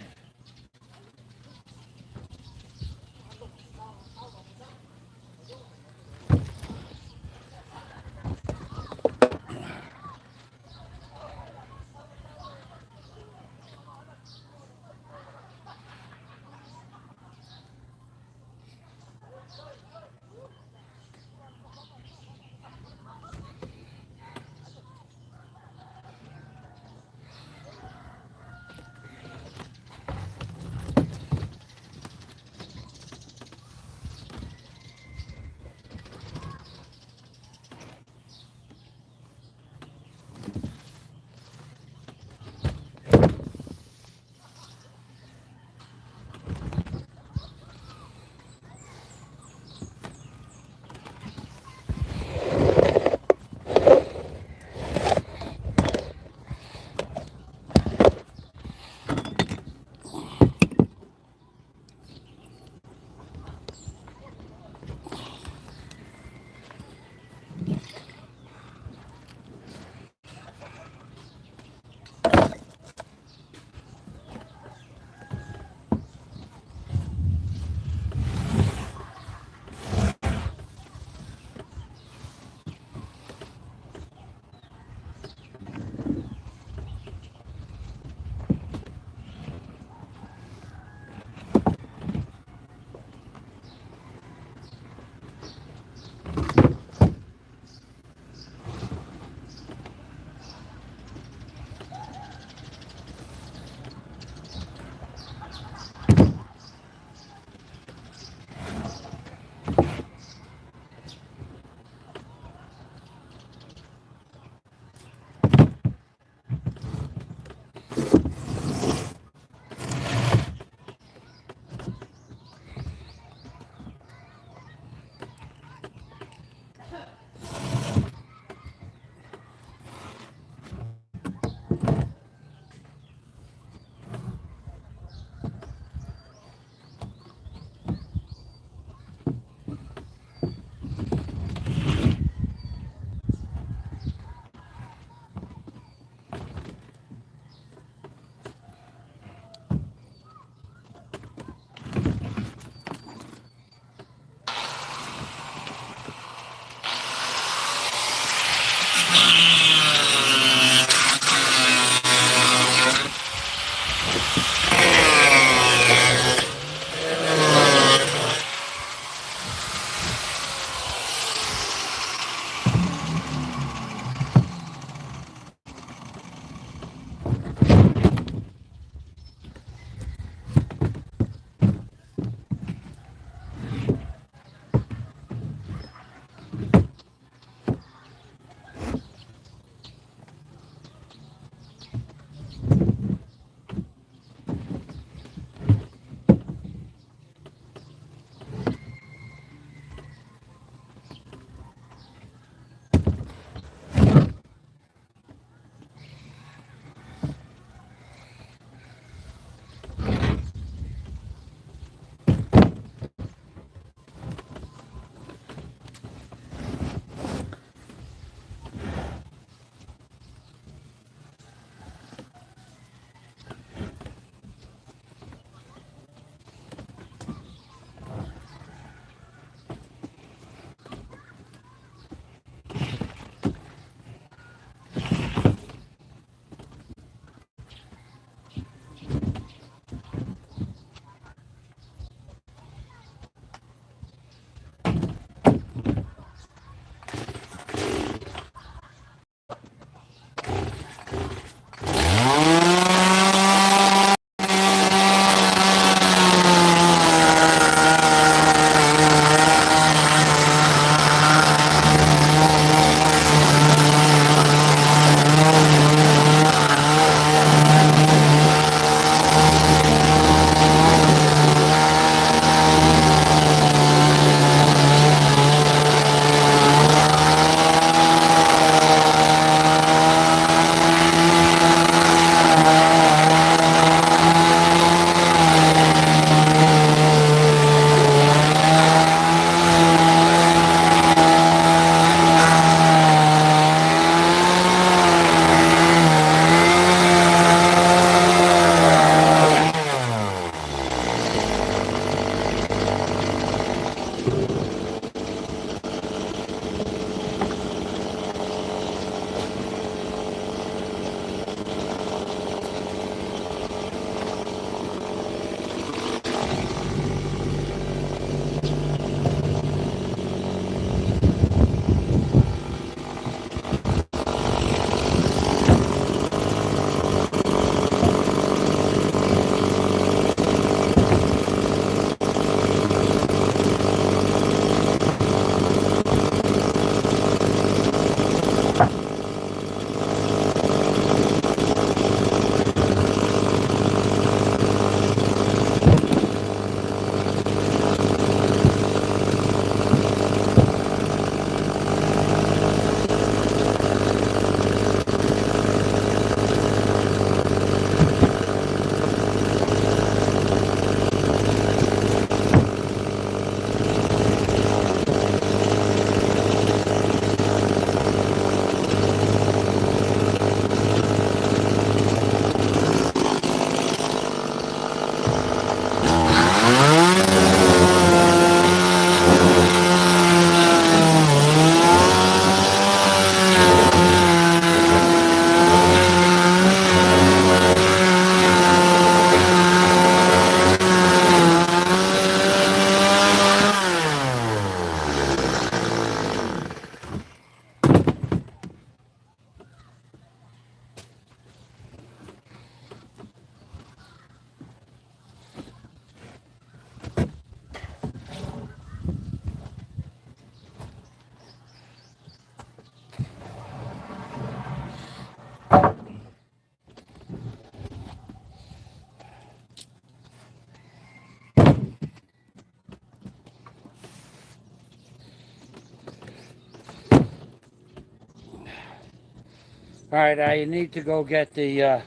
All right, I need to go get the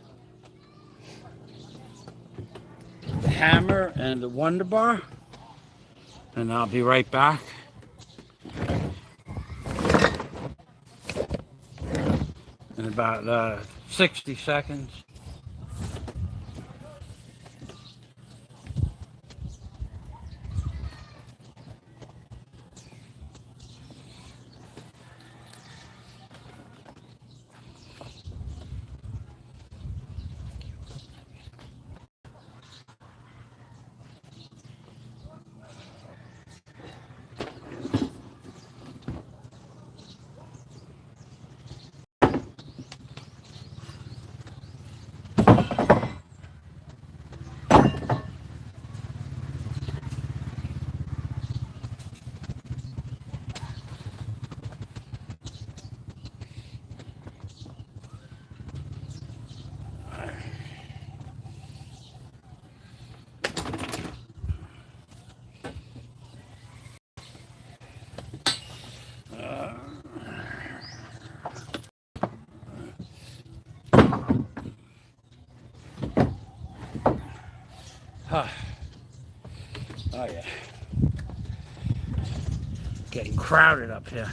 hammer and the Wonder Bar, and I'll be right back. In about 60 seconds. Oh yeah, getting crowded up here.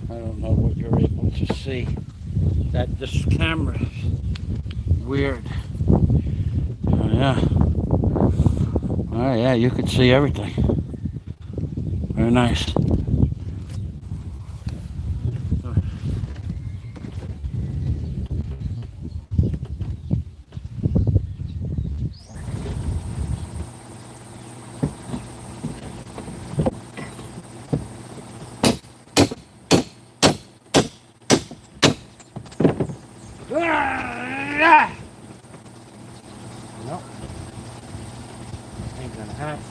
I don't know what you're able to see. That this camera's weird. Oh yeah. Oh yeah, you could see everything. Very nice. Nope, ain't gonna happen.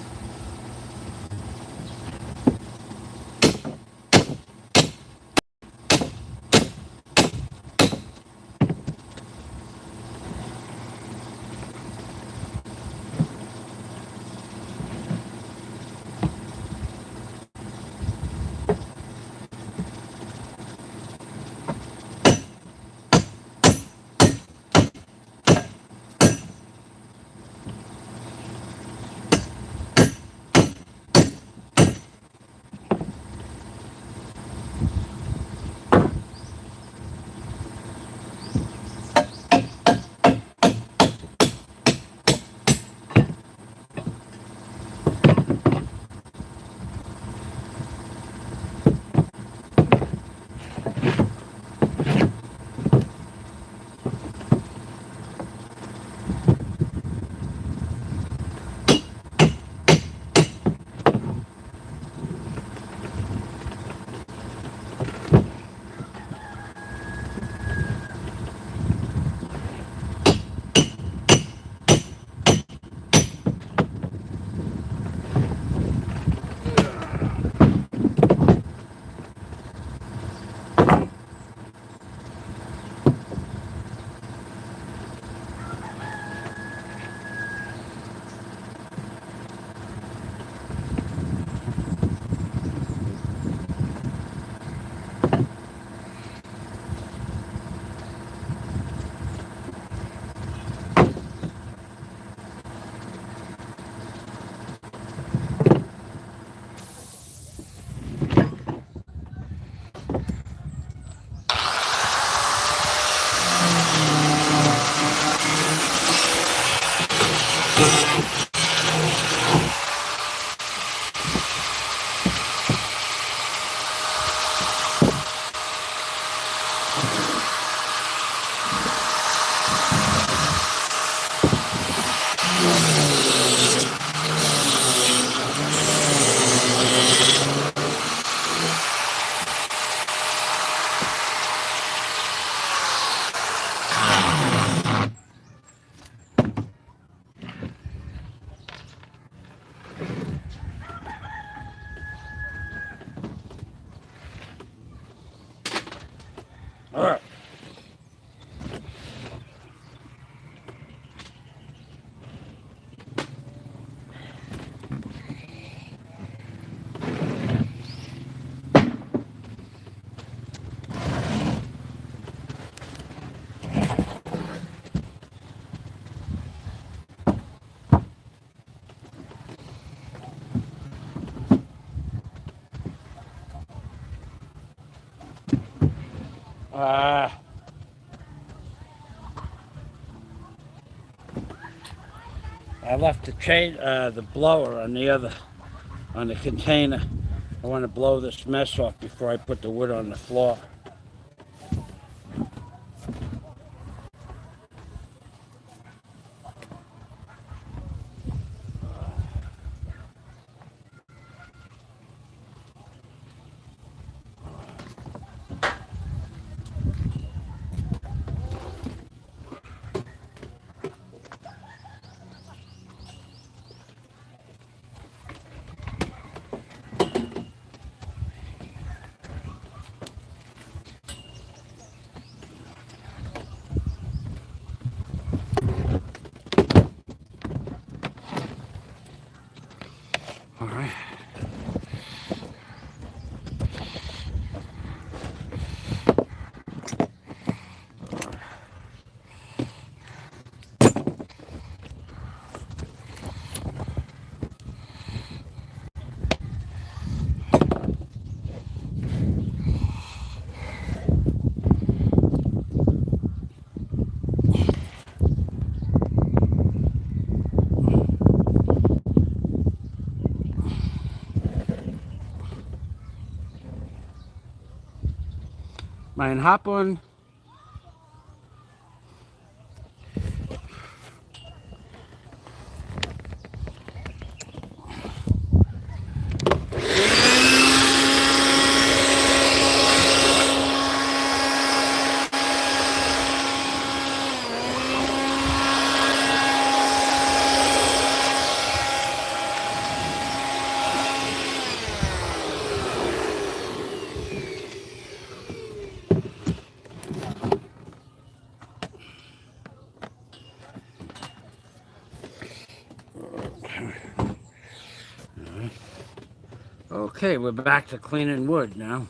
I left the blower on the container. I want to blow this mess off before I put the wood on the floor. All right. Mein hapon. Okay, we're back to cleaning wood now.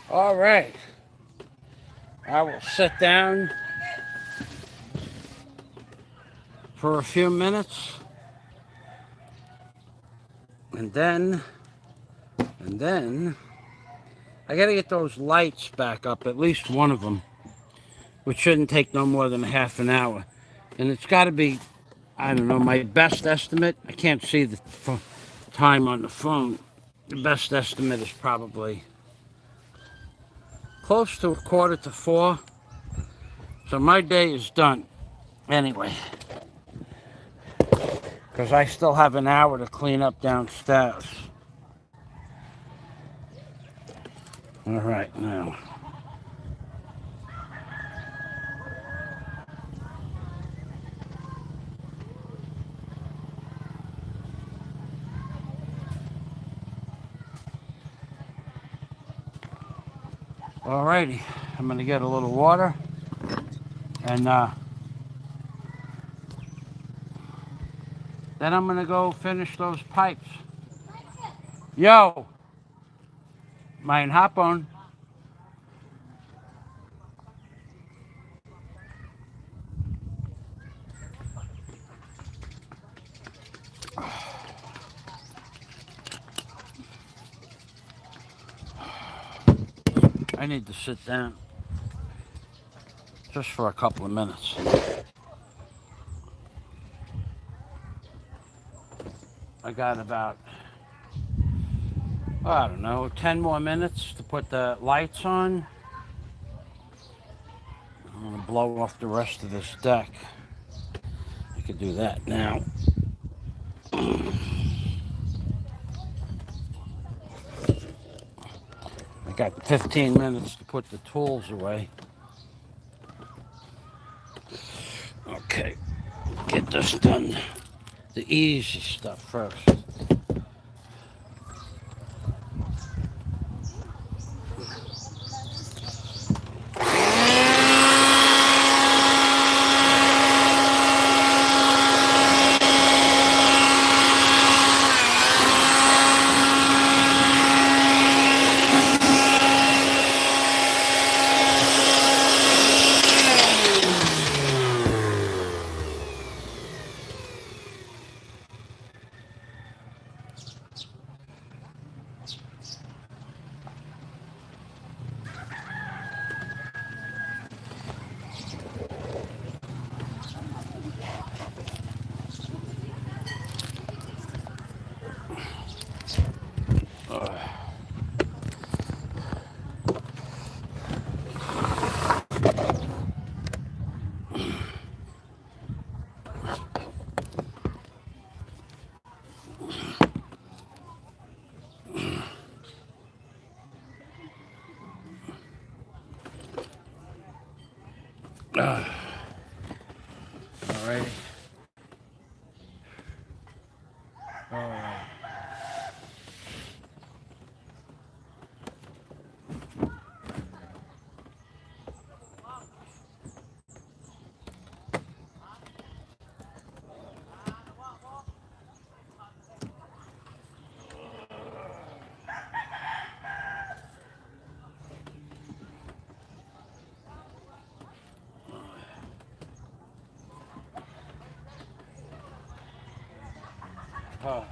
All right. I will sit down for a few minutes, and then I gotta get those lights back up, at least one of them, which shouldn't take no more than a half an hour. And it's got to be, I don't know, my best estimate. I can't see the time on the phone. The best estimate is probably close to 3:45. So my day is done anyway, because I still have an hour to clean up downstairs. All right, now. Alrighty, I'm gonna get a little water, and then I'm gonna go finish those pipes. Yo, mein Hapon. I need to sit down just for a couple of minutes. I got about, I don't know, 10 more minutes to put the lights on. I'm gonna blow off the rest of this deck. I could do that now. I got 15 minutes to put the tools away. Okay, get this done. The easy stuff first. Alrighty. Alright. Oh.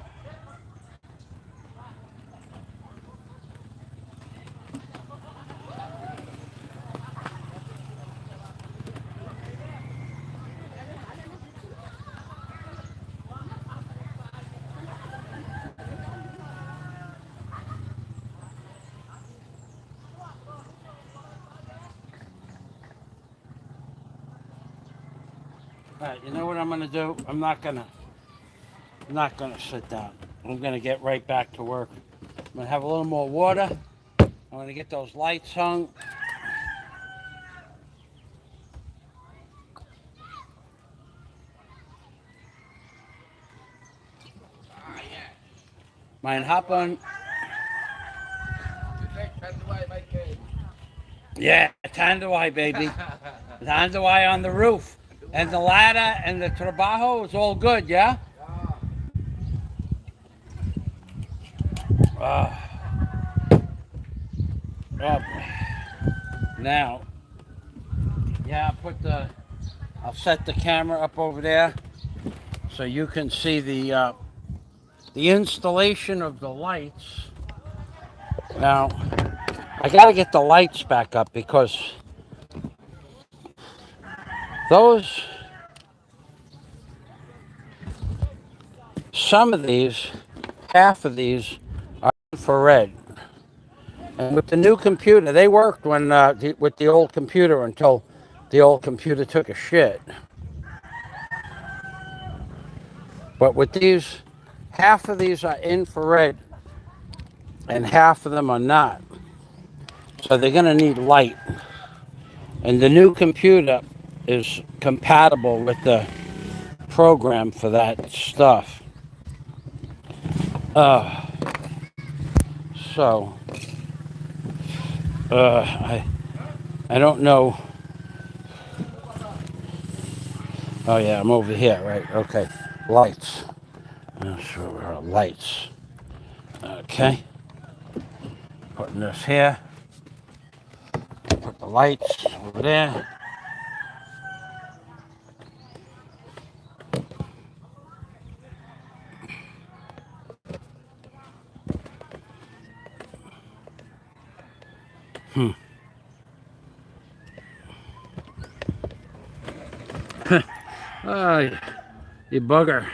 Alright, you know what I'm gonna do? I'm not gonna sit down. I'm gonna get right back to work. I'm gonna have a little more water. I'm gonna get those lights hung. Mein Hapon. Yeah, Tandawai, baby. Tandawai on the roof. And the ladder and the trabajo is all good, yeah? Oh, boy. Now, yeah, I'll set the camera up over there so you can see the installation of the lights. Now, I gotta get the lights back up because some of these, half of these are infrared. And with the new computer, they worked with the old computer until the old computer took a shit. But with these, half of these are infrared and half of them are not. So they're gonna need light. And the new computer is compatible with the program for that stuff. So, I don't know. Oh yeah, I'm over here, right? Okay, lights. Sure, lights. Okay, putting this here. Put the lights over there. Oh, you bugger.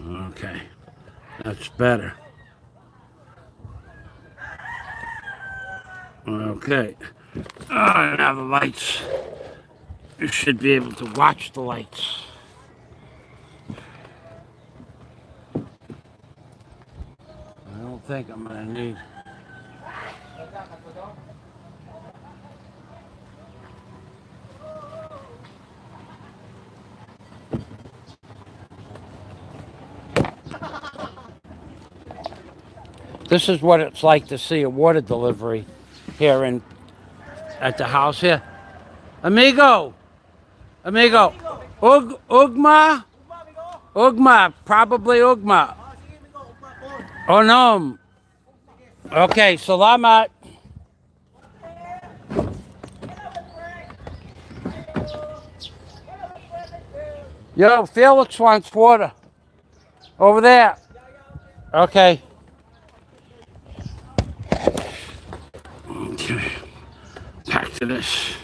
Okay, that's better. Okay. Now the lights. You should be able to watch the lights. I don't think I'm gonna need. This is what it's like to see a water delivery here at the house here. Amigo, Ugma, probably Ugma. Oh no. Okay, salamat. Yo, Felix wants water. Over there. Okay. Okay. Back to this.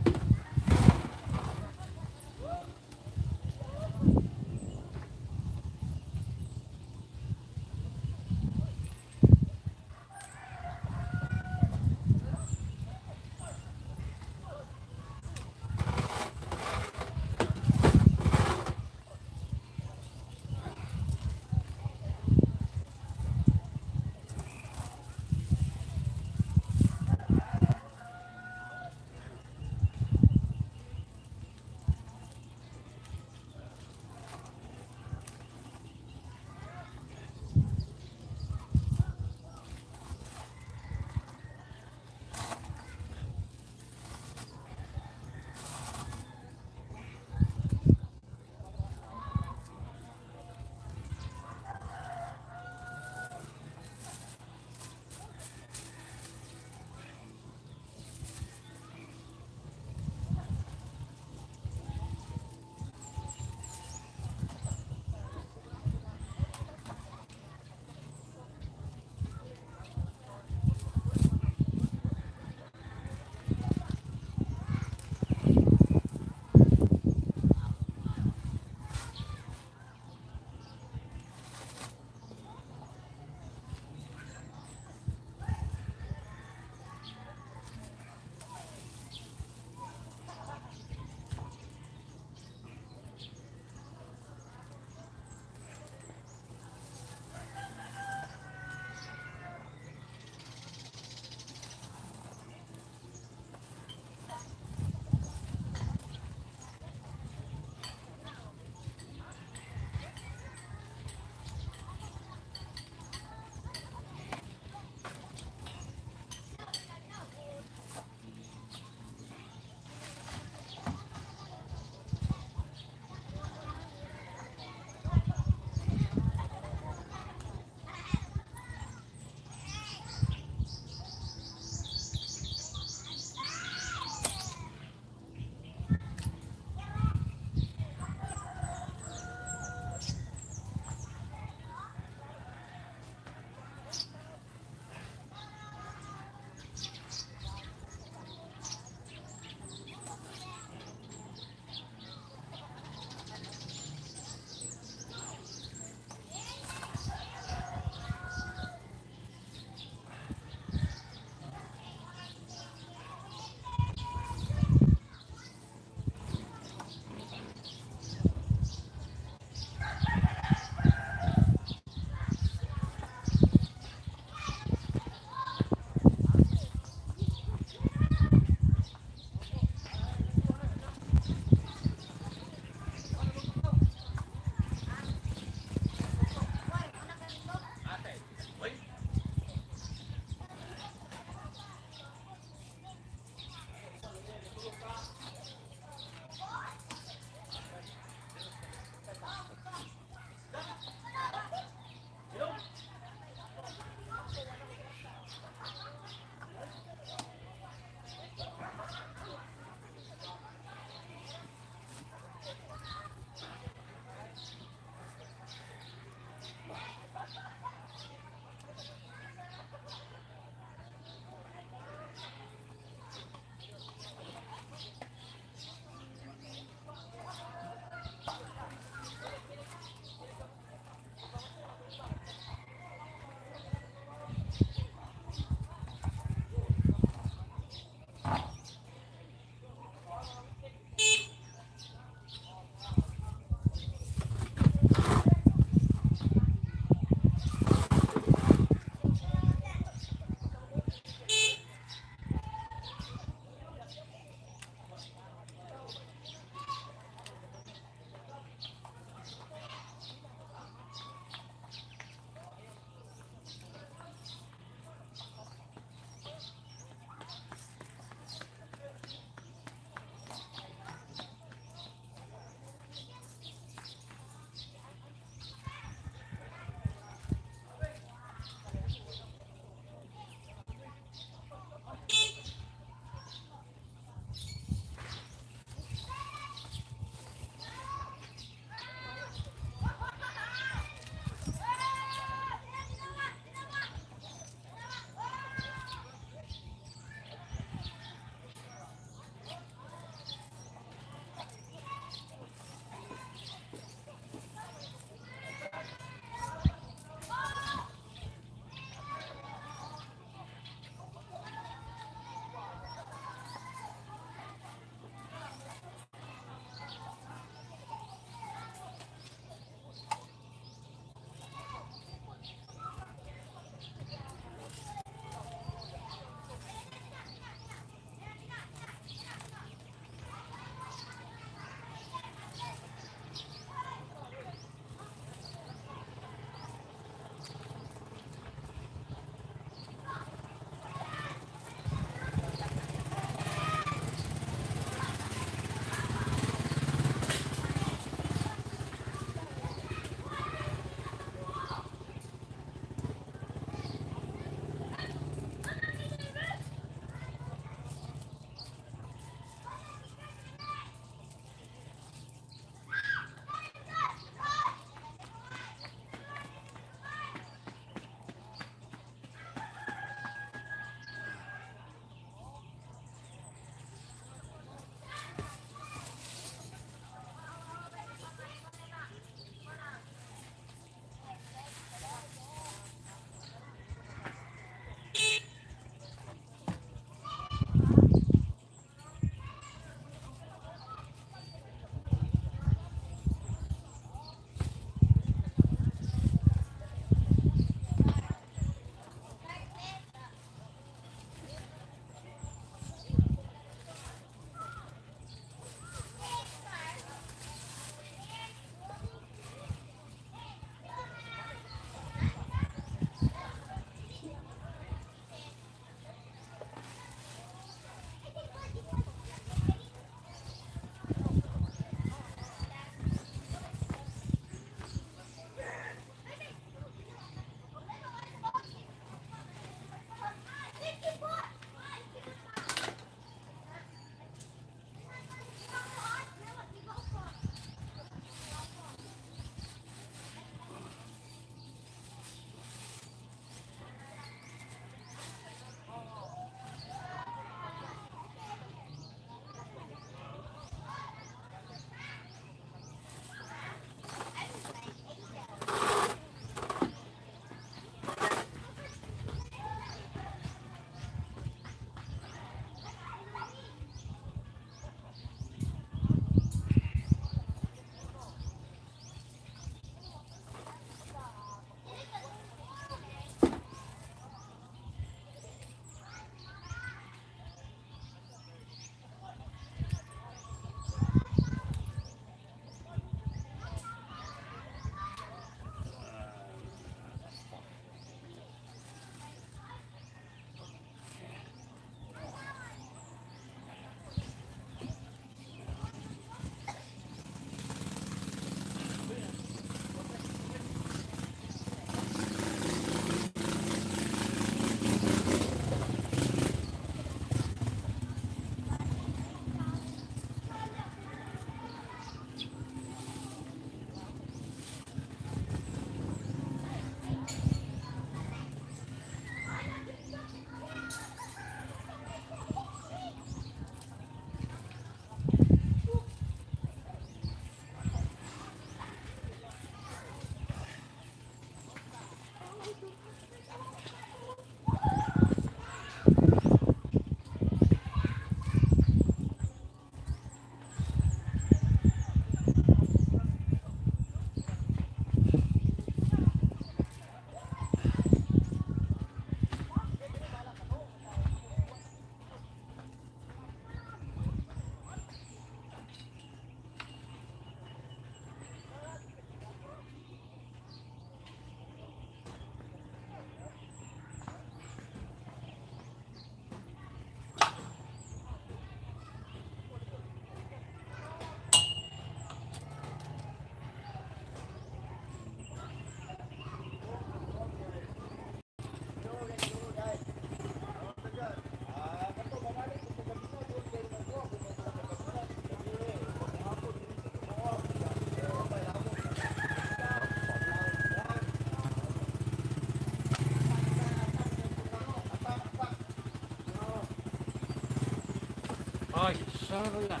Ano yan?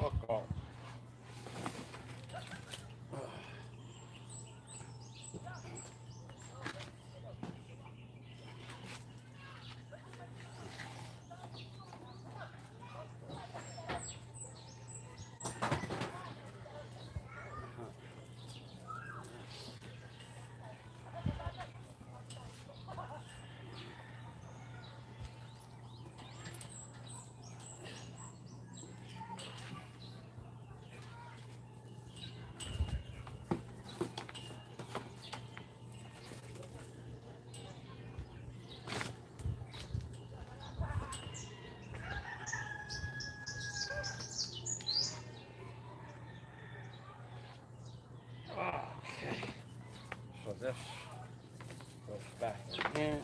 Ako. Okay. So this goes back in here.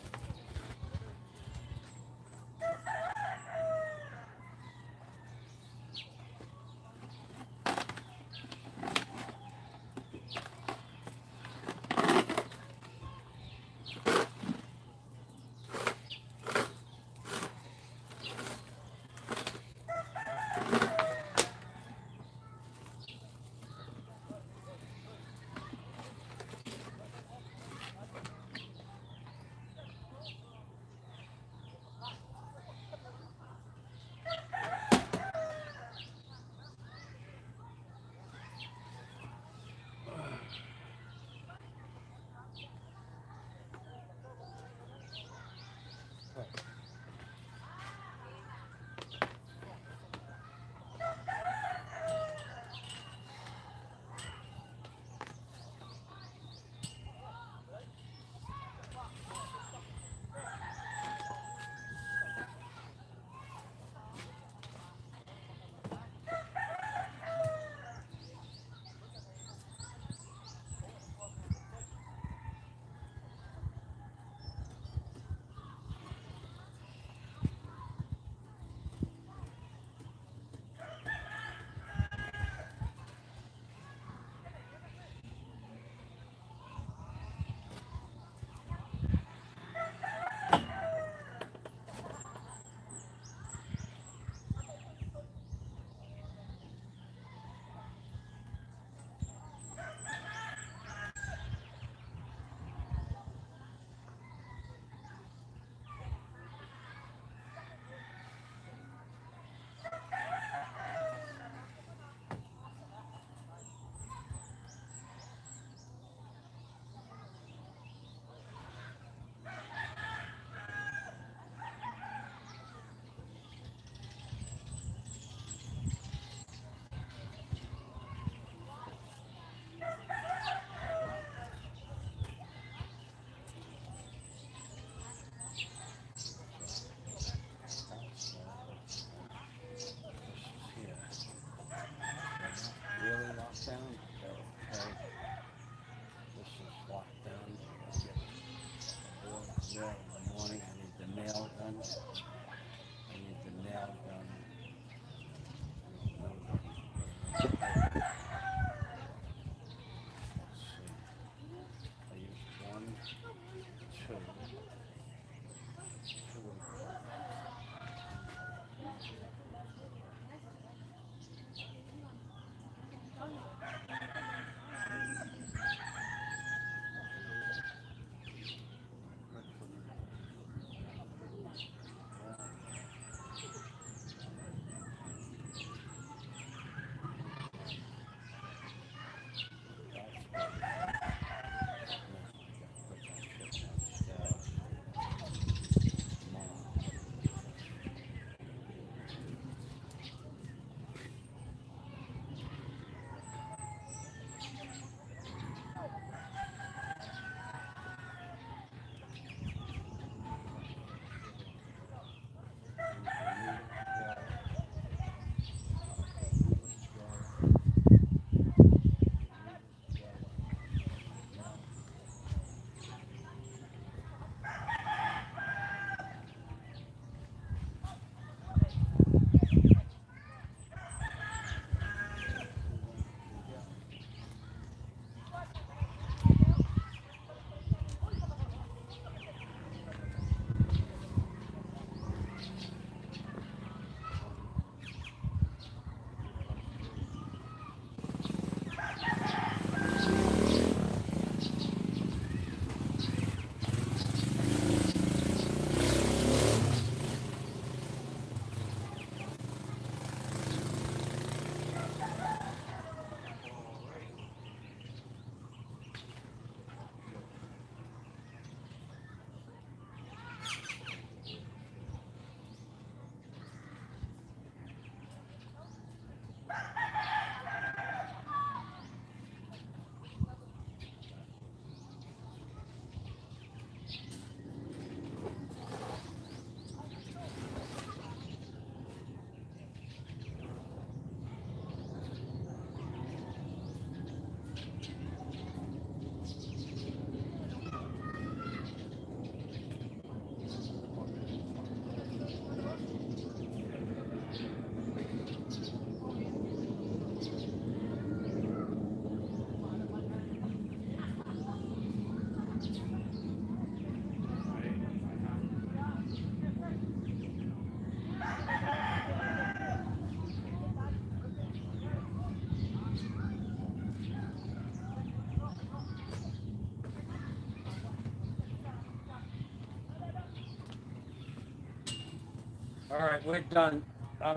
All right, we're done. I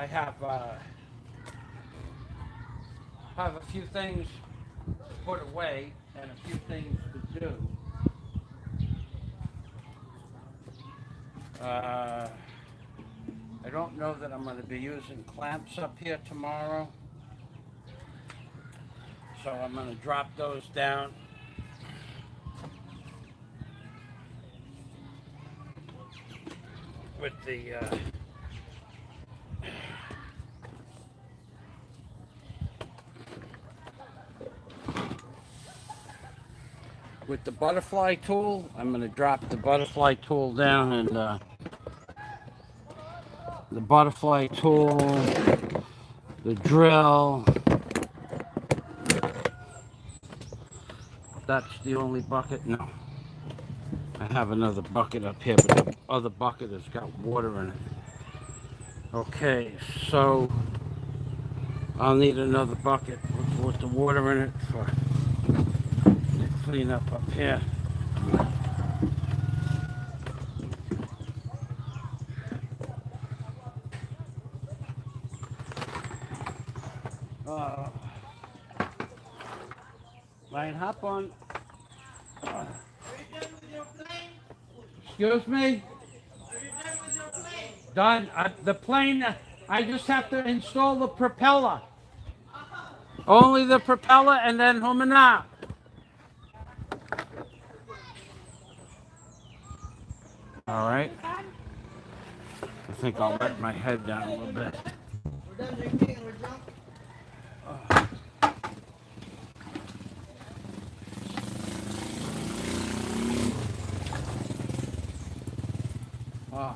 have a few things to put away and a few things to do. I don't know that I'm going to be using clamps up here tomorrow, so I'm going to drop those down. With the butterfly tool, I'm going to drop the butterfly tool down, and the butterfly tool, the drill. That's the only bucket. No, I have another bucket up here, but the other bucket has got water in it. Okay, so I'll need another bucket with the water in it for clean up here. Ryan, hop on. Excuse me? Done. The plane, I just have to install the propeller. Only the propeller and then humana. All right. I think I'll let my head down a little bit. We're done drinking and we're drunk. Oh.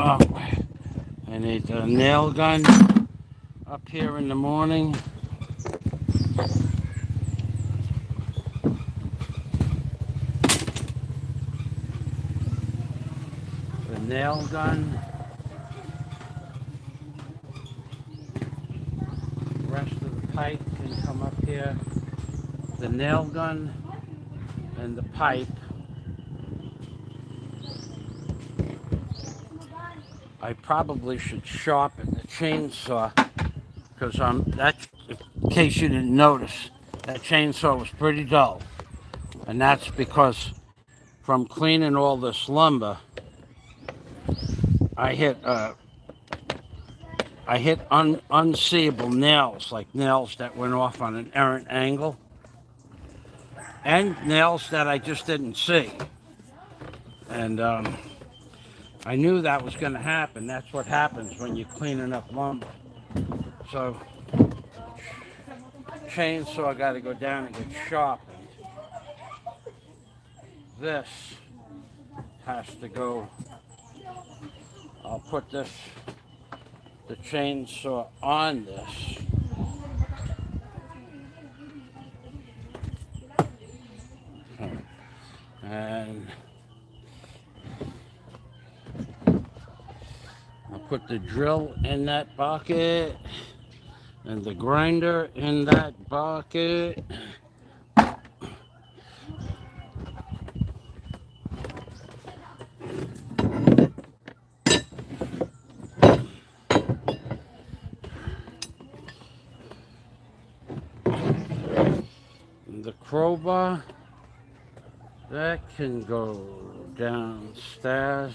Oh, I need a nail gun up here in the morning. The nail gun. The rest of the pipe can come up here. The nail gun and the pipe. I probably should sharpen the chainsaw because in case you didn't notice, that chainsaw was pretty dull. And that's because from cleaning all this lumber, I hit unseeable nails, like nails that went off on an errant angle, and nails that I just didn't see. And I knew that was going to happen. That's what happens when you're cleaning up lumber. So, chainsaw got to go down and get sharpened. This has to go. I'll put the chainsaw on this. And I'll put the drill in that bucket and the grinder in that bucket. The crowbar, that can go downstairs.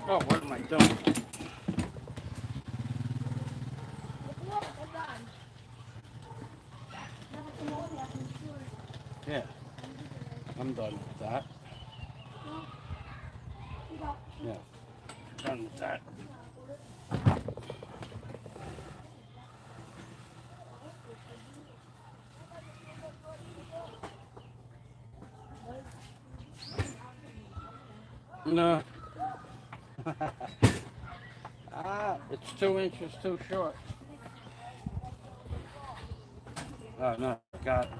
Oh, what am I doing? Yeah, I'm done with that. Yeah, done with that. No. It's 2 inches too short. Oh, no, got it.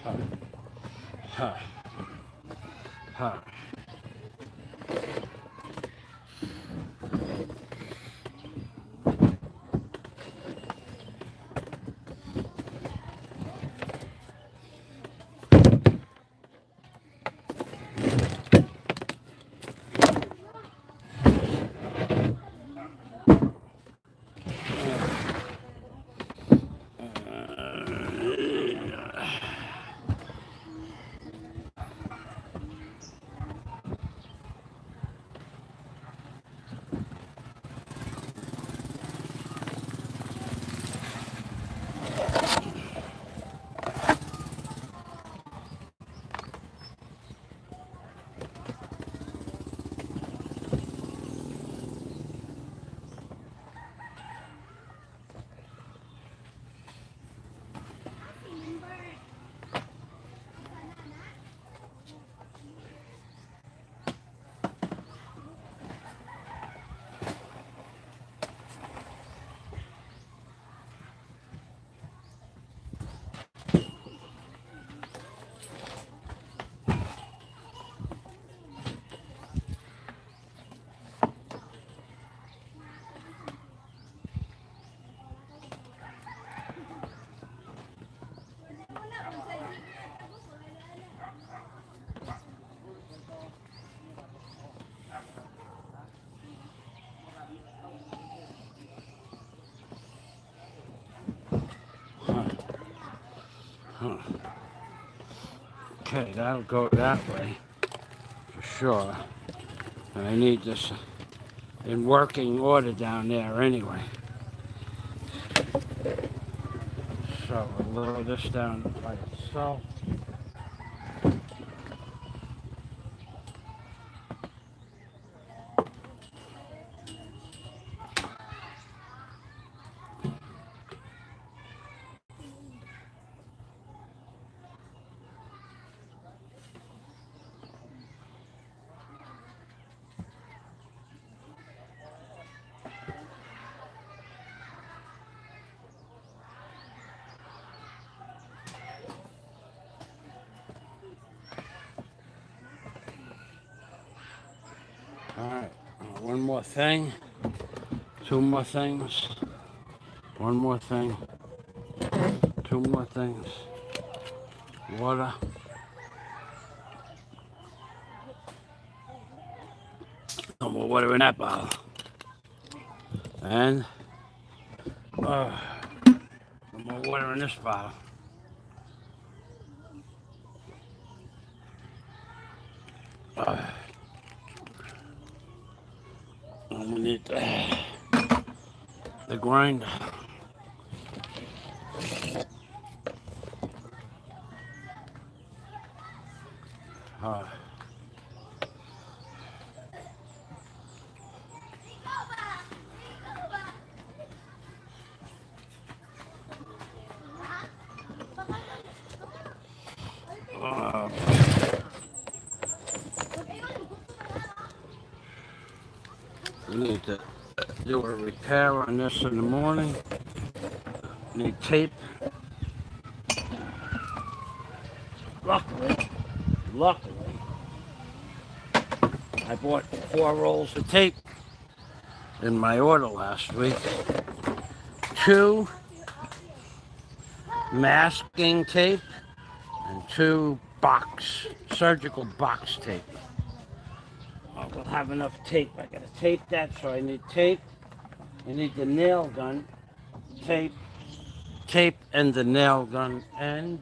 Okay. Huh. Huh. Huh. Okay, that'll go that way for sure. And I need this in working order down there anyway. So we'll lower this down by itself. All right, one more thing, two more things, one more thing, two more things, water. No more water in that bottle. And no more water in this bottle. And we need the grinder. Uh, uh, we need to do a repair on this in the morning. Need tape. Luckily, I bought 4 rolls of tape in my order last week. 2 masking tape and 2 surgical box tape. We'll have enough tape. I gotta tape that, so I need tape. I need the nail gun, tape, and the nail gun, and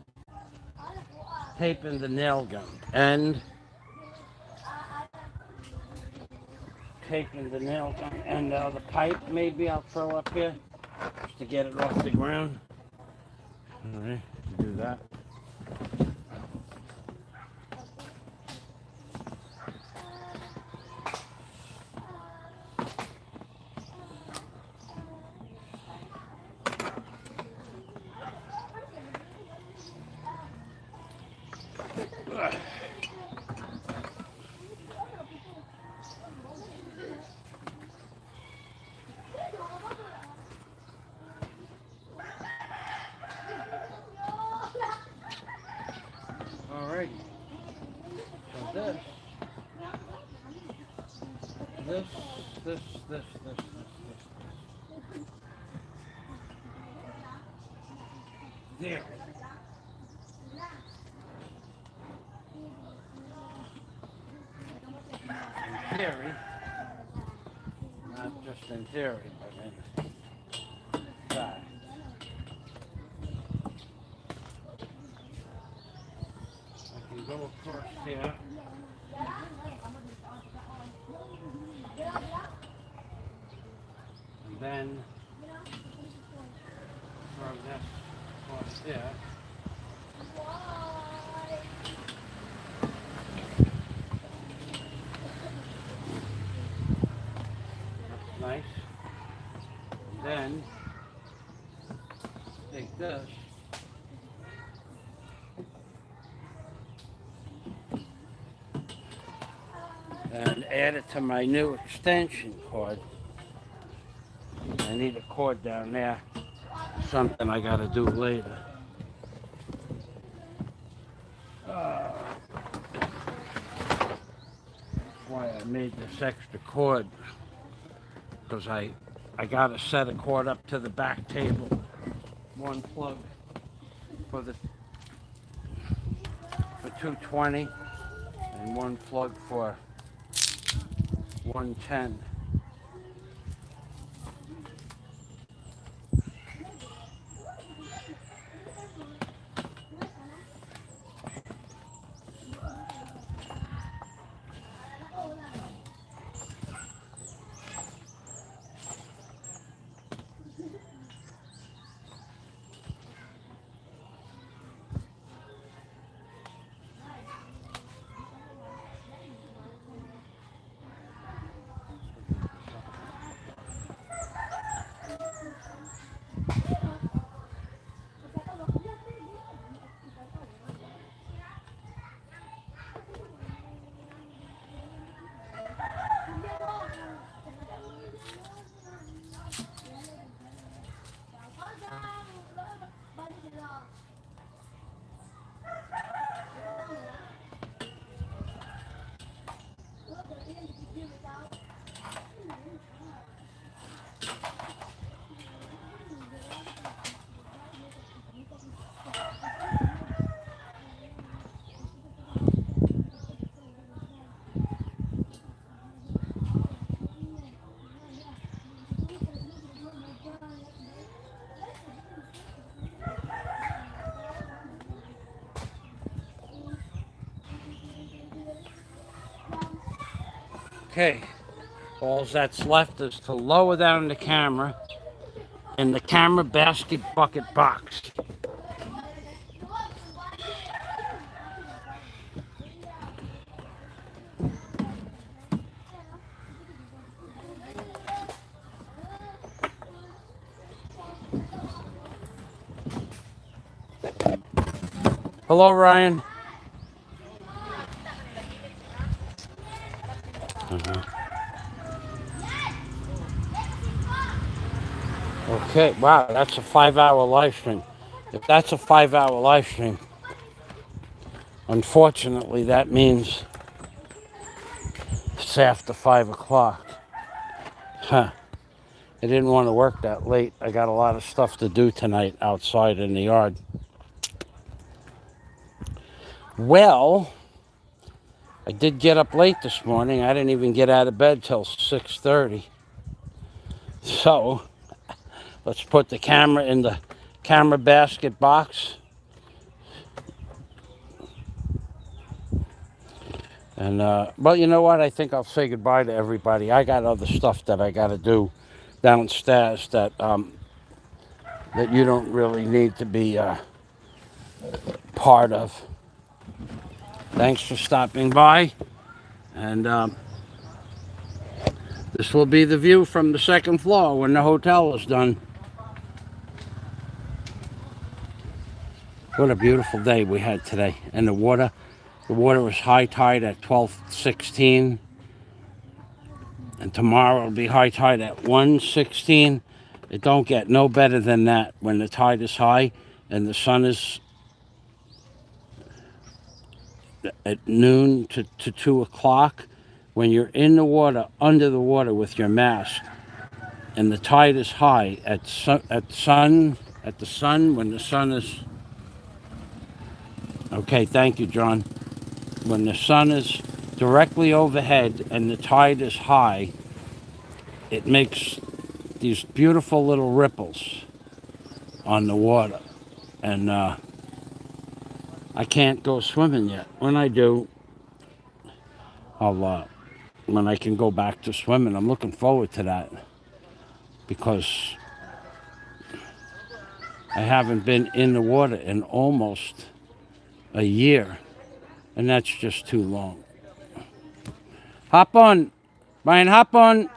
tape and the nail gun, and tape and the nail gun, and the pipe maybe I'll throw up here just to get it off the ground. All right, do that. Alrighty. So this. There. In theory, not just in theory, but in fact. I can go across here. And then from this across here. Nice. And then take this. And add it to my new extension cord. I need a cord down there. Something I gotta do later. That's why I made this extra cord. Because I gotta set a cord up to the back table. 1 plug for 220 and 1 plug for 110. Okay, all that's left is to lower down the camera in the camera basket bucket box. Hello, Ryan. Okay, wow, that's a 5-hour live stream. If that's a 5-hour live stream, unfortunately, that means it's after 5 o'clock. Huh. I didn't want to work that late. I got a lot of stuff to do tonight outside in the yard. Well, I did get up late this morning. I didn't even get out of bed till 6:30. So, let's put the camera in the camera basket box. And, well, you know what? I think I'll say goodbye to everybody. I got other stuff that I got to do downstairs that you don't really need to be part of. Thanks for stopping by. And this will be the view from the second floor when the hotel is done. What a beautiful day we had today. And the water was high tide at 12:16. And tomorrow it'll be high tide at 1:16. It don't get no better than that when the tide is high and the sun is at noon to 2 o'clock. When you're in the water, under the water with your mask, and the tide is high at the sun, when the sun is... Okay, thank you, John. When the sun is directly overhead and the tide is high, it makes these beautiful little ripples on the water. And I can't go swimming yet. When I do, when I can go back to swimming, I'm looking forward to that, because I haven't been in the water in almost a year, and that's just too long. Hop on, Brian, hop on.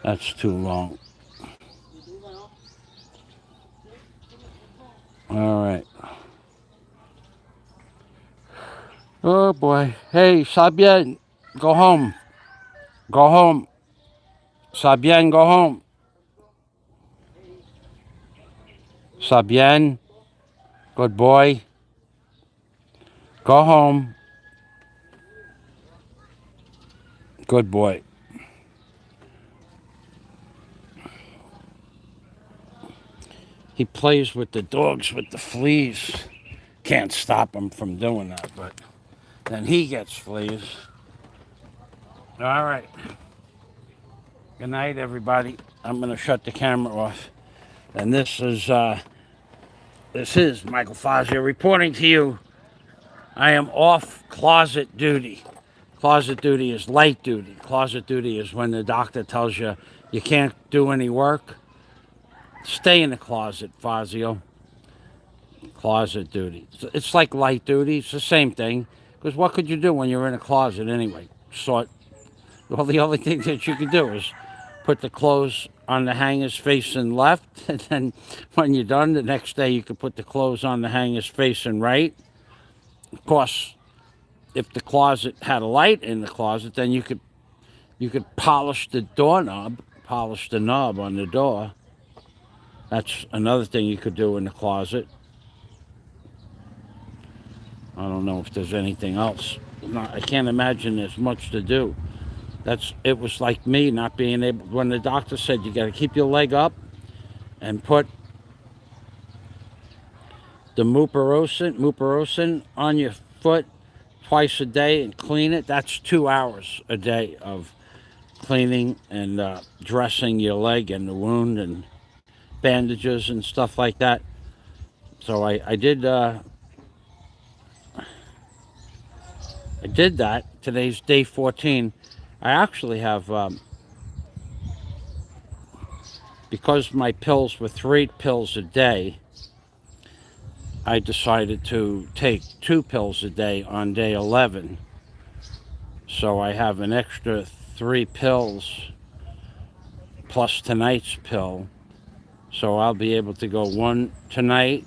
That's too long. All right. Oh boy. Hey, Sabien, go home. Go home. Sabien, go home. Sabien, good boy. Go home. Good boy. He plays with the dogs with the fleas. Can't stop him from doing that, but then he gets fleas. All right. Good night, everybody. I'm going to shut the camera off. And this is Michael Fazio reporting to you. I am off closet duty. Closet duty is light duty. Closet duty is when the doctor tells you you can't do any work. Stay in the closet, Fazio. Closet duty. It's like light duty. It's the same thing. Because what could you do when you're in a closet anyway? Well, the only thing that you could do is put the clothes on the hangers facing left. And then when you're done, the next day you could put the clothes on the hangers facing right. Of course, if the closet had a light in the closet, then you could polish the doorknob, polish the knob on the door. That's another thing you could do in the closet. I don't know if there's anything else. I can't imagine there's much to do. It was like me not being able, when the doctor said you got to keep your leg up and put the mupirocin on your foot twice a day and clean it. That's 2 hours a day of cleaning and dressing your leg and the wound and bandages and stuff like that. So I did that. Today's day 14. I actually have, because my pills were 3 pills a day, I decided to take 2 pills a day on day 11. So I have an extra 3 pills plus tonight's pill. So I'll be able to go 1 tonight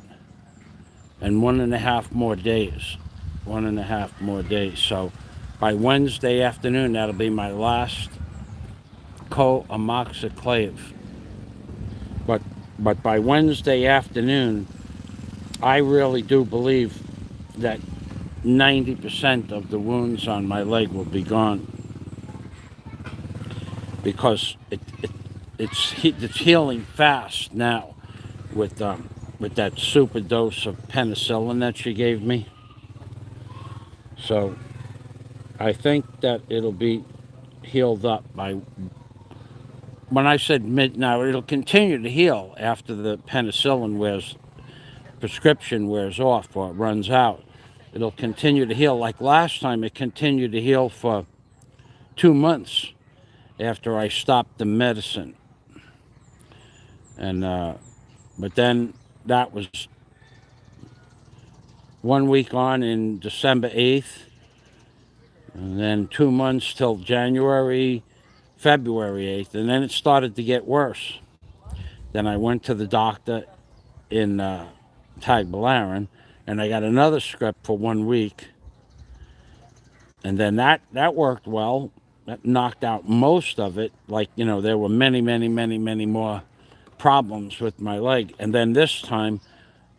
and 1.5 more days. 1.5 more days. So by Wednesday afternoon, that'll be my last co-amoxiclave. But by Wednesday afternoon, I really do believe that 90% of the wounds on my leg will be gone, because it's healing fast now with that super dose of penicillin that she gave me. So I think that it'll be healed up by, when I said now it'll continue to heal after the penicillin prescription wears off or runs out. It'll continue to heal. Like last time, it continued to heal for 2 months after I stopped the medicine. And but then that was 1 week on in December 8th, and then 2 months till February 8th, and then it started to get worse. Then I went to the doctor in Tagbilaran, and I got another script for 1 week, and then that worked well. That knocked out most of it. Like, there were many more problems with my leg, and then this time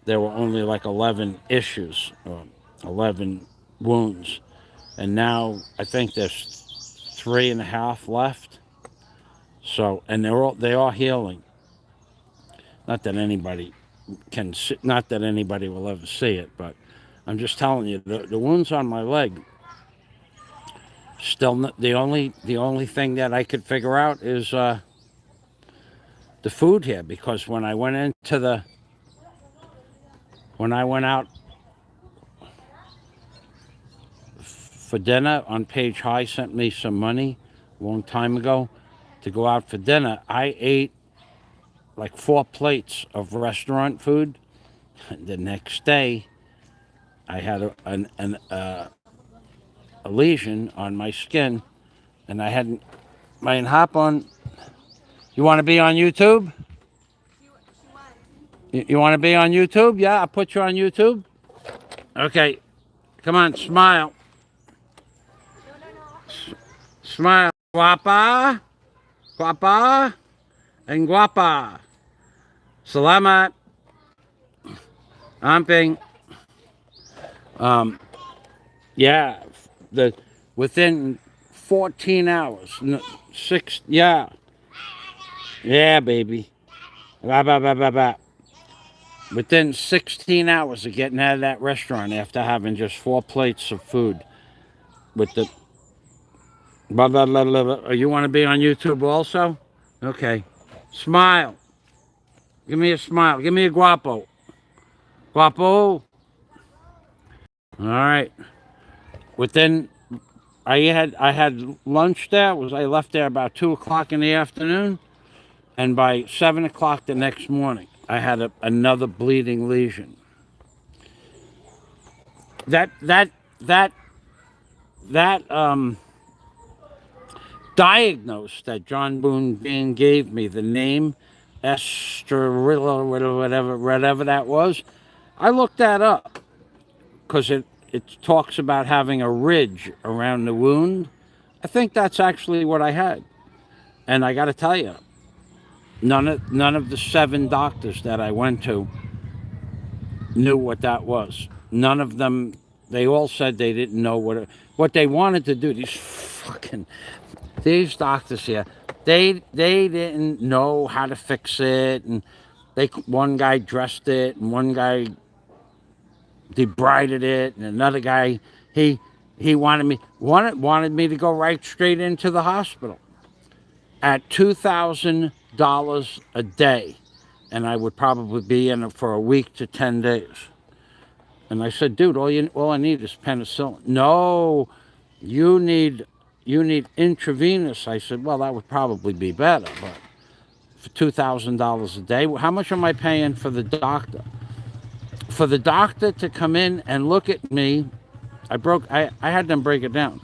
there were only like 11 issues, or 11 wounds, and now I think there's 3.5 left. So, and they are healing. Not that anybody will ever see it, but I'm just telling you, the wounds on my leg, still the only thing that I could figure out is the food here, because when I went out for dinner, on Page High sent me some money a long time ago to go out for dinner. I ate like 4 plates of restaurant food. The next day, I had a lesion on my skin, and I hadn't. Man, hop on. You want to be on YouTube? You want to be on YouTube? Yeah, I'll put you on YouTube. Okay, come on, smile. Smile. Guapa, guapa, and guapa. Salamat. Amping. Yeah, within 14 hours, yeah, baby. Within 16 hours of getting out of that restaurant after having just 4 plates of food with the You want to be on YouTube also? Okay. Smile. Give me a smile. Give me a guapo. Guapo. All right. I had lunch there. I left there about 2 o'clock in the afternoon, and by 7 o'clock the next morning, I had another bleeding lesion. That diagnosis that John Boone Bean gave me, the name Estrella, whatever that was, I looked that up because it talks about having a ridge around the wound. I think that's actually what I had, and I got to tell you, none of the 7 doctors that I went to knew what that was. None of them. They all said they didn't know what they wanted to do. These doctors here, they didn't know how to fix it, and one guy dressed it, and one guy debrided it, and another guy he wanted me to go right straight into the hospital at $2,000 a day, and I would probably be in it for a week to 10 days. And I said, dude, all I need is penicillin. No, you need intravenous. I said, well, that would probably be better, but for $2,000 a day, how much am I paying for the doctor? For the doctor to come in and look at me, I had them break it down.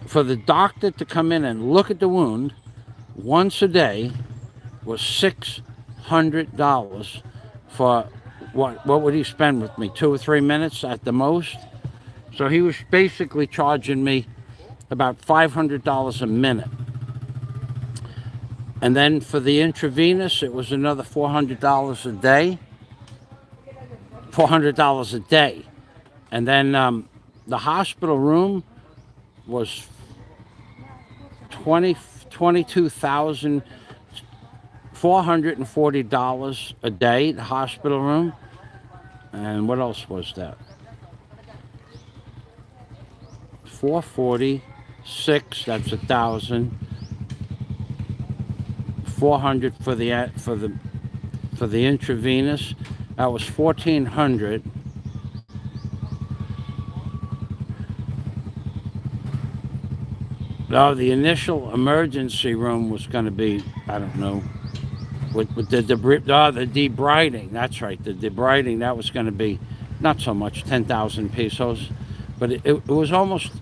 For the doctor to come in and look at the wound once a day was $600 for what would he spend with me? 2 or 3 minutes at the most. So he was basically charging me about $500 a minute. And then for the intravenous, it was another $400 a day. $400 a day. And then the hospital room was $22,440 a day, the hospital room. And what else was that? 446, that's 1,000. 400 for the intravenous. That was 1,400. No, the initial emergency room was going to be, I don't know, with the debriding. That's right, the debriding. That was going to be not so much 10,000 pesos, but it was almost.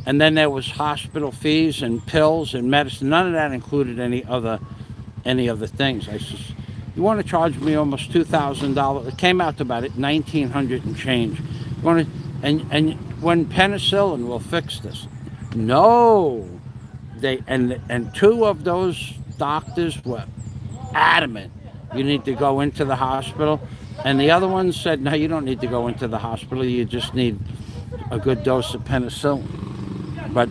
And then there was hospital fees and pills and medicine. None of that included any other things. I said, you want to charge me almost $2,000? It came out to about $1,900 and change. You want to, and when penicillin will fix this? No, and two of those doctors were adamant you need to go into the hospital, and the other one said, no, you don't need to go into the hospital. You just need a good dose of penicillin. But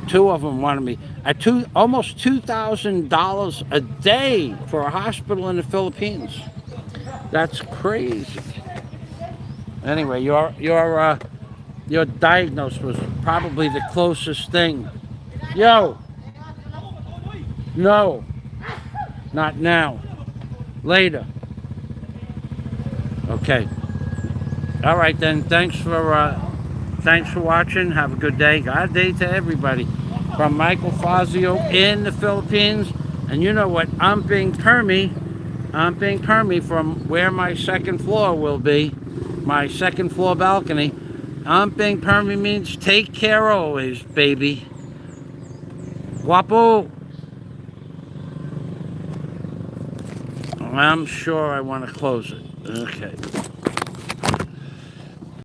two of them wanted me at almost $2,000 a day for a hospital in the Philippines. That's crazy. Anyway, your diagnosis was probably the closest thing. Yo, no, not now. Later. Okay. All right then. Thanks for watching. Have a good day. God day to everybody. From Michael Fazio in the Philippines. And you know what? I'm being permy from where my second floor will be. My second floor balcony. I'm being permy means take care always, baby. Guapo. I'm sure I want to close it. Okay.